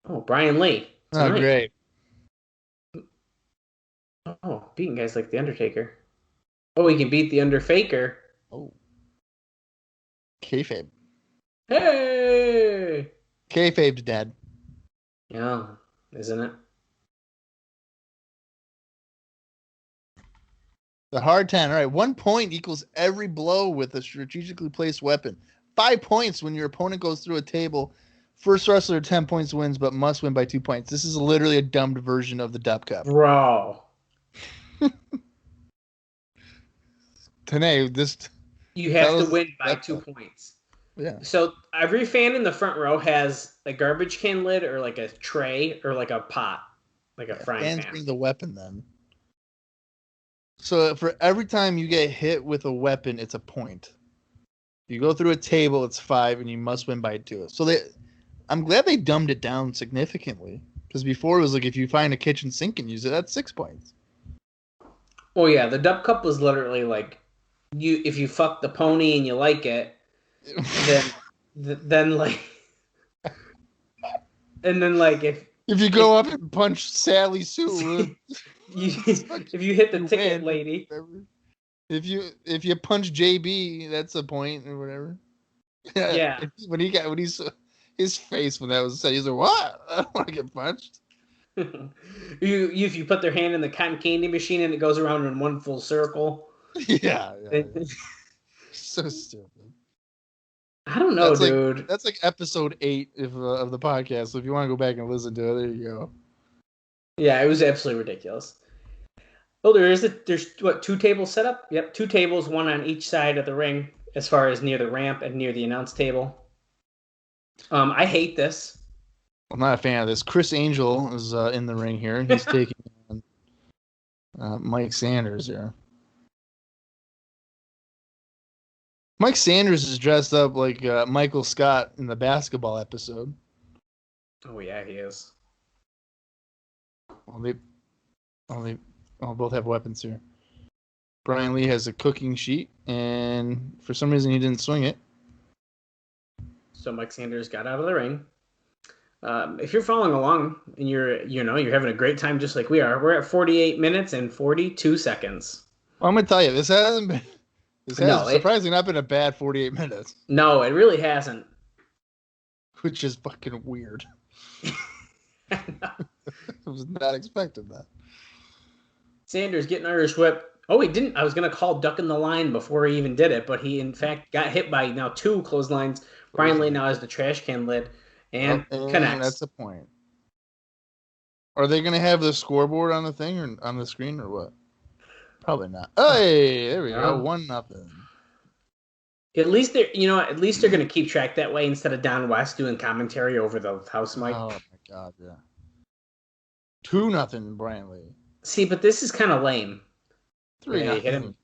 Oh, Brian Lee. Oh, great. Oh, beating guys like the Undertaker. Oh, he can beat the Underfaker. Oh. Kayfabe. Hey! Kayfabe's dead. Yeah, isn't it? The hard 10. All right. 1 point equals every blow with a strategically placed weapon. 5 points when your opponent goes through a table. First wrestler 10 points wins, but must win by 2 points. This is literally a dumbed version of the Dub Cup. Bro. Today, this... You have to win by 2 points. Yeah. So every fan in the front row has a garbage can lid or like a tray or like a pot. Like a frying pan. Bring the weapon then. So for every time you get hit with a weapon, it's a point. You go through a table, it's 5, and you must win by 2. So I'm glad they dumbed it down significantly. Because before it was like if you find a kitchen sink and use it, that's 6 points. Oh yeah, the Dub Cup was literally like if you fuck the pony and you like it, then like And then like if you go up and punch Sally Sue, if you hit the you ticket win. lady. If you punch JB, that's a point or whatever. Yeah. His face when that was said, he's like, "What? I don't want to get punched." If you put their hand in the cotton candy machine and it goes around in one full circle. Yeah. So stupid. I don't know, dude. That's like episode 8 of the podcast. So if you want to go back and listen to it, there you go. Yeah, it was absolutely ridiculous. Oh, there's what, 2 tables set up? Yep, 2 tables, one on each side of the ring, as far as near the ramp and near the announce table. I hate this. I'm not a fan of this. Chris Angel is in the ring here. He's taking on Mike Sanders here. Mike Sanders is dressed up like Michael Scott in the basketball episode. Oh yeah, he is. Well, they both have weapons here. Brian Lee has a cooking sheet, and for some reason he didn't swing it. So Mike Sanders got out of the ring. If you're following along and you're having a great time just like we are, we're at 48 minutes and 42 seconds. Well, I'm gonna tell you, this has surprisingly not been a bad 48 minutes. No, it really hasn't. Which is fucking weird. I was not expecting that. Sanders getting Irish whip. Oh, he didn't. I was going to call ducking the line before he even did it, but he, in fact, got hit by now 2 clotheslines. Brian Lee now has the trash can lid and connects. That's the point. Are they going to have the scoreboard on the thing or on the screen or what? Probably not. Hey, there we go. 1-0. At least they're going to keep track that way instead of Don West doing commentary over the house mic. Oh my god, yeah. 2-0, Brian Lee. See, but this is kind of lame. 3-0. Hit him.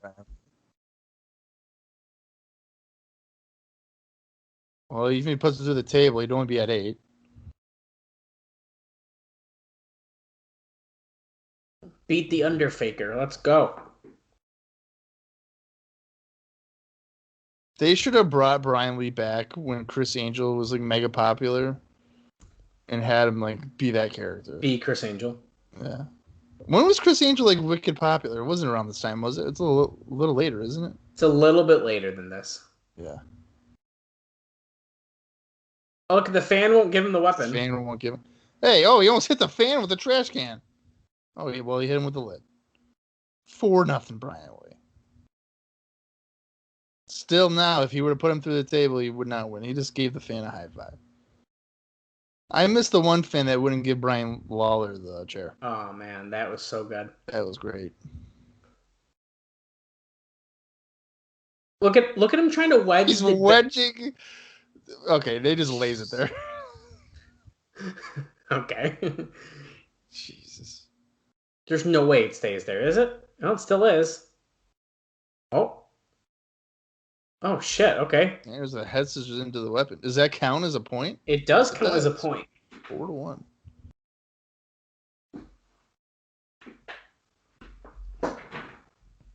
Well, even if he puts it through the table, he'd only be at 8. Beat the Underfaker. Let's go. They should have brought Brian Lee back when Chris Angel was like mega popular and had him like be that character. Be Chris Angel. Yeah. When was Chris Angel like wicked popular? It wasn't around this time, was it? It's a little later, isn't it? It's a little bit later than this. Yeah. Oh, look, the fan won't give him the weapon. The fan won't give him. Hey, he almost hit the fan with the trash can. Oh, he hit him with the lid. 4-0, Brian Lee. Still now, if he were to put him through the table, he would not win. He just gave the fan a high five. I missed the one fan that wouldn't give Brian Lawler the chair. Oh, man, that was so good. That was great. Look at him trying to wedge. He's wedging. Okay, they just lays it there. Okay. Jesus. There's no way it stays there, is it? No, it still is. Oh. Oh, shit. Okay. There's a head scissors into the weapon. Does that count as a point? It does count as a point. 4-1.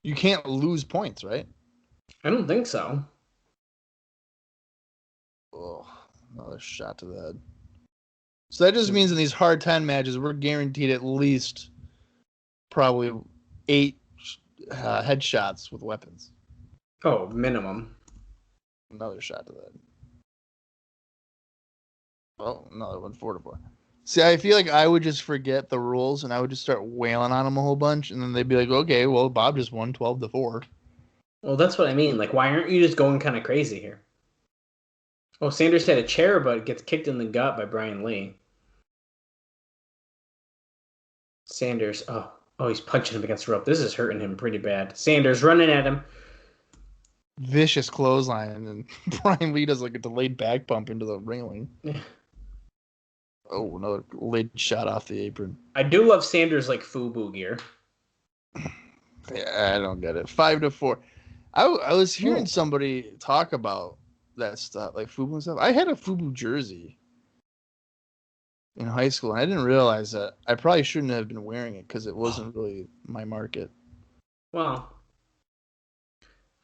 You can't lose points, right? I don't think so. Oh, another shot to the head. So that just means in these hard 10 matches, we're guaranteed at least probably 8 headshots with weapons. Oh, minimum. Another shot to the head. Oh, another one, 4-4. See, I feel like I would just forget the rules and I would just start wailing on them a whole bunch, and then they'd be like, "Okay, well, Bob just won 12-4." Well, that's what I mean. Like, why aren't you just going kind of crazy here? Oh, Sanders had a chair, but gets kicked in the gut by Brian Lee. Sanders, oh, he's punching him against the rope. This is hurting him pretty bad. Sanders running at him. Vicious clothesline, and then Brian Lee does like a delayed back bump into the railing. Yeah. Oh, another lid shot off the apron. I do love Sanders like FUBU gear. Yeah, I don't get it. 5-4. I was hearing somebody talk about that stuff, like FUBU and stuff. I had a FUBU jersey in high school, and I didn't realize that. I probably shouldn't have been wearing it because it wasn't really my market. Well,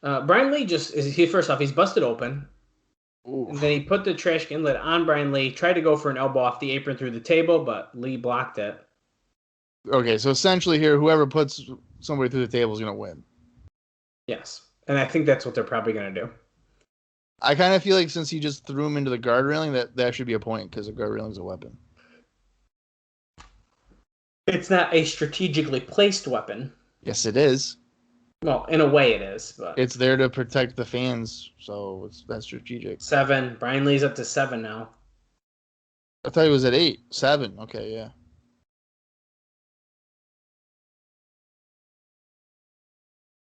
Brian Lee first off, he's busted open. Oof. And then he put the trash can lid on Brian Lee, tried to go for an elbow off the apron through the table, but Lee blocked it. Okay, so essentially here, whoever puts somebody through the table is going to win. Yes. And I think that's what they're probably going to do. I kind of feel like since he just threw him into the guard railing, that should be a point because the guard railing is a weapon. It's not a strategically placed weapon. Yes, it is. Well, in a way it is, but It's there to protect the fans, so that's strategic. 7. Brian Lee's up to 7 now. I thought he was at 8. 7. Okay, yeah.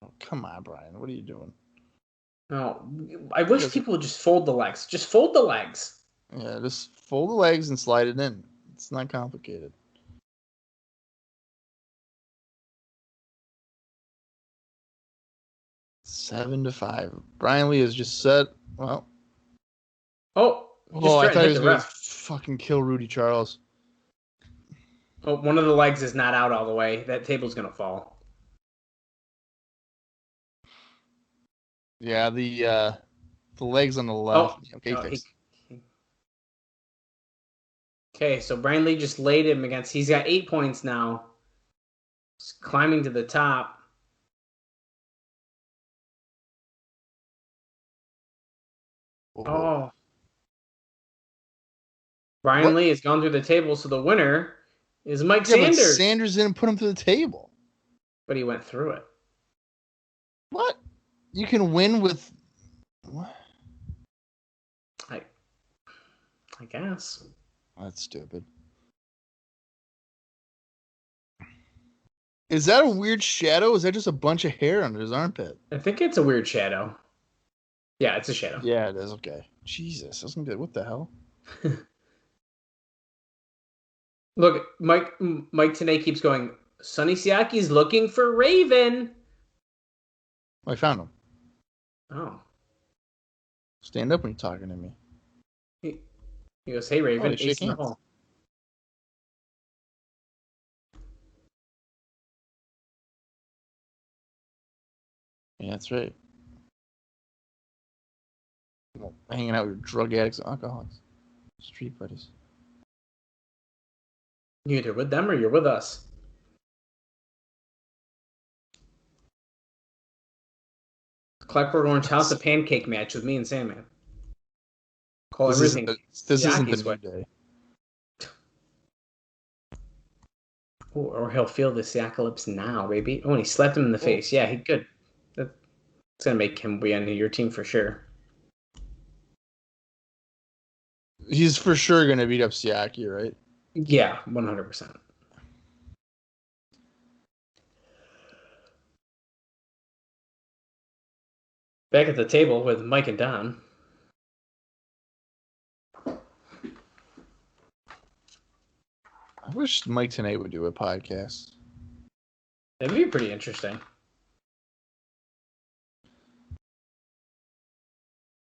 Oh, come on, Brian. What are you doing? No, I wish people would just fold the legs. Just fold the legs. Yeah, just fold the legs and slide it in. It's not complicated. Seven to 5. Brian Lee is just set. Well. Oh, I thought he was going to ref. fucking kill Rudy Charles. Oh, one of the legs is not out all the way. That table's going to fall. Yeah, the legs on the left. Oh, okay, fixed. Okay, so Brian Lee just laid him against. He's got 8 points now. He's climbing to the top. Oh. Brian Lee has gone through the table, so the winner is Mike Sanders. But Sanders didn't put him through the table. But he went through it. What? You can win with what? I guess. That's stupid. Is that a weird shadow? Is that just a bunch of hair under his armpit? I think it's a weird shadow. Yeah, it's a shadow. Yeah, it is. Okay. Jesus, that's good. What the hell? Look, Mike TNA keeps going. Sonny Siaki's looking for Raven. I found him. Oh. Stand up when you're talking to me. He goes, hey, Raven, shake ace in the hands. hole. Yeah, that's right. Hanging out with drug addicts and alcoholics. Street buddies. You're either with them or you're with us. Clockwork Orange House, a pancake match with me and Sandman. Call everything. This isn't the New Day. Or he'll feel the Siacalypse now, baby. Oh, and he slapped him in the face. Yeah, he could. That's going to make him be on your team for sure. He's for sure going to beat up Sayaki, right? Yeah, 100%. Back at the table with Mike and Don. I wish Mike TNA would do a podcast. That'd be pretty interesting.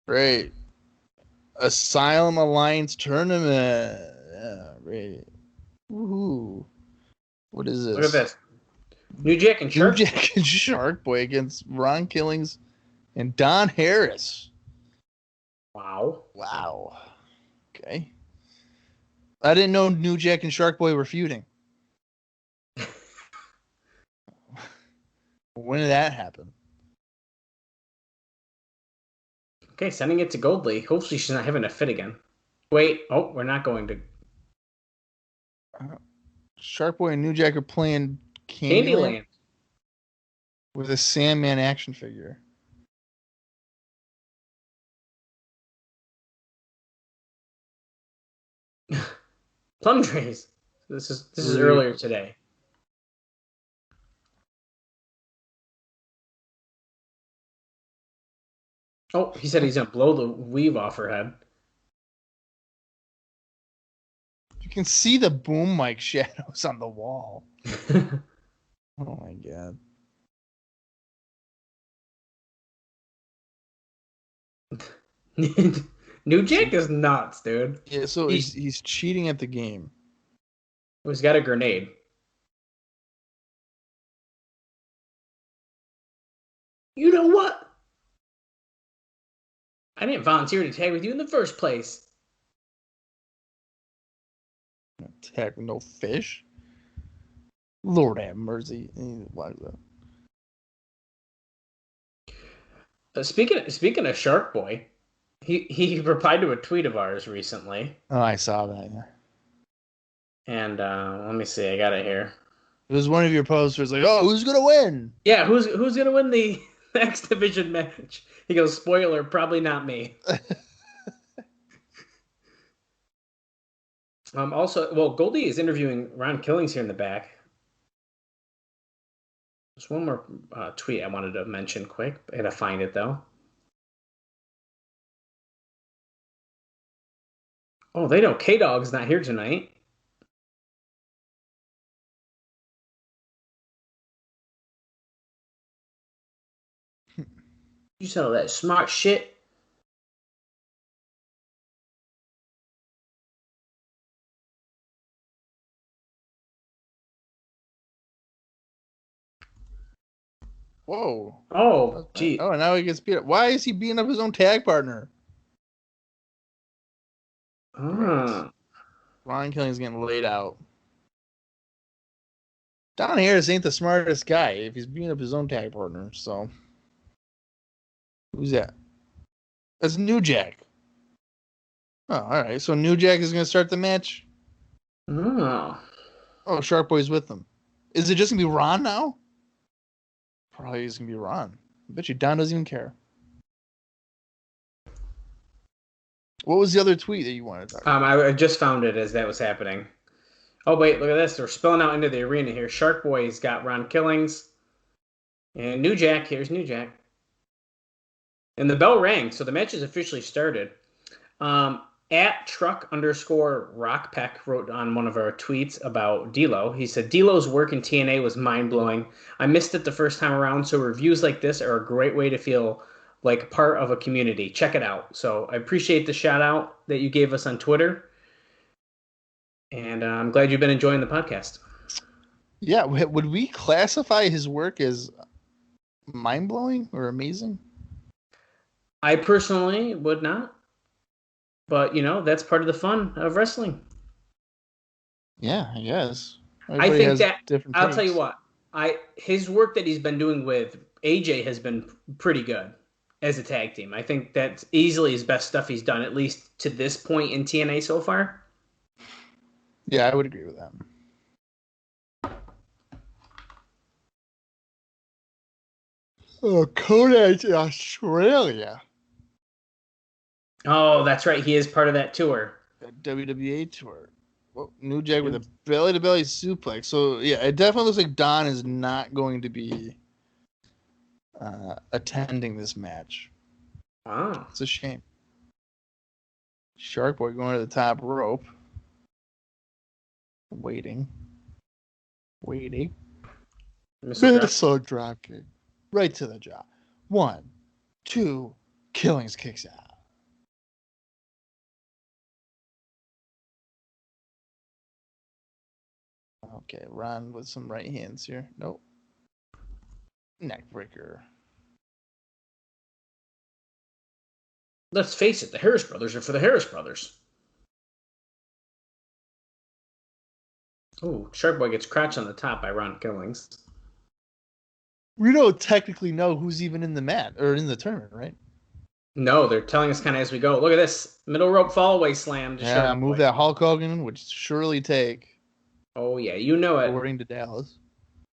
Great. Asylum Alliance Tournament. Yeah, great. Woohoo. What is this? Look at this. New Jack and Shark. New Jack and Shark Boy against Ron Killings and Don Harris. Wow. Wow. Okay. I didn't know New Jack and Shark Boy were feuding. When did that happen? Okay, sending it to Goldley. Hopefully she's not having a fit again. Wait. Oh, we're not going to. Shark Boy and New Jack are playing Candyland. With a Sandman action figure. Plum trees. This is earlier today. Oh, he said he's gonna blow the weave off her head. You can see the boom mic shadows on the wall. Oh my god. New Jack is nuts, dude. Yeah, so he's cheating at the game. He's got a grenade. You know what? I didn't volunteer to tag with you in the first place. Tag with no fish. Lord have mercy. Why is that? Speaking of Shark Boy, he replied to a tweet of ours recently. Oh, I saw that. Yeah. And let me see, I got it here. It was one of your posters like, oh, who's going to win? Yeah, who's gonna win the X Division match? He goes, spoiler, probably not me. Also, well, Goldie is interviewing Ron Killings here in the back. There's one more tweet I wanted to mention quick. I gotta find it though. Oh, they know K-Dog's not here tonight. You sell that smart shit. Whoa. Oh, gee. Oh, and now he gets beat up. Why is he beating up his own tag partner? Ah. Ron Killing's getting laid out. Don Harris ain't the smartest guy if he's beating up his own tag partner, so. Who's that? That's New Jack. Oh, all right. So New Jack is going to start the match? Oh. Oh, Shark Boy's with them. Is it just going to be Ron now? Probably it's going to be Ron. I bet you Don doesn't even care. What was the other tweet that you wanted to talk about? I just found it as that was happening. Oh, wait, look at this. They're spilling out into the arena here. Shark Boy's got Ron Killings. And New Jack. Here's New Jack. And the bell rang, so the match is officially started. At truck_rockpeck wrote on one of our tweets about D'Lo. He said, D'Lo's work in TNA was mind-blowing. I missed it the first time around, so reviews like this are a great way to feel like part of a community. Check it out. So I appreciate the shout-out that you gave us on Twitter. And I'm glad you've been enjoying the podcast. Yeah, would we classify his work as mind-blowing or amazing? I personally would not. But, that's part of the fun of wrestling. Yeah, I guess. I think that, I'll takes. tell you what, his work that he's been doing with AJ has been pretty good as a tag team. I think that's easily his best stuff he's done, at least to this point in TNA so far. Yeah, I would agree with that. Oh, Kodak's in Australia. Oh, that's right. He is part of that tour. That WWA tour. Well, New Jack with a belly-to-belly suplex. So, yeah, it definitely looks like Don is not going to be attending this match. Wow. It's a shame. Shark Boy going to the top rope. Waiting. Missile dropkick. Right to the jaw. 1, 2, Killings kicks out. Okay, Ron with some right hands here. Nope. Neckbreaker. Let's face it, the Harris brothers are for the Harris brothers. Oh, Shark Boy gets crotched on the top by Ron Killings. We don't technically know who's even in the mat or in the tournament, right? No, they're telling us kind of as we go. Look at this. Middle rope fallaway slam. Yeah, move that Hulk Hogan would surely take. Oh, yeah, you know it. According to Dallas.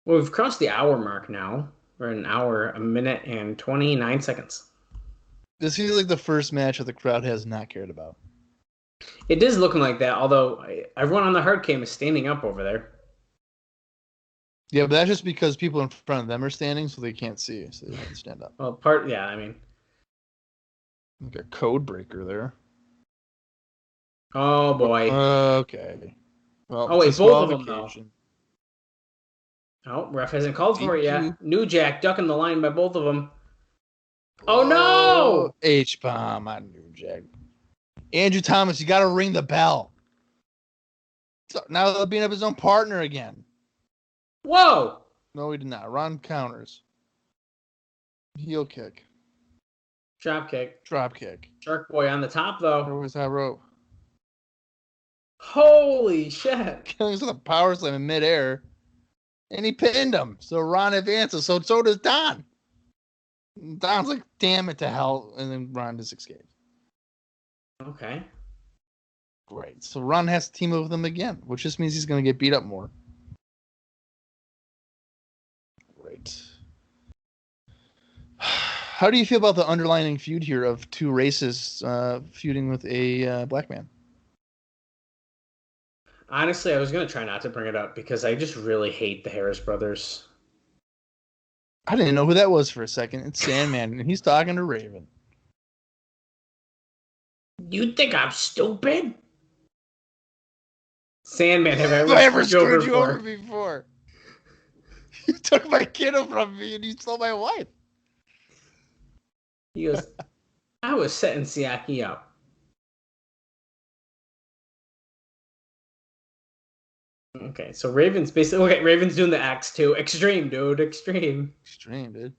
Well, we've crossed the hour mark now. We're an hour, a minute, and 29 seconds. This feels like the first match that the crowd has not cared about. It is looking like that, although everyone on the hard cam is standing up over there. Yeah, but that's just because people in front of them are standing, so they can't see, so they have to stand up. Well, Like a code breaker there. Oh, boy. Okay. Well, oh, wait, both of them, though. Oh, ref hasn't called for it yet. New Jack ducking the line by both of them. Oh, no! H-bomb on New Jack. Andrew Thomas, you got to ring the bell. So now they're beating up his own partner again. Whoa! No, he did not. Ron counters. Heel kick. Drop kick. Drop kick. Shark Boy on the top, though. Where was that rope? Holy shit. Killings with a power slam in midair. And he pinned him. So Ron advances. So does Don. Don's like, damn it to hell. And then Ron just escapes. Okay. Great. So Ron has to team up with him again, which just means he's going to get beat up more. Great. How do you feel about the underlying feud here of two races feuding with a black man? Honestly, I was going to try not to bring it up because I just really hate the Harris brothers. I didn't know who that was for a second. It's Sandman, and he's talking to Raven. You think I'm stupid? Sandman, have I I ever screwed you before? over before? You took my kiddo from me, and you stole my wife. He goes, I was setting Sayaki up. Okay, so Raven's basically... Okay, Raven's doing the X too. Extreme, dude. Extreme. Extreme, dude.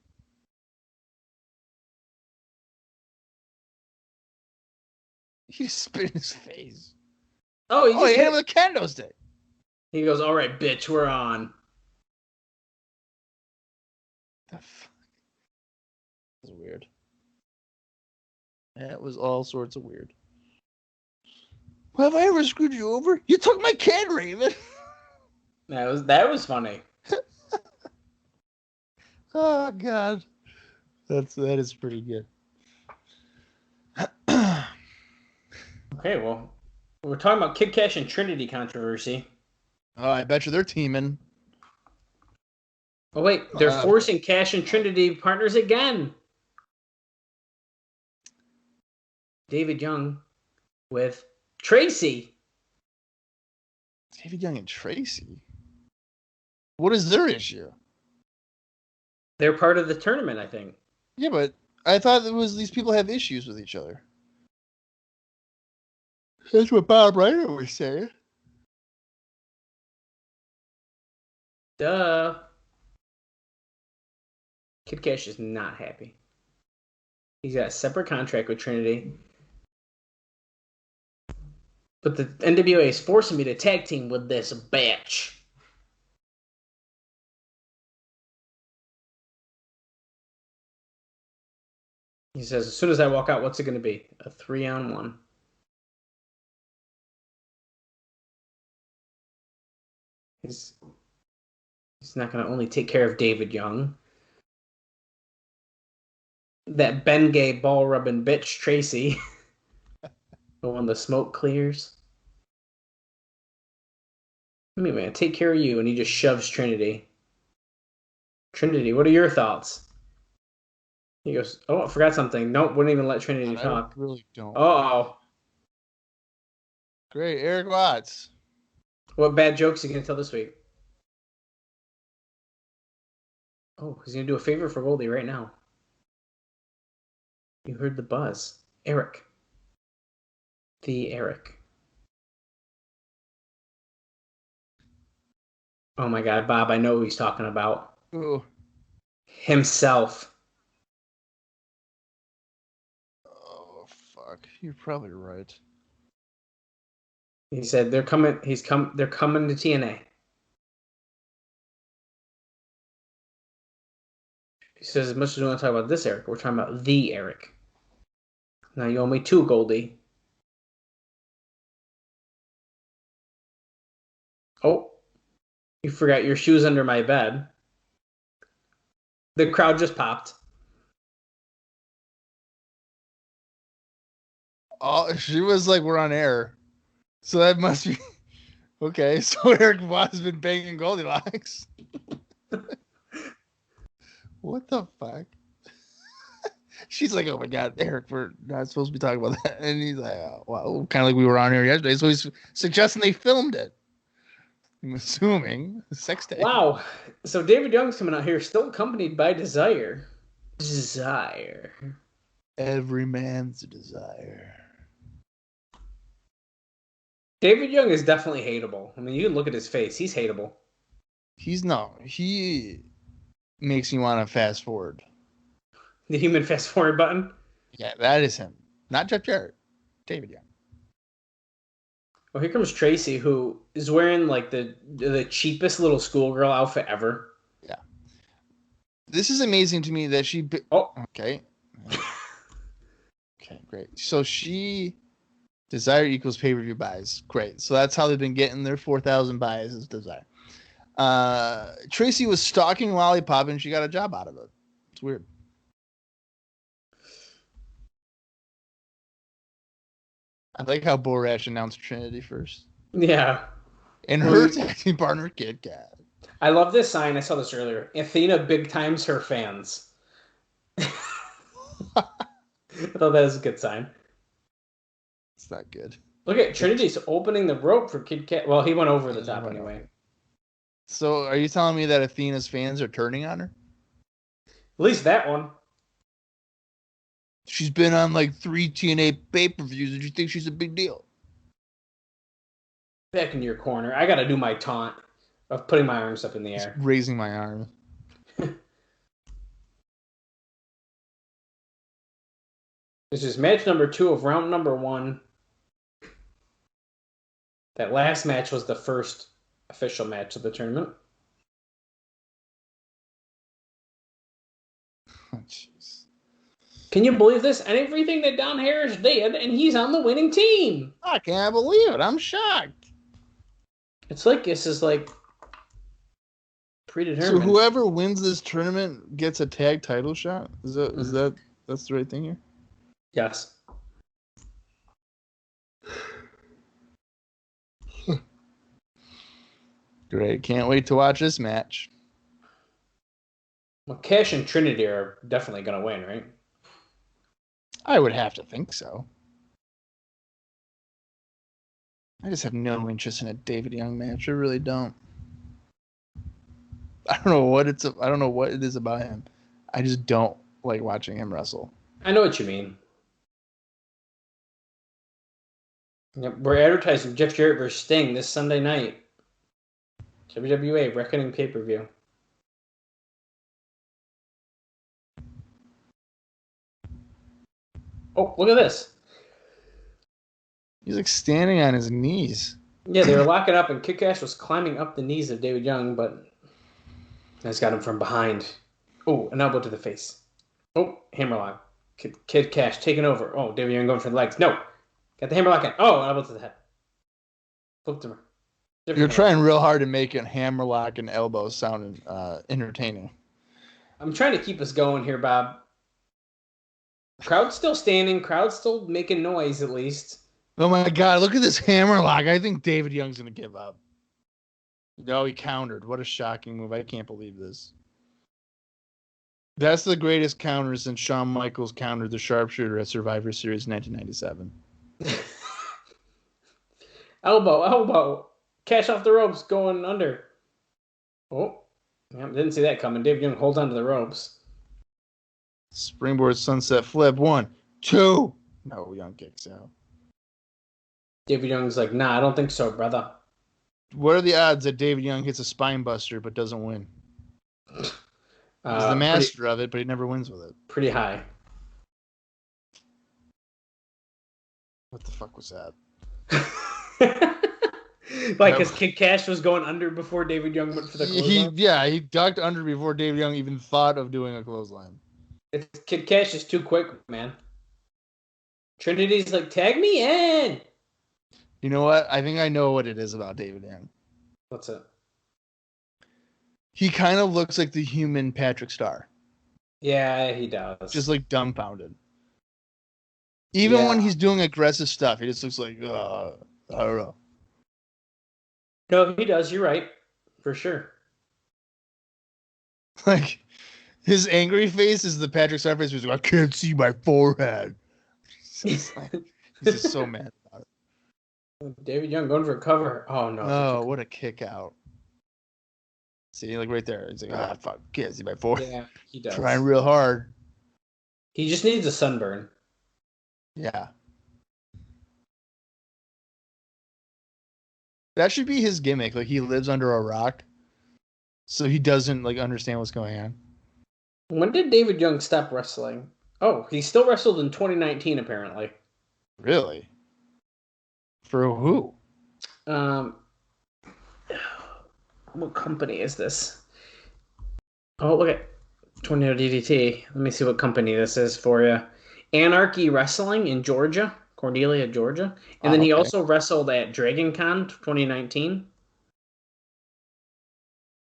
He just spit in his face. Oh, He hit him with a kendo stick. He goes, all right, bitch, we're on. The fuck? That was weird. That was all sorts of weird. Have I ever screwed you over? You took my kid, Raven. That was funny. Oh God, that is pretty good. Okay, well, we're talking about Kid Cash and Trinity controversy. Oh, I bet you they're teaming. Oh wait, they're forcing Cash and Trinity partners again. David Young with Tracy. David Young and Tracy. What is their issue? They're part of the tournament, I think. Yeah, but I thought it was these people have issues with each other. That's what Bob Ryder was saying. Duh. Kid Cash is not happy. He's got a separate contract with Trinity. But the NWA is forcing me to tag team with this bitch. He says, as soon as I walk out, what's it going to be? A 3-on-1. He's not going to only take care of David Young. That Ben Gay ball rubbing bitch Tracy. But when the smoke clears. Anyway, man, take care of you. And he just shoves Trinity. Trinity, what are your thoughts? He goes, oh, I forgot something. Nope, wouldn't even let Trinity talk. I really don't. Uh-oh. Great, Eric Watts. What bad jokes are you going to tell this week? Oh, he's going to do a favor for Goldie right now. You heard the buzz. Eric. The Eric. Oh my God, Bob, I know who he's talking about. Ooh. Himself. Oh, fuck. You're probably right. He said they're coming to TNA. He says, as much as we want to talk about this Eric, we're talking about the Eric. Now you owe me 2, Goldie. Oh, you forgot your shoes under my bed. The crowd just popped. Oh, she was like, we're on air. So that must be... Okay, so Eric Watts has been banging Goldilocks. What the fuck? She's like, oh my God, Eric, we're not supposed to be talking about that. And he's like, oh, wow, kind of like we were on here yesterday. So he's suggesting they filmed it. I'm assuming. Sex tape. Wow. So David Young's coming out here still accompanied by Desire. Desire. Every man's desire. David Young is definitely hateable. I mean, you can look at his face. He's hateable. He makes me want to fast forward. The human fast forward button. Yeah, that is him. Not Jeff Jarrett. David Young. Well, here comes Tracy, who is wearing like the cheapest little schoolgirl outfit ever. Yeah. This is amazing to me that she. Oh, okay. Okay, great. So Desire equals pay-per-view buys. Great. So that's how they've been getting their 4,000 buys is Desire. Tracy was stalking Lollipop and she got a job out of it. It's weird. I like how Borash announced Trinity first. yeah. And her acting partner, Kid Kat. I love this sign. I saw this earlier. Athena big times her fans. I thought that was a good sign. It's not good. Look at Trinity's opening the rope for Kid Kat. Well, he went over the top anyway. So are you telling me that Athena's fans are turning on her? At least that one. She's been on like 3 TNA pay-per-views. Did you think she's a big deal? Back in your corner. I got to do my taunt of putting my arms up in the air. Just raising my arm. This is match number 2 of round number 1. That last match was the first official match of the tournament. Oh, jeez. Can you believe this? And everything that Don Harris did, and he's on the winning team. I can't believe it. I'm shocked. It's like this is like predetermined. So whoever wins this tournament gets a tag title shot? Is that that's the right thing here? Yes. Great. Can't wait to watch this match. Well, Cash and Trinity are definitely going to win, right? I would have to think so. I just have no interest in a David Young match. I really don't. I don't know what it is about him. I just don't like watching him wrestle. I know what you mean. Yep, we're advertising Jeff Jarrett versus Sting this Sunday night. WWA Reckoning Pay-Per-View. Oh, look at this. He's like standing on his knees. Yeah, they were locking up, and Kid Cash was climbing up the knees of David Young, but that's got him from behind. Oh, an elbow to the face. Oh, hammerlock. Kid Cash taking over. Oh, David Young going for the legs. No. Got the hammerlock in. Oh, elbow to the head. Flipped him. You're trying real hard to make a hammerlock and elbow sound entertaining. I'm trying to keep us going here, Bob. Crowd's still standing. Crowd's still making noise, at least. Oh my God, look at this hammerlock. I think David Young's going to give up. No, he countered. What a shocking move. I can't believe this. That's the greatest counter since Shawn Michaels countered the sharpshooter at Survivor Series 1997. Elbow. Cash off the ropes, going under. Oh, yeah, didn't see that coming. David Young holds onto the ropes. Springboard sunset flip. 1, 2. No, Young kicks out. David Young's like, nah, I don't think so, brother. What are the odds that David Young hits a spine buster but doesn't win? He's the master of it, but he never wins with it. Pretty high. What the fuck was that? Like, because Kid Cash was going under before David Young went for the clothesline? He ducked under before David Young even thought of doing a clothesline. Kid Cash is too quick, man. Trinity's like, tag me in! You know what? I think I know what it is about David Young. What's it? He kind of looks like the human Patrick Starr. Yeah, he does. Just like dumbfounded. Even when he's doing aggressive stuff, he just looks like, I don't know. No, he does. You're right. For sure. Like, his angry face is the Patrick Starr face. He's like, I can't see my forehead. He's just so mad about it. David Young going for a cover. Oh, no. Oh, what a kick out. See, like right there. He's like, fuck, can't see my forehead. Yeah, he does. Trying real hard. He just needs a sunburn. Yeah. That should be his gimmick. Like, he lives under a rock, so he doesn't like understand what's going on. When did David Young stop wrestling? Oh, he still wrestled in 2019, apparently. Really? For who? Um, what company is this? Oh, look at Tornado DDT. Let me see what company this is for you. Anarchy Wrestling in Georgia, Cornelia, Georgia. And then Oh, he okay. also wrestled at Dragon Con 2019.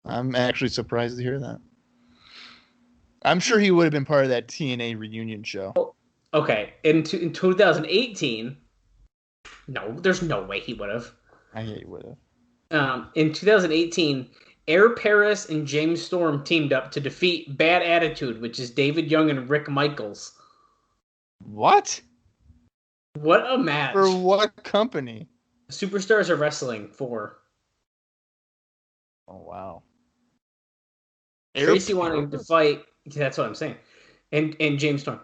I'm actually surprised to hear that. I'm sure he would have been part of that TNA reunion show. Okay, in 2018, no, there's no way he would have. I hate would have. In 2018, Air Paris and James Storm teamed up to defeat Bad Attitude, which is David Young and Rick Michaels. What? What a match! For what company? Superstars of Wrestling 4. Oh wow. Tracy wanted to fight. That's what I'm saying. And James Storm.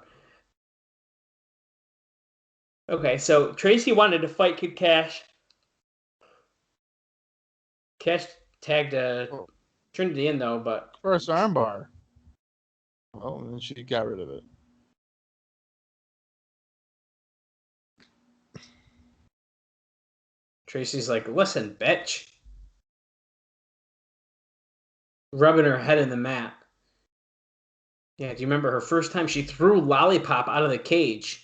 Okay, so Tracy wanted to fight Kid Cash. Cash tagged Trinity in though, but First armbar. Oh, and then she got rid of it. Tracy's like, "Listen, bitch," rubbing her head in the mat. Yeah, do you remember her first time she threw Lollipop out of the cage?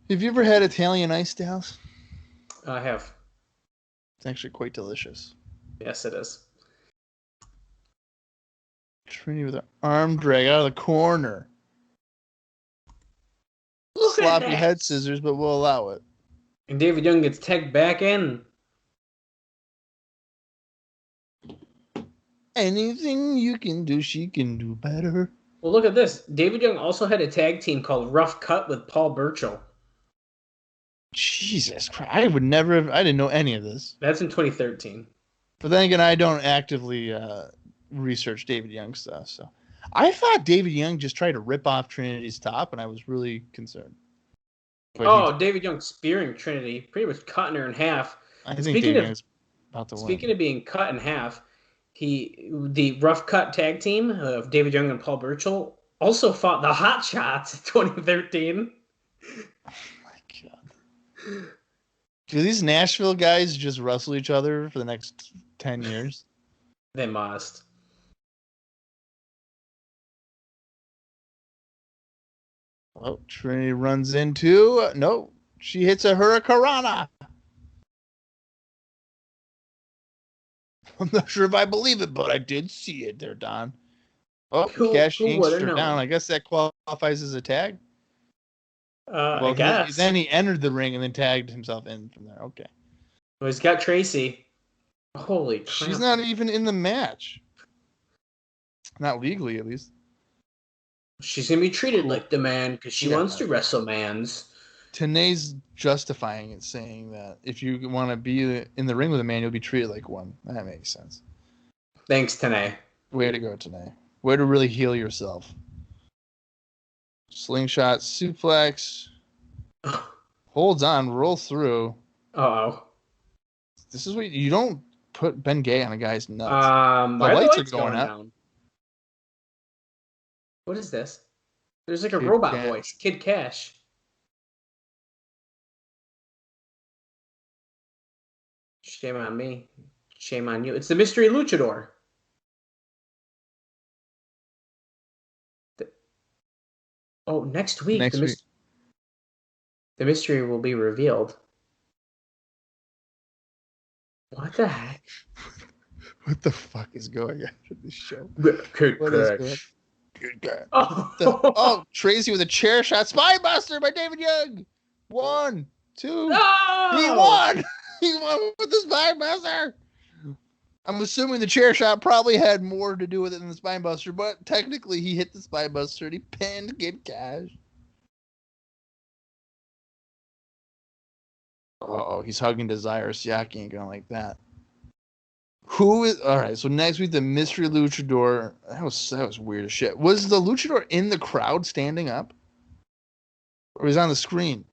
Have you ever had Italian iced house? I have. It's actually quite delicious. Yes, it is. Trinity with an arm drag out of the corner. Look at Sloppy that. head scissors, but we'll allow it. And David Young gets tagged back in. Anything you can do, she can do better. Well, look at this. David Young also had a tag team called Rough Cut with Paul Burchill. Jesus Christ. I would never have, I didn't know any of this. That's in 2013. But then again, I don't actively research David Young stuff. So I thought David Young just tried to rip off Trinity's top, and I was really concerned. But David Young spearing Trinity, pretty much cutting her in half. I think David Young's about to win. Speaking of being cut in half, the Rough Cut tag team of David Young and Paul Burchill also fought the Hot Shots in 2013. Oh my God. Do these Nashville guys just wrestle each other for the next 10 years? They must. Oh, Trinity runs into... No, she hits a Hurricanrana. I'm not sure if I believe it, but I did see it there, Don. Oh, Cash yanks her down. I guess that qualifies as a tag. I guess. Then he entered the ring and then tagged himself in from there. Okay. Well, he's got Tracy. Holy crap. She's not even in the match. Not legally, at least. She's going to be treated like the man because she wants to wrestle mans. Tanae's justifying it, saying that if you want to be in the ring with a man, you'll be treated like one. That makes sense. Thanks, Tanae. Way to go, Tanae. Way to really heal yourself. Slingshot, suplex. Holds on, roll through. Uh-oh. This is what you don't put Ben Gay on a guy's nuts. The lights are going down. What is this? There's like a robot voice. Kid Cash. Shame on me. Shame on you. It's the Mystery Luchador. Next week. The mystery will be revealed. What the heck? What the fuck is going on in this show? Kid Cash. Oh, Tracy with a chair shot. Spinebuster by David Young. 1, 2. No! He won. He won with the Spinebuster. I'm assuming the chair shot probably had more to do with it than the Spinebuster, but technically he hit the Spinebuster and he pinned Kid Cash. Oh, he's hugging Desire. Sayaki ain't gonna like that. Who is all right? So next week, the Mystery Luchador. That was weird as shit. Was the Luchador in the crowd standing up, or was he on the screen?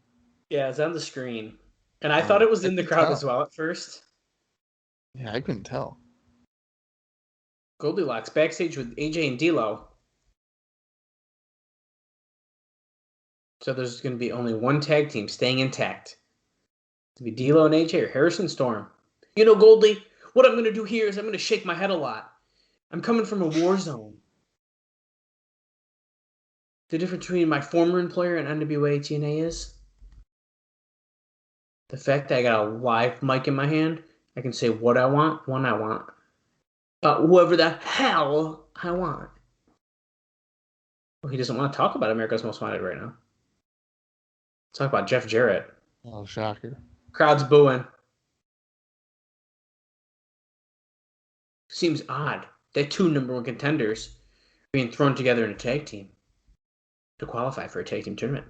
Yeah, it's on the screen, and I thought it was in the crowd as well at first. Yeah, I couldn't tell. Goldilocks backstage with AJ and D'Lo. So there's going to be only one tag team staying intact. It's going to be D'Lo and AJ or Harrison Storm. You know, Goldie, what I'm going to do here is I'm going to shake my head a lot. I'm coming from a war zone. The difference between my former employer and NWA-TNA is the fact that I got a live mic in my hand. I can say what I want, when I want. Whoever the hell I want. Well, he doesn't want to talk about America's Most Wanted right now. Let's talk about Jeff Jarrett. Oh, shocker. Crowd's booing. Seems odd that two #1 contenders are being thrown together in a tag team to qualify for a tag team tournament.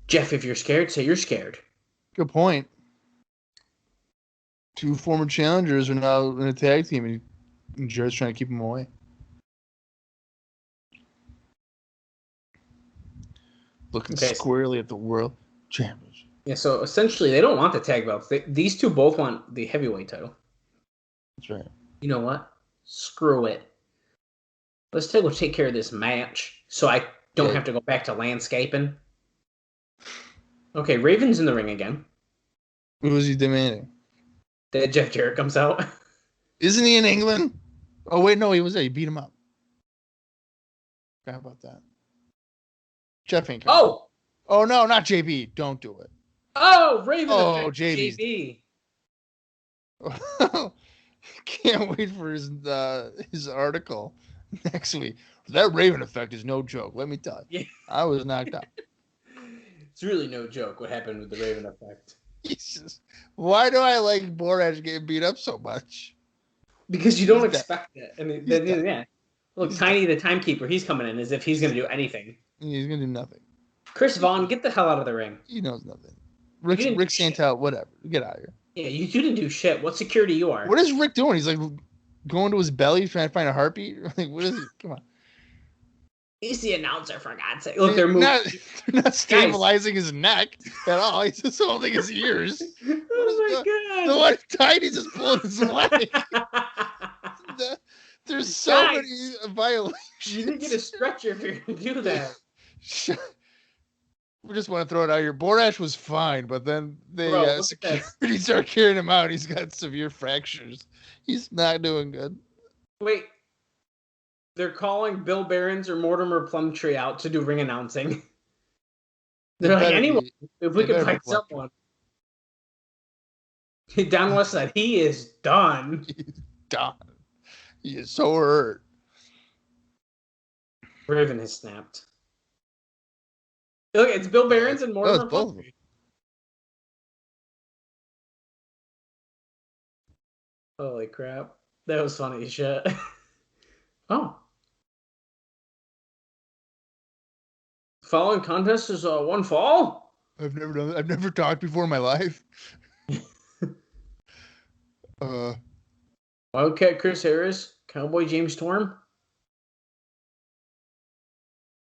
Jeff, if you're scared, say you're scared. Good point. Two former challengers are now in a tag team, and Jarrett's trying to keep them away. Looking squarely at the world championship. Yeah, so essentially they don't want the tag belts. These two both want the heavyweight title. That's right. You know what? Screw it. Let's take care of this match so I don't have to go back to landscaping. Okay, Raven's in the ring again. What was he demanding? That Jeff Jarrett comes out. Isn't he in England? Oh, wait, no, he was there. He beat him up. How about that? Jeff ain't coming. Oh, no, not JB. Don't do it. Oh, Raven. Oh, JB. Can't wait for his article next week. That Raven effect is no joke. Let me tell you. Yeah. I was knocked out. It's really no joke what happened with the Raven effect. Jesus. Why do I like Borash getting beat up so much? Because you don't expect it. I mean, yeah. Look, Tiny the Timekeeper, he's coming in as if he's going to do anything. He's going to do nothing. Chris Vaughn, get the hell out of the ring. He knows nothing. Rick Santel, whatever. Get out of here. Yeah, you didn't do shit. What security you are? What is Rick doing? He's like going to his belly trying to find a heartbeat? Like, what is he? Come on. He's the announcer, for God's sake. Look, they're not stabilizing his neck at all. He's just holding his ears. Oh, my God. The one Tiny's just pulling his leg. There's so many violations. You didn't get a stretcher if you're going to do that. We just want to throw it out here. Borash was fine, but then security started carrying him out. He's got severe fractures. He's not doing good. Wait. They're calling Bill Behrens or Mortimer Plumtree out to do ring announcing. They're like, anyone, if we could find someone. Don West said, he is done. He's done. He is so hurt. Raven has snapped. Look, it's Bill Behrens and Mortimer Plumtree. Holy crap. That was funny as shit. Oh. Following contest is one fall? I've never done that. I've never talked before in my life. Wildcat Chris Harris, Cowboy James Storm.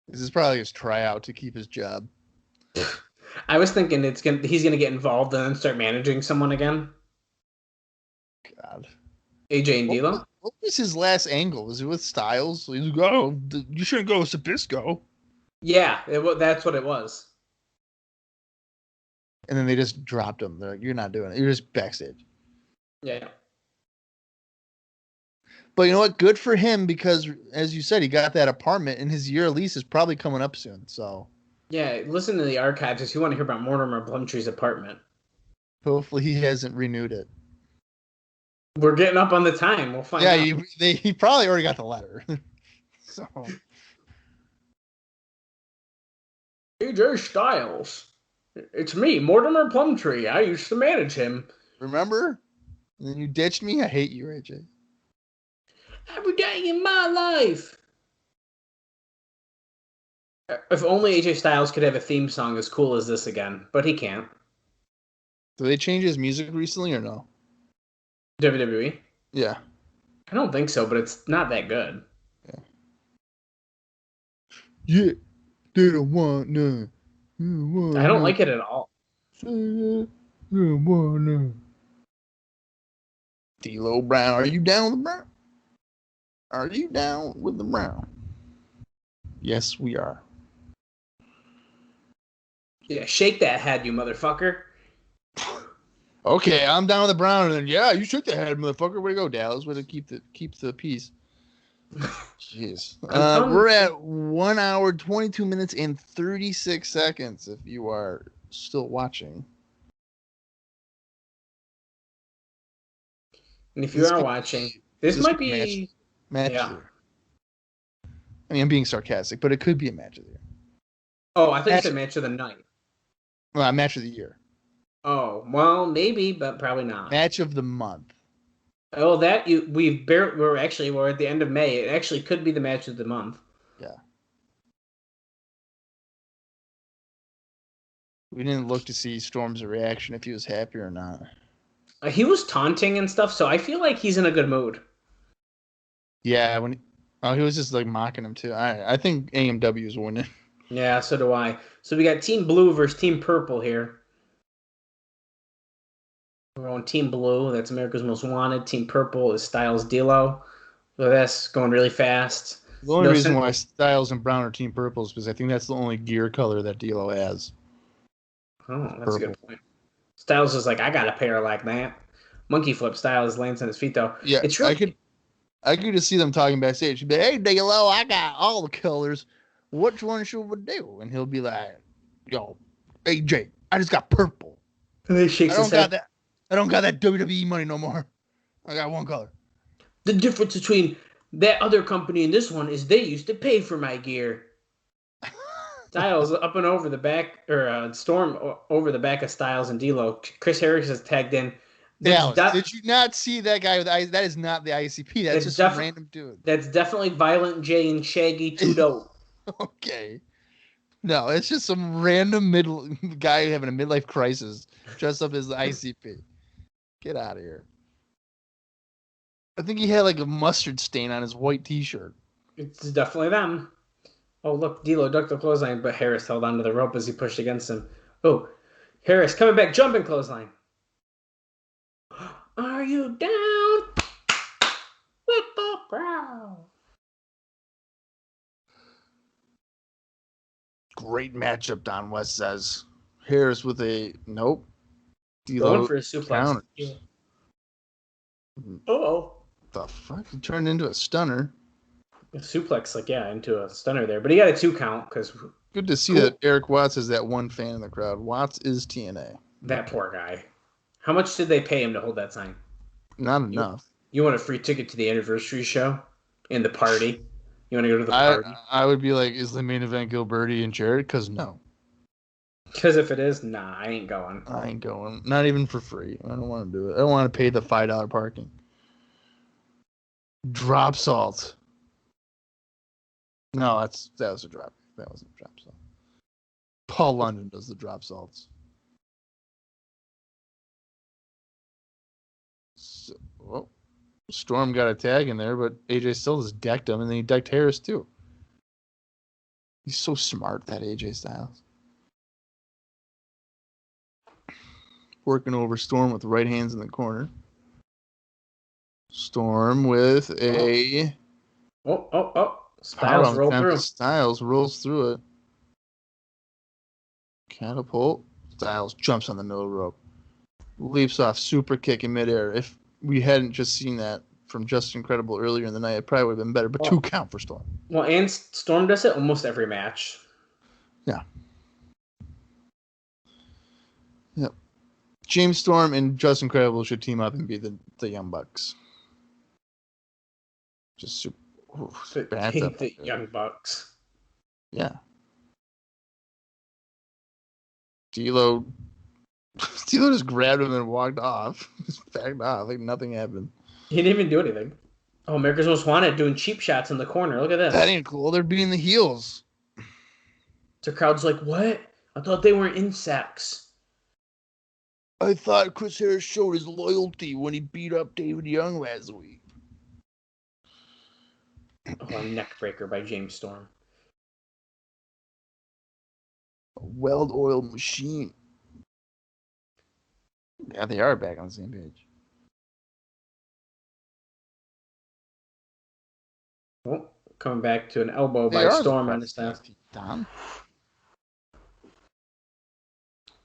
This is probably his tryout to keep his job. I was thinking he's gonna get involved and then start managing someone again. God. AJ and D'Lo. What was his last angle? Was it with Styles? He's like, oh, you shouldn't go with Sabisco. Yeah, that's what it was. And then they just dropped him. They're like, you're not doing it. You're just backstage. Yeah. But you know what? Good for him because, as you said, he got that apartment and his year lease is probably coming up soon. So. Yeah, listen to the archives if you want to hear about Mortimer Plumtree's apartment. Hopefully he hasn't renewed it. We're getting up on the time. We'll find out. Yeah, he probably already got the letter. So. AJ Styles. It's me, Mortimer Plumtree. I used to manage him. Remember? And then you ditched me? I hate you, AJ. Every day in my life. If only AJ Styles could have a theme song as cool as this again, but he can't. Did they change his music recently or no? WWE? Yeah. I don't think so, but it's not that good. Yeah. They don't want none. I don't like it at all. They don't want none. D'Lo Brown, are you down with the Brown? Are you down with the Brown? Yes, we are. Yeah, shake that head, you motherfucker. Okay, I'm down with the Brown, and then yeah, you shook the head, motherfucker. Way to go, Dallas. Way to keep the peace. Jeez. We're at 1 hour, 22 minutes, and 36 seconds. If you are still watching, and if you are watching, this might be match of the year. I mean, I'm being sarcastic, but it could be a match of the year. Oh, I thought you said match of the night. Well, match of the year. Oh, well, maybe, but probably not. Match of the month. Oh, we're at the end of May. It actually could be the match of the month. Yeah. We didn't look to see Storm's reaction if he was happy or not. He was taunting and stuff, so I feel like he's in a good mood. Yeah, he was just like mocking him too. I think AMW is winning. Yeah, so do I. So we got Team Blue versus Team Purple here. We're on Team Blue. That's America's Most Wanted. Team Purple is Styles D'Lo. So that's going really fast. The only reason why Styles and Brown are Team Purple is because I think that's the only gear color that D'Lo has. Oh, that's a good point. Styles is like, I got a pair like that. Monkey flip. Styles lands on his feet though. Yeah, it's really... I could just see them talking backstage. She'd be, hey, D'Lo, I got all the colors. Which one should we do? And he'll be like, yo, AJ, I just got purple. And he shakes his head. I don't got that WWE money no more. I got one color. The difference between that other company and this one is they used to pay for my gear. Styles up and over the back, or Storm over the back of Styles and D'Lo. Chris Harris has tagged in. Did you not see that guy with the that is not the ICP. That's just some random dude. That's definitely Violent J and Shaggy 2 dope. Okay. No, it's just some random guy having a midlife crisis dressed up as the ICP. Get out of here. I think he had like a mustard stain on his white t-shirt. It's definitely them. Oh, look, D'Lo ducked the clothesline, but Harris held onto the rope as he pushed against him. Oh, Harris coming back, jumping clothesline. Are you down with the Brown? Great matchup, Don West says. Harris with a nope. Going for a suplex. Yeah. Uh-oh. The fuck? He turned into a stunner. A suplex, into a stunner there. But he got a 2 count because... Good to see that Eric Watts is that one fan in the crowd. Watts is TNA. That poor guy. How much did they pay him to hold that sign? Not enough. You want a free ticket to the anniversary show? And the party? You want to go to the party? I would be like, is the main event Gilberti and Jared? Because no. Because if it is, nah, I ain't going. I ain't going. Not even for free. I don't want to do it. I don't want to pay the $5 parking. Drop salt. No, that was a drop. That wasn't a drop salt. Paul London does the drop salts. So, well, Storm got a tag in there, but AJ still just decked him, and then he decked Harris too. He's so smart, that AJ Styles. Working over Storm with the right hands in the Storm with a... Styles rolls through. Styles rolls through it. Catapult. Styles jumps on the middle rope. Leaps off super kick in midair. If we hadn't just seen that from Just Incredible earlier in the night, it probably would have been better. But 2 count for Storm. Well, and Storm does it almost every match. Yeah. Yep. James Storm and Just Incredible should team up and be the Young Bucks. Just super. The Young Bucks. Yeah. D'Lo just grabbed him and walked off. Just backed off like nothing happened. He didn't even do anything. Oh, America's Most Wanted doing cheap shots in the corner. Look at this. That ain't cool. They're being the heels. The crowd's like, what? I thought they were insects. I thought Chris Harris showed his loyalty when he beat up David Young last week. Oh, a neck breaker by James Storm. A well-oiled machine. Yeah, they are back on the same page. Oh, coming back to an elbow They by are the Storm on best his style. tag team, Don.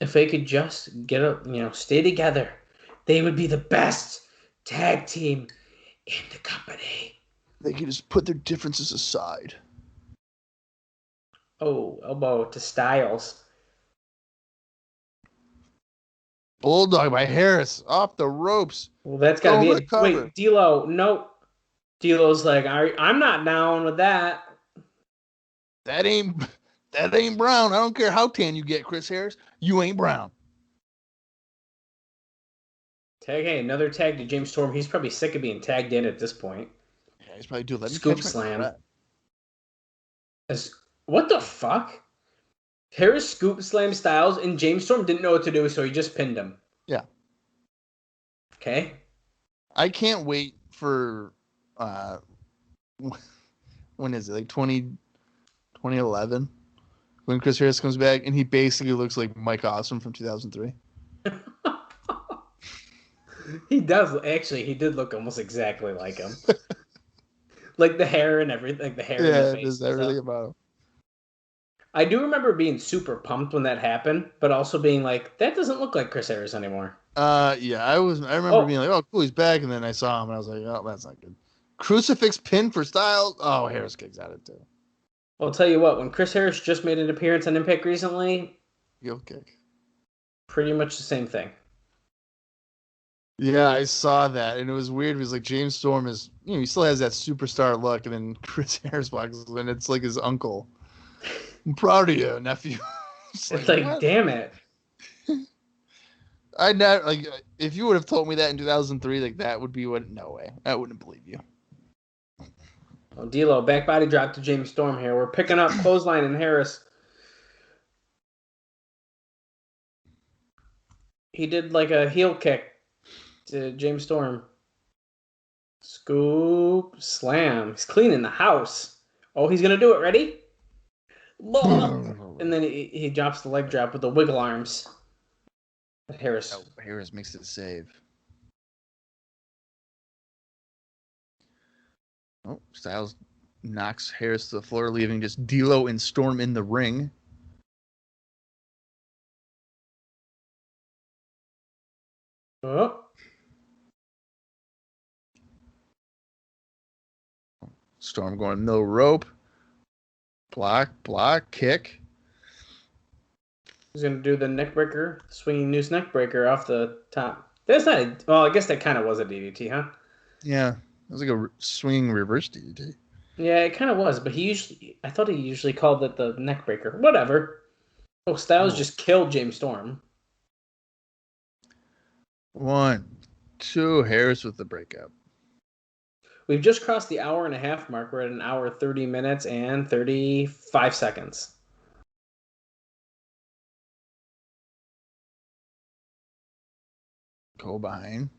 If they could just get up, stay together, they would be the best tag team in the company. They can just put their differences aside. Oh, elbow to Styles. Bulldog by Harris off the ropes. Well, that's got to Going be for the it. cover. Wait, D'Lo, nope. D'Lo's like, I'm not down with that. That ain't brown. I don't care how tan you get, Chris Harris. You ain't brown. Tag, hey, another tag to James Storm. He's probably sick of being tagged in at this point. Yeah, he's probably doing. Let me Scoop catch my slam. breath. What the fuck? Harris scoop slam Styles, and James Storm didn't know what to do, so he just pinned him. Yeah. Okay. I can't wait for when is it? Like 2011 when Chris Harris comes back and he basically looks like Mike Awesome from 2003. He does. Actually, he did look almost exactly like him. Like the hair and everything. Like the hair and the face. There's everything about him. I do remember being super pumped when that happened, but also being like, that doesn't look like Chris Harris anymore. Yeah, I remember being like, oh, cool, he's back, and then I saw him and I was like, oh, that's not good. Crucifix pin for Styles. Oh, Harris kicks at it too. I'll tell you what, when Chris Harris just made an appearance on Impact recently, Heel kick. pretty much the same thing. Yeah, I saw that, and it was weird because like James Storm is, he still has that superstar look, and then Chris Harris walks, and it's like his uncle. I'm proud of you, nephew. It's like, damn it. I never like if you would have told me that in 2003, like that would be what? No way, I wouldn't believe you. Oh, D'Lo, back body drop to James Storm here. We're picking up clothesline and Harris. He did like a heel kick to James Storm. Scoop slam. He's cleaning the house. Oh, he's gonna do it. Ready? And then he drops the leg drop with the wiggle arms. Harris. Oh, Harris makes it save. Oh, Styles knocks Harris to the floor, leaving just D'Lo and Storm in the ring. Oh. Storm going no rope. Block, kick. He's going to do the neckbreaker, swinging noose neckbreaker off the top. That's not well, I guess that kind of was a DDT, huh? Yeah, it was like a swinging reverse DDT. Yeah, it kind of was, but I thought he usually called it the neckbreaker. Whatever. Oh, Styles just killed James Storm. 1, 2, Harris with the breakup. We've just crossed the hour and a half mark. We're at an hour, 30 minutes, and 35 seconds. Go behind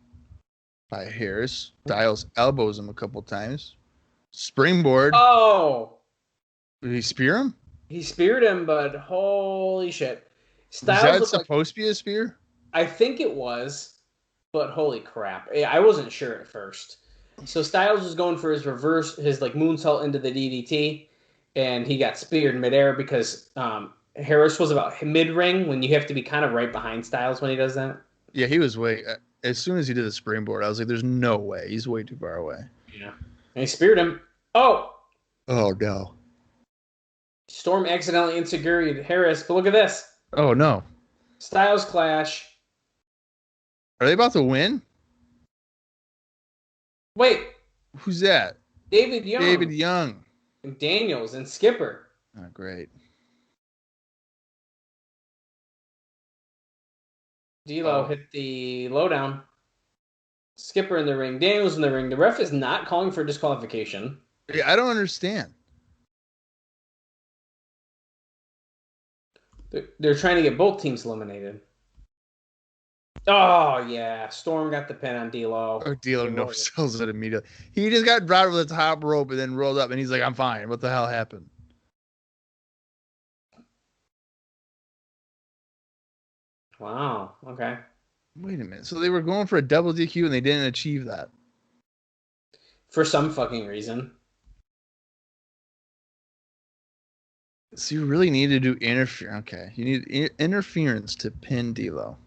by Harris. Styles elbows him a couple times. Springboard. Oh! Did he spear him? He speared him, but holy shit. Styles was that supposed to be a spear? I think it was, but holy crap. I wasn't sure at first. So Styles was going for his reverse, his like moonsault into the DDT, and he got speared midair because Harris was about mid-ring when you have to be kind of right behind Styles when he does that. Yeah, he was as soon as he did the springboard, I was like, there's no way. He's way too far away. Yeah. And he speared him. Oh! Oh, no. Storm accidentally insecuried Harris, but look at this. Oh, no. Styles clash. Are they about to win? Wait. Who's that? David Young. David Young. And Daniels and Skipper. Oh, great. D'Lo hit the lowdown. Skipper in the ring. Daniels in the ring. The ref is not calling for disqualification. Yeah, I don't understand. They're trying to get both teams eliminated. Oh, yeah. Storm got the pin on D'Lo. Oh, D'Lo no sells it immediately. He just got dropped with the top rope and then rolled up, and he's like, I'm fine. What the hell happened? Wow. Okay. Wait a minute. So they were going for a double DQ, and they didn't achieve that. For some fucking reason. So you really need to do interference. Okay, you need interference to pin D'Lo.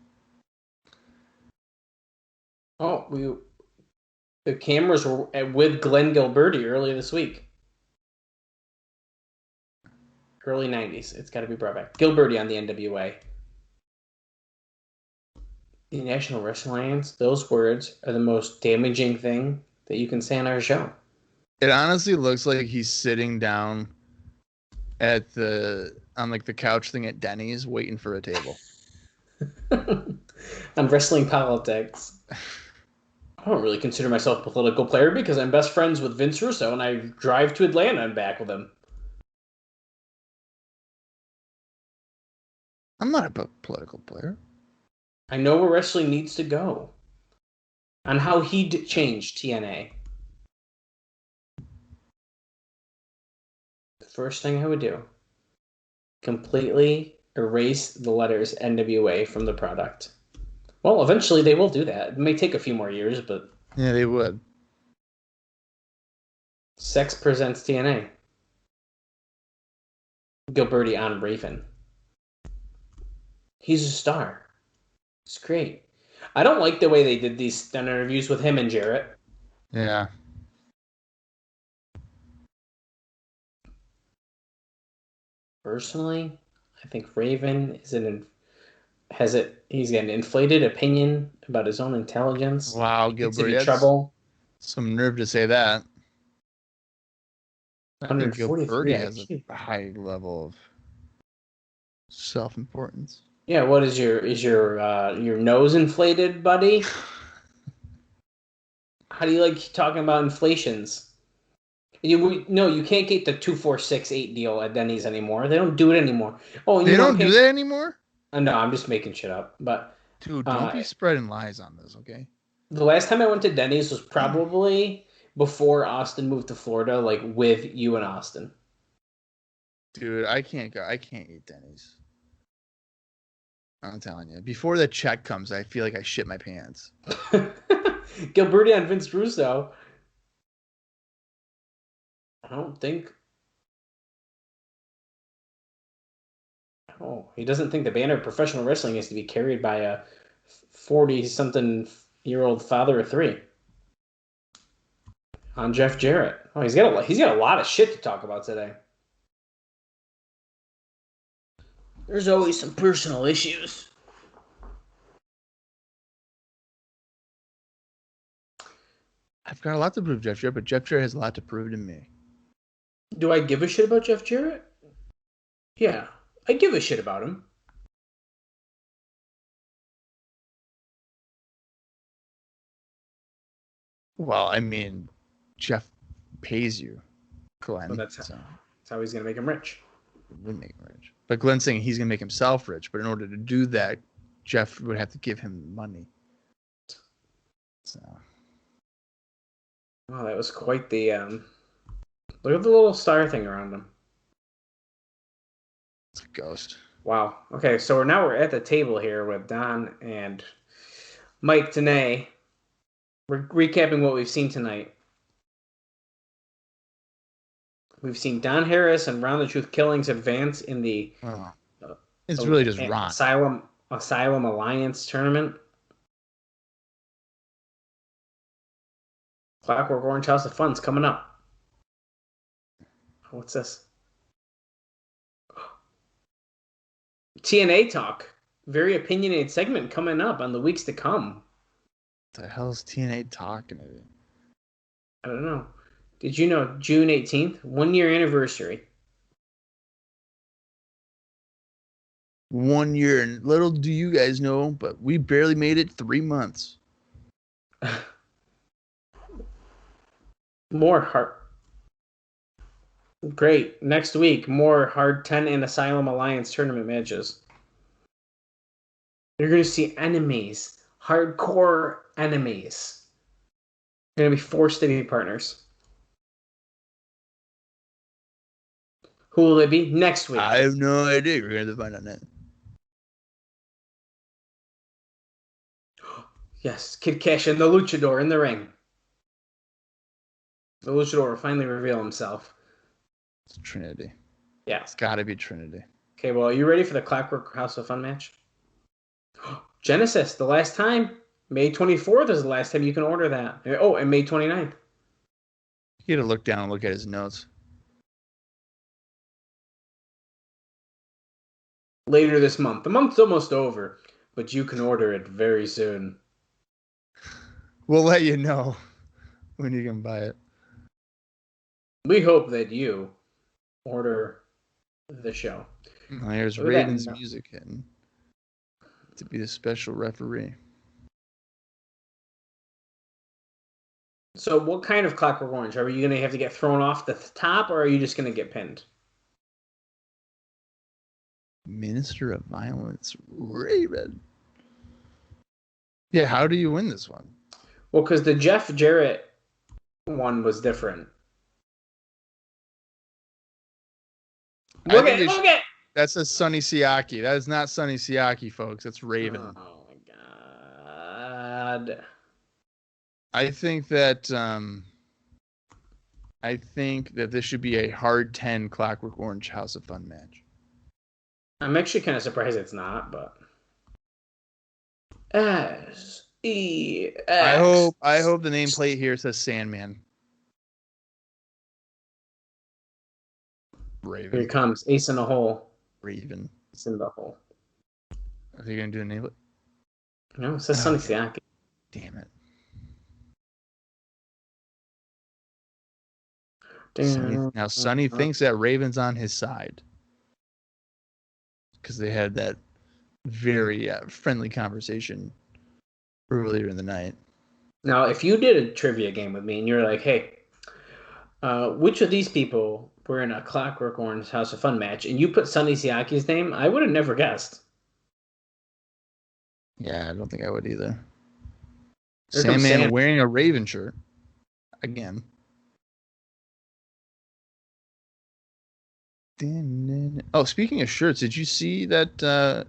Oh, the cameras were with Glenn Gilberti earlier this week. Early 90s. It's got to be brought back. Gilberti on the NWA. The National Wrestling Alliance, those words are the most damaging thing that you can say on our show. It honestly looks like he's sitting down on the couch thing at Denny's waiting for a table. On wrestling politics. I don't really consider myself a political player because I'm best friends with Vince Russo and I drive to Atlanta and back with him. I'm not a political player. I know where wrestling needs to go. On how he'd change TNA. The first thing I would do, completely erase the letters NWA from the product. Well, eventually they will do that. It may take a few more years, but... Yeah, they would. Sex presents TNA. Gilberti on Raven. He's a star. It's great. I don't like the way they did these stunt interviews with him and Jarrett. Yeah. Personally, I think Raven he's got an inflated opinion about his own intelligence. Wow, Gilbert, Gilbert, trouble. Some nerve to say that. 143 has a high level of self-importance. Yeah, what is your nose inflated, buddy? How do you like talking about inflations? You can't get the 2468 deal at Denny's anymore. They don't do it anymore. Oh, they don't do that anymore? No, I'm just making shit up. But dude, don't be spreading lies on this, okay? The last time I went to Denny's was probably before Austin moved to Florida, like with you and Austin. Dude, I can't go. I can't eat Denny's. I'm telling you. Before the check comes, I feel like I shit my pants. Gilberti on Vince Russo. I don't think. Oh, he doesn't think the banner of professional wrestling is to be carried by a 40-something-year-old father of three. On Jeff Jarrett. Oh, he's got a lot of shit to talk about today. There's always some personal issues. I've got a lot to prove Jeff Jarrett, but Jeff Jarrett has a lot to prove to me. Do I give a shit about Jeff Jarrett? Yeah, I give a shit about him. Well, I mean, Jeff pays you, Glenn. Well, that's how he's going to make him rich. Would make him rich. But Glenn's saying he's going to make himself rich. But in order to do that, Jeff would have to give him money. So. Oh, that was quite the... Look at the little star thing around him. It's a ghost. Wow. Okay, so now we're at the table here with Don and Mike Tenay. We're recapping what we've seen tonight. We've seen Don Harris and Round the Truth Killings advance in the... it's really just Ron. Asylum Alliance Tournament. Clockwork Orange House of Fun's coming up. What's this? TNA Talk. Very opinionated segment coming up on the weeks to come. What the hell's TNA talking about? I don't know. Did you know June 18th, 1 year anniversary? 1 year, and little do you guys know, but we barely made it 3 months. More hard. Great. Next week, more Hard 10 and Asylum Alliance tournament matches. You're going to see enemies. Hardcore enemies. They're going to be forced to be partners. Who will it be? Next week. I have no idea. We're going to find out that. Yes, Kid Cash and the Luchador in the ring. The Luchador will finally reveal himself. It's Trinity. Yeah. It's got to be Trinity. Okay, well, are you ready for the Clockwork House of Fun match? Genesis, the last time. May 24th is the last time you can order that. Oh, and May 29th. You got to look down and look at his notes. Later this month. The month's almost over, but you can order it very soon. We'll let you know when you can buy it. We hope that you order the show. Oh, here's Raven's music hitting to be the special referee. So what kind of Clockwork Orange? Are you going to have to get thrown off the top, or are you just going to get pinned? Minister of Violence, Raven. Yeah, how do you win this one? Well, because the Jeff Jarrett one was different. Look at! That's a Sonny Sayaki. That is not Sonny Sayaki, folks. That's Raven. Oh my god. I think that this should be a hard 10 Clockwork Orange House of Fun match. I'm actually kind of surprised it's not, but S-E-X. I hope the nameplate here says Sandman. Raven. Here comes Ace in the Hole. Raven. Ace in the Hole. Are they gonna do a nameplate? No, it says Sonny Sayaki. Damn it. Sonny thinks that Raven's on his side because they had that very friendly conversation earlier in the night. Now, if you did a trivia game with me and you're like, hey, which of these people were in a Clockwork Orange House of Fun match, and you put Sonny Siaki's name, I would have never guessed. Yeah, I don't think I would either. Sandman wearing a Raven shirt. Again. Oh, speaking of shirts, did you see that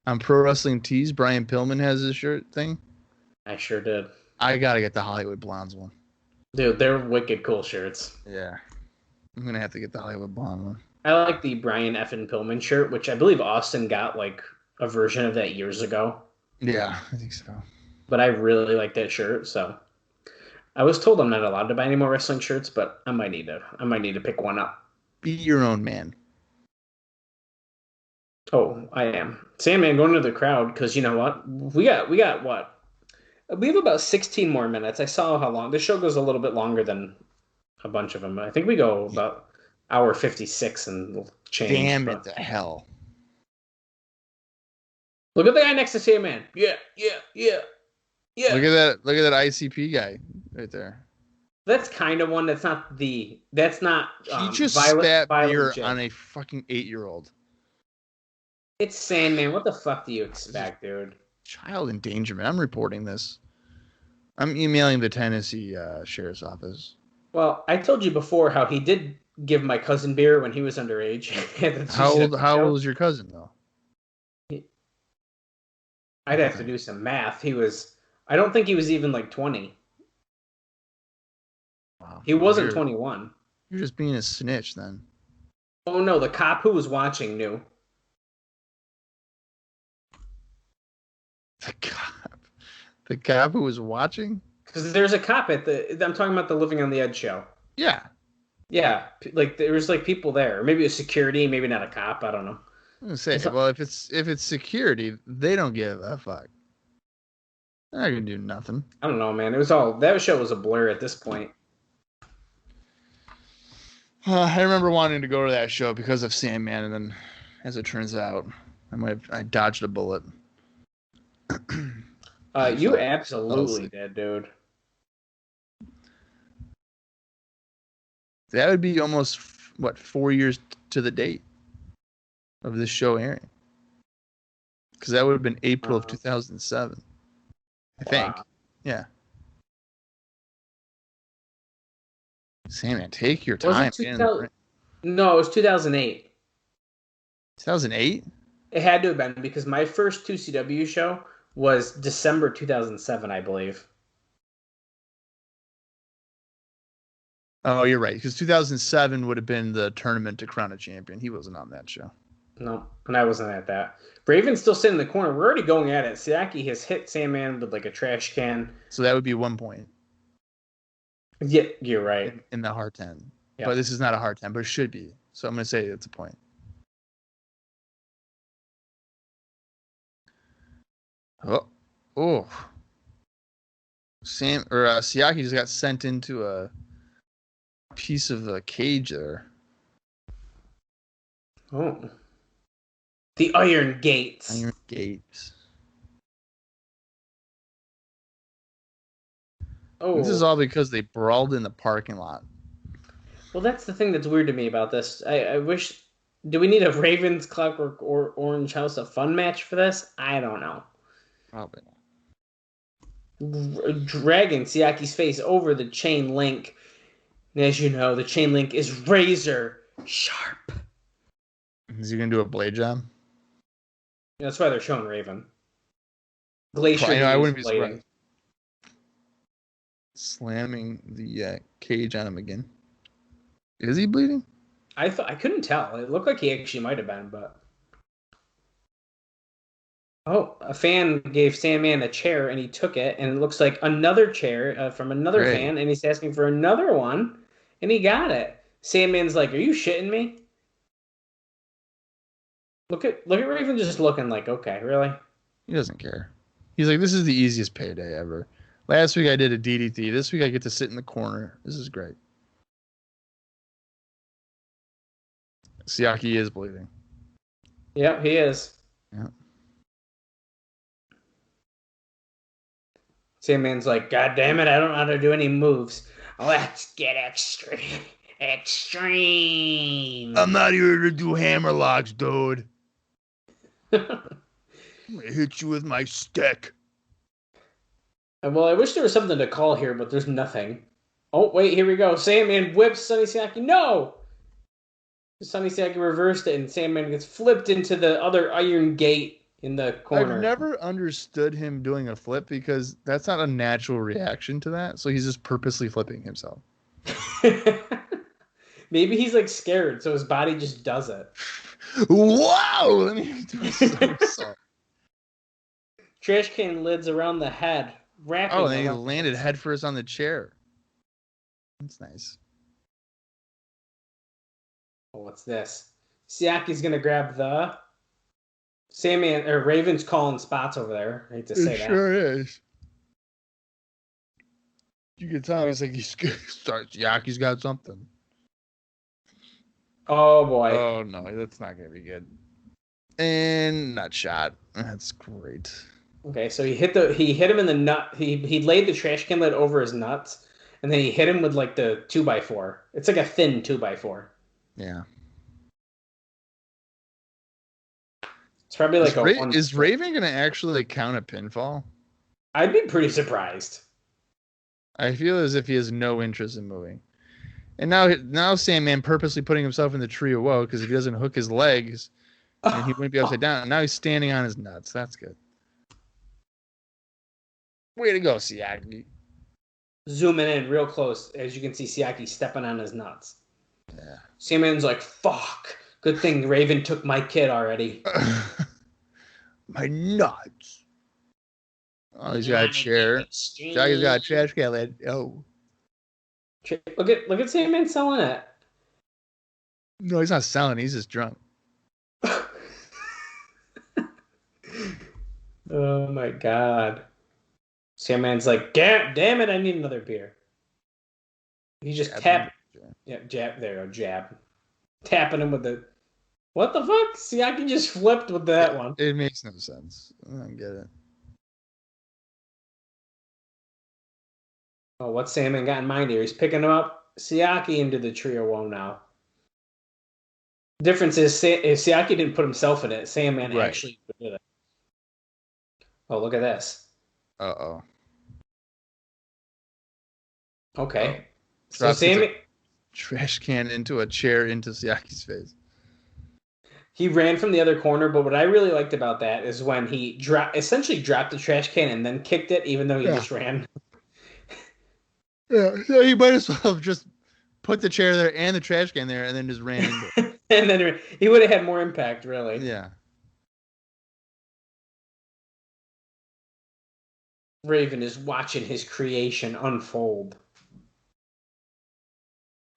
on Pro Wrestling Tees, Brian Pillman has his shirt thing? I sure did. I gotta get the Hollywood Blondes one. Dude, they're wicked cool shirts. Yeah. I'm gonna have to get the Hollywood Blonde one. I like the Brian Effin Pillman shirt, which I believe Austin got like a version of that years ago. Yeah, I think so. But I really like that shirt, so I was told I'm not allowed to buy any more wrestling shirts, but I might need to pick one up. Be your own man. Oh, I am. Sandman going to the crowd because you know what? We got what? We have about 16 more minutes. I saw how long. This show goes a little bit longer than a bunch of them. I think we go about hour 56 and change. Damn it to hell. Look at the guy next to Sandman. Yeah. Look at that ICP guy right there. That's kind of one. That's not. He just spat beer on a fucking 8-year-old. It's Sandman. What the fuck do you expect, dude? Child endangerment. I'm reporting this. I'm emailing the Tennessee Sheriff's Office. Well, I told you before how he did give my cousin beer when he was underage. How old was your cousin, though? I'd have to do some math. I don't think he was even like 20. Wow. He wasn't 21. You're just being a snitch then. Oh no, the cop who was watching knew. The cop who was watching? Because there's a cop I'm talking about the Living on the Edge show. Yeah. Yeah, like there was like people there. Maybe a security, maybe not a cop. I don't know. I'm gonna say, well, if it's security, they don't give a fuck. They're not gonna do nothing. I don't know, man. That show was a blur at this point. I remember wanting to go to that show because of Sandman, and then, as it turns out, I dodged a bullet. You absolutely did, dude. That would be almost 4 years to the date of this show airing, because that would have been April of 2007. I think. Yeah. Sandman, take your time. No, it was 2008. 2008? It had to have been because my first 2CW show was December 2007, I believe. Oh, you're right. Because 2007 would have been the tournament to crown a champion. He wasn't on that show. No, and I wasn't at that. Raven's still sitting in the corner. We're already going at it. Sayaki has hit Sandman with like a trash can. So that would be 1 point. Yeah, you're right. In the hard 10. Yep. But this is not a hard 10, but it should be. So I'm going to say it's a point. Oh. Sayaki just got sent into a piece of the cage there. Oh. The Iron Gates. Iron Gates. Oh. This is all because they brawled in the parking lot. Well, that's the thing that's weird to me about this. I wish... Do we need a Ravens, Clockwork, or Orange House of Fun match for this? I don't know. Probably not. Dragging Sayaki's face over the chain link. And as you know, the chain link is razor sharp. Is he going to do a blade job? That's why they're showing Raven. Glacier. I wouldn't be surprised. Slamming the cage on him again. Is he bleeding? I couldn't tell. It looked like he actually might have been, but... Oh, a fan gave Sandman a chair, and he took it, and it looks like another chair from another fan, and he's asking for another one, and he got it. Sandman's like, "Are you shitting me?" Look at Raven just looking like, okay, really? He doesn't care. He's like, this is the easiest payday ever. Last week I did a DDT. This week I get to sit in the corner. This is great. Sayaki is bleeding. Yep, he is. Yeah. Sandman's like, "God damn it, I don't know how to do any moves. Let's get extreme. Extreme. I'm not here to do hammer locks, dude. I'm gonna hit you with my stick." Well, I wish there was something to call here, but there's nothing. Oh, wait, here we go. Sandman whips Sonny Sayaki. No! Sonny Sayaki reversed it, and Sandman gets flipped into the other iron gate in the corner. I've never understood him doing a flip because that's not a natural reaction to that. So he's just purposely flipping himself. Maybe he's like scared, so his body just does it. Wow! Let me do a somersault. Trash can lids around the head. Oh, and he landed headfirst on the chair. That's nice. Oh, what's this? Sayaki's gonna grab the Sandman or Raven's calling spots over there. I hate to say that. Sure is. You can tell he's like Sayaki's got something. Oh boy. Oh no, that's not gonna be good. And nut shot. That's great. Okay, so he hit him in the nut. He laid the trash can lid over his nuts, and then he hit him with like the 2x4. It's like a thin 2x4. Yeah. It's probably like is Raven gonna actually count a pinfall? I'd be pretty surprised. I feel as if he has no interest in moving. And now Sandman purposely putting himself in the tree of woe because if he doesn't hook his legs, and he wouldn't be upside down. And now he's standing on his nuts. That's good. Way to go, Sayaki. Zooming in real close, as you can see Sayaki stepping on his nuts. Yeah. Saman's like, "Fuck. Good thing Raven took my kid already." My nuts. Oh, he's got a chair. Sayaki's got a trash can lid. Oh. Look at Sandman selling it. No, he's not selling. He's just drunk. Oh my god. Sandman's like, damn it, I need another beer. He just tapped. Yeah, jab. There you go, jab. Tapping him with the. What the fuck? Sayaki just flipped with that one. It makes no sense. I don't get it. Oh, what's Sandman got in mind here? He's picking him up Sayaki into the trio woe now. Difference is Sayaki didn't put himself in it. Sandman actually did it. Oh, look at this. Uh-oh. Okay. So Sandman... Trash can into a chair into Sayaki's face. He ran from the other corner, but what I really liked about that is when he essentially dropped the trash can and then kicked it, even though he just ran. Yeah, he might as well have just put the chair there and the trash can there, and then just ran into it. And then he would have had more impact, really. Yeah. Raven is watching his creation unfold.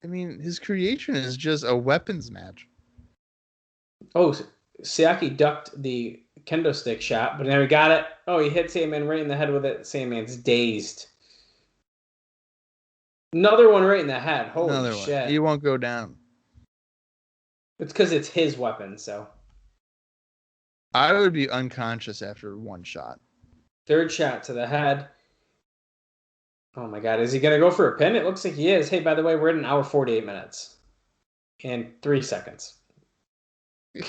I mean, his creation is just a weapons match. Oh, Sayaki ducked the kendo stick shot, but now he got it. Oh, he hit Sandman right in the head with it. Sandman's dazed. Another one right in the head. Holy shit. One. He won't go down. It's because it's his weapon, so. I would be unconscious after one shot. Third shot to the head. Oh my god, is he going to go for a pin? It looks like he is. Hey, by the way, we're at 1 hour 48 minutes. And 3 seconds.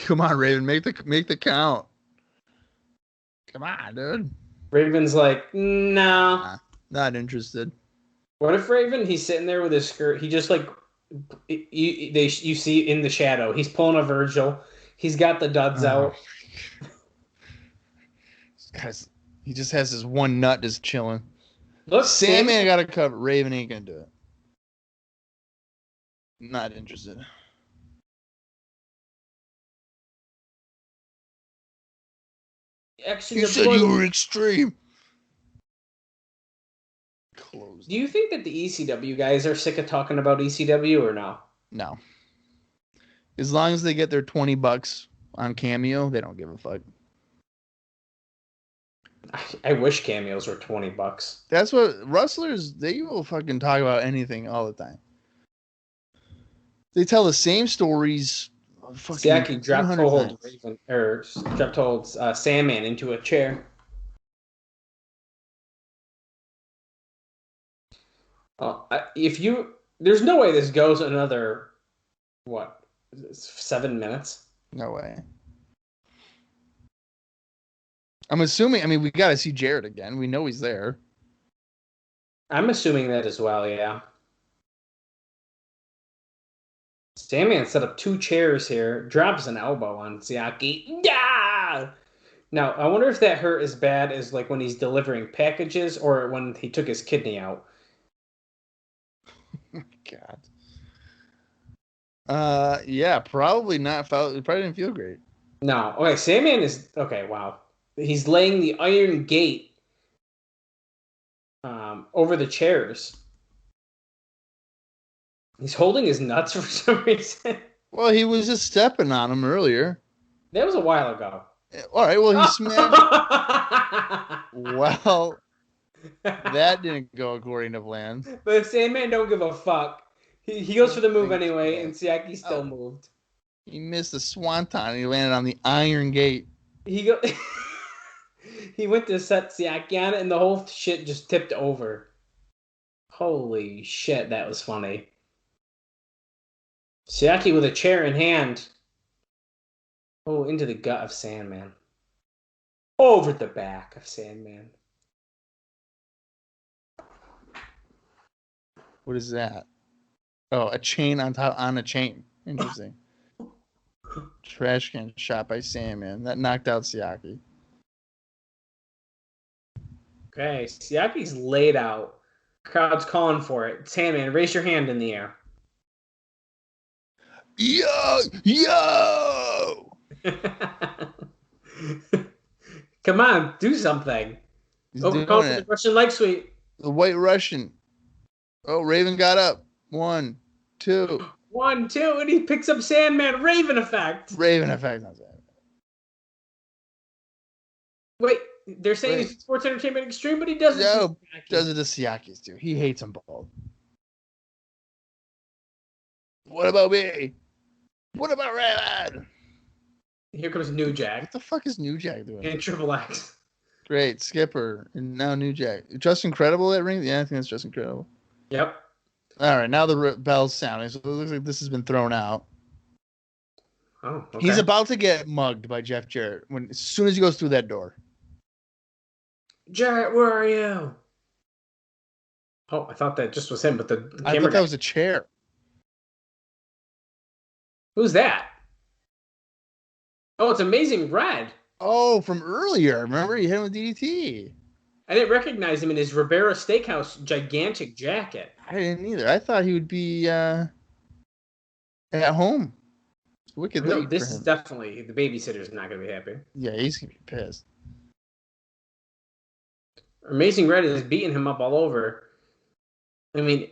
Come on, Raven, make the count. Come on, dude. Raven's like, no. Not interested. What if Raven, he's sitting there with his skirt, he just like, you see in the shadow, he's pulling a Virgil, he's got the duds out. Guys, he just has his one nut just chilling. Look, Sandman got to cover. Raven ain't gonna do it. Not interested. Actually, You said you were extreme. Closed. Do you think that the ECW guys are sick of talking about ECW or no? No. As long as they get their $20 on Cameo, they don't give a fuck. I wish cameos were $20. That's what wrestlers, they will fucking talk about anything all the time. They tell the same stories. Sayaki dropped hold Sandman into a chair. There's no way this goes another 7 minutes. No way. I'm assuming. I mean, we got to see Jarrett again. We know he's there. I'm assuming that as well. Yeah. Sandman set up 2 chairs here. Drops an elbow on Sayaki. Yeah. Now I wonder if that hurt as bad as like when he's delivering packages or when he took his kidney out. God. Yeah, probably not. It probably didn't feel great. No. Okay, Sandman is okay. Wow. He's laying the iron gate over the chairs. He's holding his nuts for some reason. Well, he was just stepping on him earlier. That was a while ago. All right. Well, he smashed. Well, that didn't go according to plan. But Sandman don't give a fuck. He goes for the move anyway, and Sayaki still moved. He missed the swanton, and he landed on the iron gate. He went to set Sayaki on it, and the whole shit just tipped over. Holy shit, that was funny. Sayaki with a chair in hand. Oh, into the gut of Sandman. Over the back of Sandman. What is that? Oh, a chain on a chain. Interesting. Trash can shot by Sandman. That knocked out Sayaki. Okay, Siaki's laid out. Crowd's calling for it. Sandman, raise your hand in the air. Yo! Come on, do something. Call for the Russian leg sweep. The White Russian. Oh, Raven got up. 1, 2. 1, 2, and he picks up Sandman. Raven effect. Raven effect. Not Sandman. Wait, they're saying he's Sports Entertainment Extreme, but he doesn't. No, does it to Siakis too. He hates them both. What about me? What about Raven? Here comes New Jack. What the fuck is New Jack doing? And Triple X. Great, Skipper, and now New Jack. Just Incredible at ring? Yeah, I think that's Just Incredible. Yep. All right, now the bell's sounding, so it looks like this has been thrown out. Oh, okay. He's about to get mugged by Jeff Jarrett as soon as he goes through that door. Jarrett, where are you? Oh, I thought that just was him, but the camera I thought that was a chair. Who's that? Oh, it's Amazing Red. Oh, from earlier. Remember, he hit him with DDT. I didn't recognize him in his Ribera Steakhouse gigantic jacket. I didn't either. I thought he would be at home. It's wicked No, late for this is him. definitely the babysitter's not going to be happy. Yeah, he's gonna be pissed. Amazing Red is beating him up all over. I mean,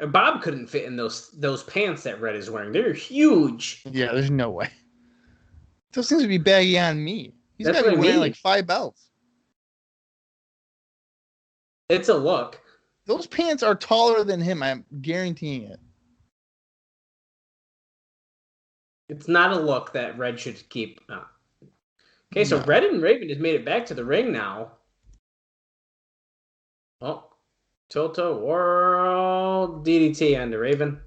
Bob couldn't fit in those pants that Red is wearing. They're huge. Yeah, there's no way. Those things would be baggy on me. He's That's got to what be I wearing mean. like 5 belts. It's a look. Those pants are taller than him. I'm guaranteeing it. It's not a look that Red should keep. No. Okay, so No. Red and Raven has made it back to the ring now. Oh, Tilto World DDT on the Raven.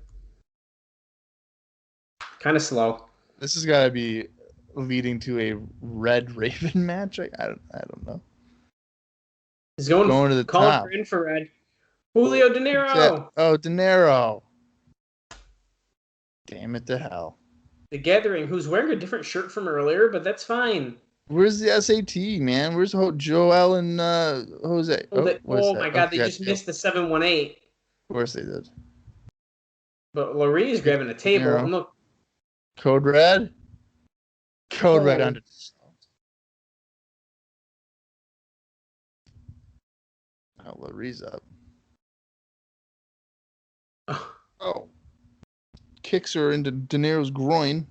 Kind of slow. This has got to be leading to a Red Raven match. I don't know. He's going to the calling top. for infrared. Julio De Niro. Oh, De Niro. Damn it to hell. The Gathering, who's wearing a different shirt from earlier, but that's fine. Where's the SAT, man? Where's Joel and Jose? Oh my God, they just missed the 718. Of course they did. But Laurie's grabbing a table. And look, Code Red. Code Red under. Oh, Laurie's up. Oh. Kicks her into De Niro's groin.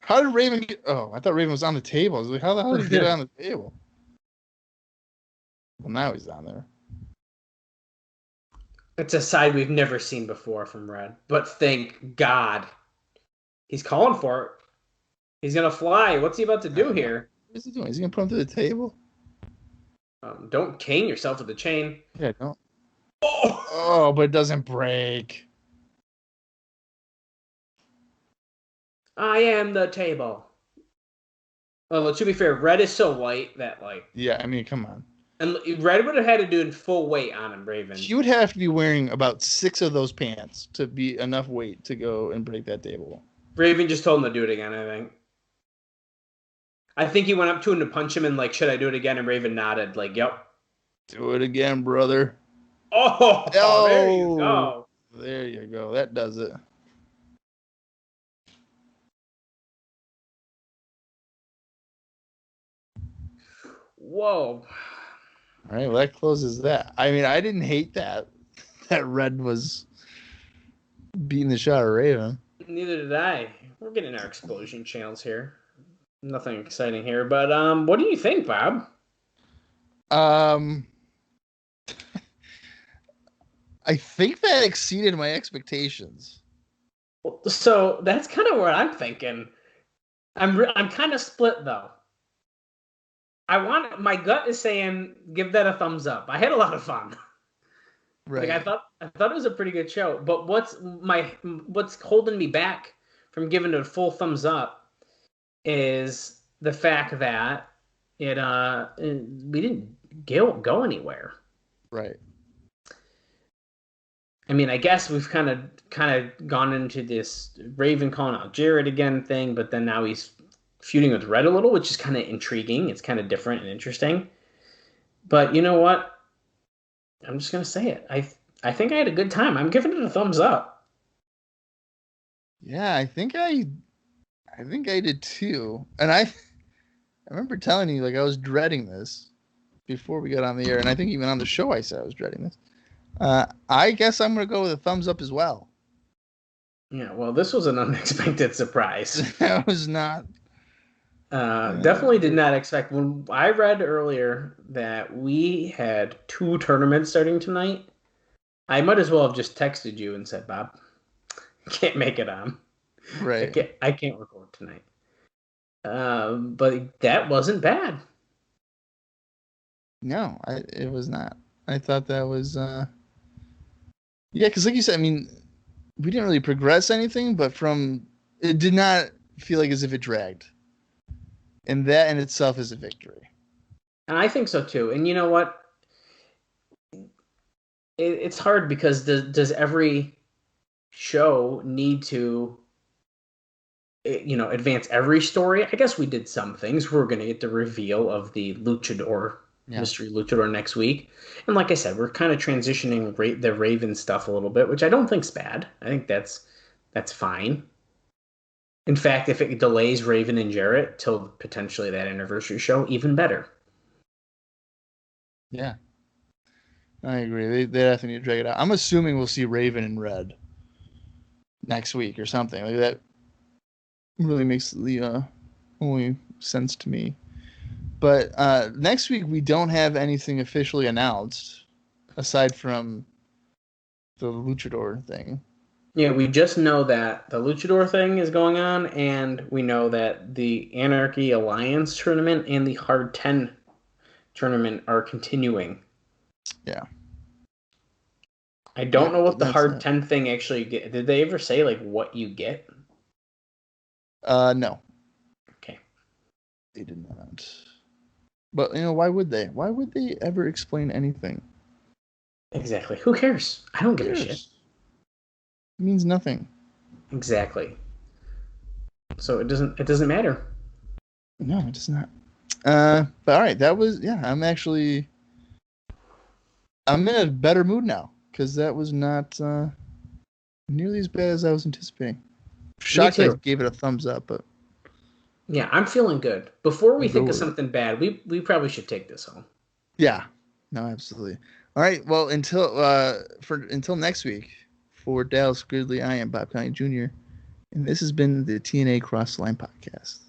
How did Raven get... Oh, I thought Raven was on the table. I was like, how the hell did he get on the table? Well, now he's on there. it's a side we've never seen before from Red. But thank God. He's calling for it. He's going to fly. What's he about to do here? What is he doing? Is he going to put him through the table? Don't cane yourself with the chain. Yeah, don't. Oh, but it doesn't break. I am the table. Well, to be fair, Red is so white that, like... Yeah, I mean, come on. And Red would have had to do full weight on him, Raven. He would have to be wearing about 6 of those pants to be enough weight to go and break that table. Raven just told him to do it again, I think. I think he went up to him to punch him and, like, should I do it again? And Raven nodded, like, yep. Do it again, brother. Oh, there you go. There you go. That does it. Whoa. All right, well, that closes that. I mean, I didn't hate that Red was beating the shot of Raven. Neither did I. We're getting our explosion channels here. Nothing exciting here, but what do you think, Bob? I think that exceeded my expectations. So that's kind of what I'm thinking. I'm kind of split though. My gut is saying give that a thumbs up. I had a lot of fun. Right. Like I thought it was a pretty good show. But what's holding me back from giving it a full thumbs up is the fact that we didn't go anywhere. Right. I mean, I guess we've kind of gone into this Raven calling out Jarrett again thing, but then now he's feuding with Red a little, which is kind of intriguing. It's kind of different and interesting. But you know what? I'm just gonna say it. I think I had a good time. I'm giving it a thumbs up. Yeah, I think I did too. And I remember telling you, like, I was dreading this before we got on the air, and I think even on the show I said I was dreading this. I guess I'm gonna go with a thumbs up as well. Yeah, well, this was an unexpected surprise. That was not. Definitely did not expect. When I read earlier that we had 2 tournaments starting tonight, I might as well have just texted you and said, Bob, can't make it on. Right. I can't record tonight. But that wasn't bad. No, it was not. I thought that was. Yeah, because like you said, I mean, we didn't really progress anything, but it did not feel like as if it dragged. And that in itself is a victory. And I think so too. And you know what? It's hard because does every show need to advance every story. I guess we did some things. We're going to get the reveal of the Luchador, Mystery Luchador next week. And like I said, we're kind of transitioning the Raven stuff a little bit, which I don't think's bad. I think that's fine. In fact, if it delays Raven and Jarrett till potentially that anniversary show, even better. Yeah. I agree. They definitely need to drag it out. I'm assuming we'll see Raven in red next week or something. Like that really makes the only sense to me. But next week we don't have anything officially announced aside from the Luchador thing. Yeah, we just know that the Luchador thing is going on, and we know that the Anarchy Alliance Tournament and the Hard 10 Tournament are continuing. Yeah. I don't know what the Hard 10 thing actually get. Did they ever say like what you get? No. Okay. They did not. But why would they? Why would they ever explain anything? Exactly. Who cares? I don't give a shit. It means nothing. Exactly. So it doesn't matter. No, it does not. But all right, that was I'm in a better mood now because that was not nearly as bad as I was anticipating. Shocked I gave it a thumbs up, but yeah, I'm feeling good. Before we think of something bad, we probably should take this home. Yeah. No, absolutely. All right. Well, until next week, for Dallas Gridley, I am Bob Conley Jr., and this has been the TNA Cross the Line Podcast.